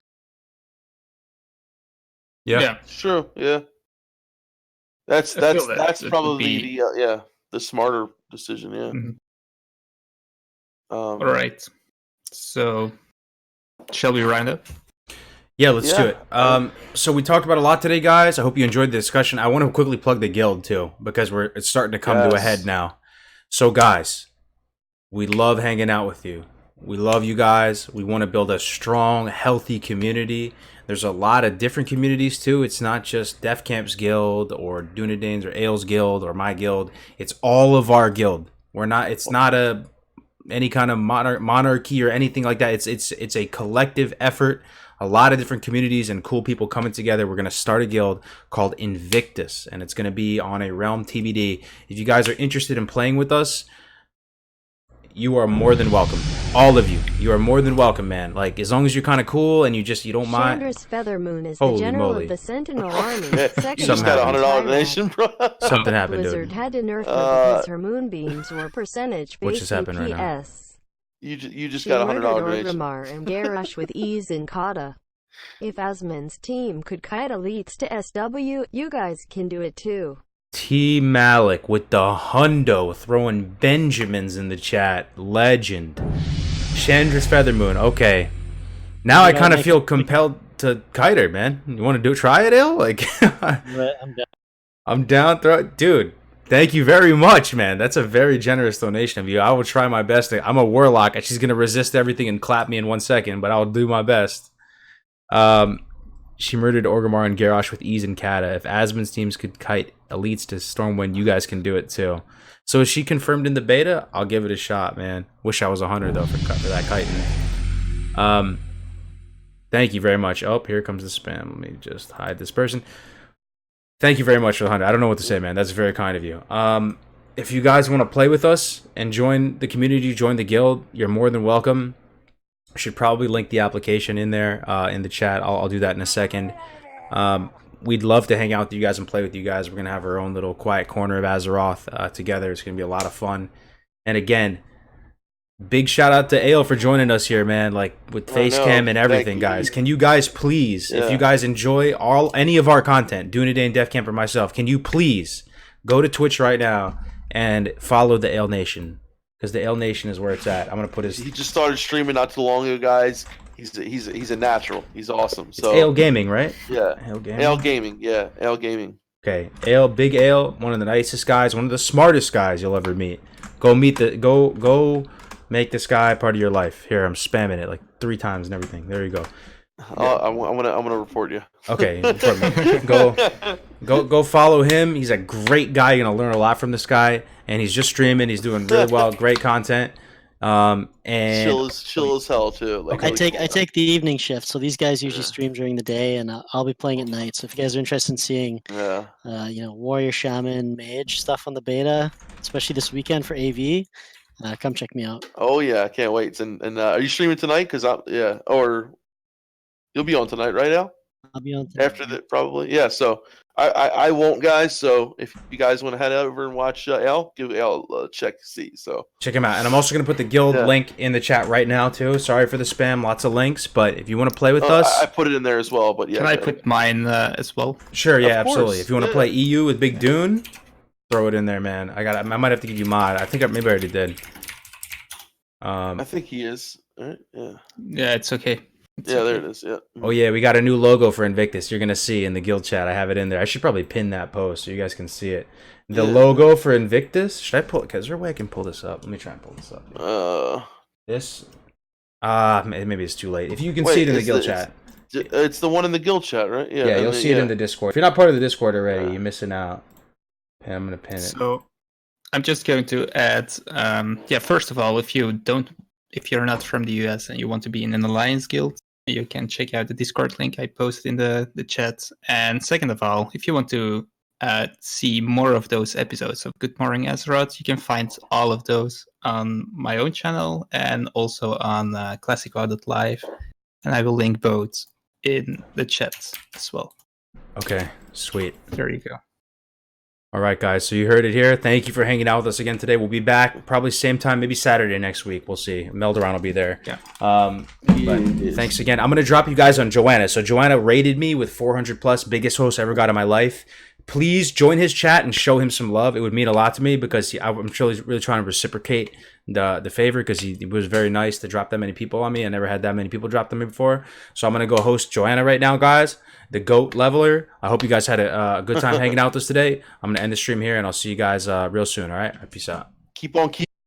Yeah. Sure. Yeah. That's probably the smarter decision. Yeah. Mm-hmm. All right. So shall we round up? Yeah, let's do it. So we talked about a lot today, guys. I hope you enjoyed the discussion. I want to quickly plug the guild too, because it's starting to come to a head now. So guys, we love hanging out with you. We love you guys. We want to build a strong, healthy community. There's a lot of different communities too. It's not just Defcamp's guild or Dunedain's or Ayle's guild or my guild. It's all of our guild. It's not any kind of monarchy or anything like that. It's a collective effort. A lot of different communities and cool people coming together. We're going to start a guild called Invictus, and it's going to be on a Realm TBD. If you guys are interested in playing with us, you are more than welcome. All of you are more than welcome, man. Like, as long as you're kind of cool and you don't mind. Chandra's Feathermoon is Holy the general moly. of the Sentinel Army. You Second just got a $100 donation, bro. Something happened, Blizzard dude. had to nerf her because her moonbeams were percentage What based just in happened right now? PS. You just She got a murdered $100 donation. Orgrimmar and Garrosh with ease in Kata. If Asmon's team could kite elites to SW, you guys can do it too. T Malik with the hundo throwing Benjamins in the chat. Legend. Chandra's Feathermoon. Okay. Now I kind of feel compelled to kite her, man. You want to try it, Ayle? Like, I'm down. I'm down. Dude, thank you very much, man. That's a very generous donation of you. I will try my best. I'm a warlock. She's going to resist everything and clap me in 1 second, but I'll do my best. She murdered Orgrimmar and Garrosh with ease and Kata. If Asmon's teams could kite elites to Stormwind, you guys can do it too. So is she confirmed in the beta? I'll give it a shot, man. Wish I was 100 though for that kiting. Thank you very much. Oh, here comes the spam. Let me just hide this person. Thank you very much for the 100. I don't know what to say, man. That's very kind of you. If you guys want to play with us and join the community, join the guild, you're more than welcome. I should probably link the application in there in the chat. I'll do that in a second. We'd love to hang out with you guys and play with you guys. We're going to have our own little quiet corner of Azeroth together. It's going to be a lot of fun. And again, big shout out to Ayle for joining us here, man. Like with Facecam and everything, guys. Can you guys please, if you guys enjoy any of our content, Dunedain, Defcamp, or myself, can you please go to Twitch right now and follow the Ayle Nation? Because the Ayle Nation is where it's at. I'm gonna put his. He just started streaming not too long ago, guys. He's a natural. He's awesome. So it's Ayle Gaming, right? Yeah. Ayle Gaming. Ayle Gaming. Yeah. Ayle Gaming. Okay, Ayle, big Ayle, one of the nicest guys, one of the smartest guys you'll ever meet. Go make this guy part of your life. Here, I'm spamming it like 3 times and everything. There you go. I'm gonna report you. Okay, report me. Go follow him. He's a great guy. You're gonna learn a lot from this guy, and he's just streaming. He's doing really well. Great content. And chill as hell too. Like, I take the evening shift, so these guys usually stream during the day, and I'll be playing at night. So if you guys are interested in seeing, warrior, shaman, mage stuff on the beta, especially this weekend for AV, come check me out. Oh yeah, I can't wait. And are you streaming tonight? Or you'll be on tonight, right, Al? I'll be on tonight. After that, probably. Yeah. So I won't, guys. So if you guys want to head over and watch Al, give Al a check to see. So check him out. And I'm also going to put the guild link in the chat right now, too. Sorry for the spam. Lots of links. But if you want to play with us. I put it in there as well. But yeah. Can I put mine as well? Sure. Yeah, absolutely. If you want to play EU with Big Dune, throw it in there, man. I might have to give you mod. I think maybe I already did. I think he is. Right? Yeah. Yeah, it's okay. There it is. Yeah. Oh yeah, we got a new logo for Invictus. You're gonna see in the guild chat. I have it in there. I should probably pin that post so you guys can see it. The logo for Invictus. Should I pull it? Is there a way I can pull this up? Let me try and pull this up. This. Maybe it's too late. If you can see it in the guild chat. It's the one in the guild chat, right? Yeah. You'll see it in the Discord. If you're not part of the Discord already, you're missing out. Okay, I'm gonna pin it. So, I'm just going to add. First of all, if you're not from the US and you want to be in an alliance guild, you can check out the Discord link I posted in the chat. And second of all, if you want to see more of those episodes of Good Morning Azeroth, you can find all of those on my own channel and also on classic.live. And I will link both in the chat as well. Okay, sweet. There you go. All right, guys. So you heard it here. Thank you for hanging out with us again today. We'll be back probably same time, maybe Saturday next week. We'll see. Meldoron will be there. Yeah. But thanks again. I'm gonna drop you guys on Joanna. So Joanna rated me with 400 plus, biggest host I ever got in my life. Please join his chat and show him some love. It would mean a lot to me because I'm really trying to reciprocate the favor because he was very nice to drop that many people on me. I never had that many people drop on me before. So I'm gonna go host Joanna right now, guys. The GOAT leveler. I hope you guys had a good time hanging out with us today. I'm gonna end the stream here and I'll see you guys real soon. All right. Peace out. Keep on keeping.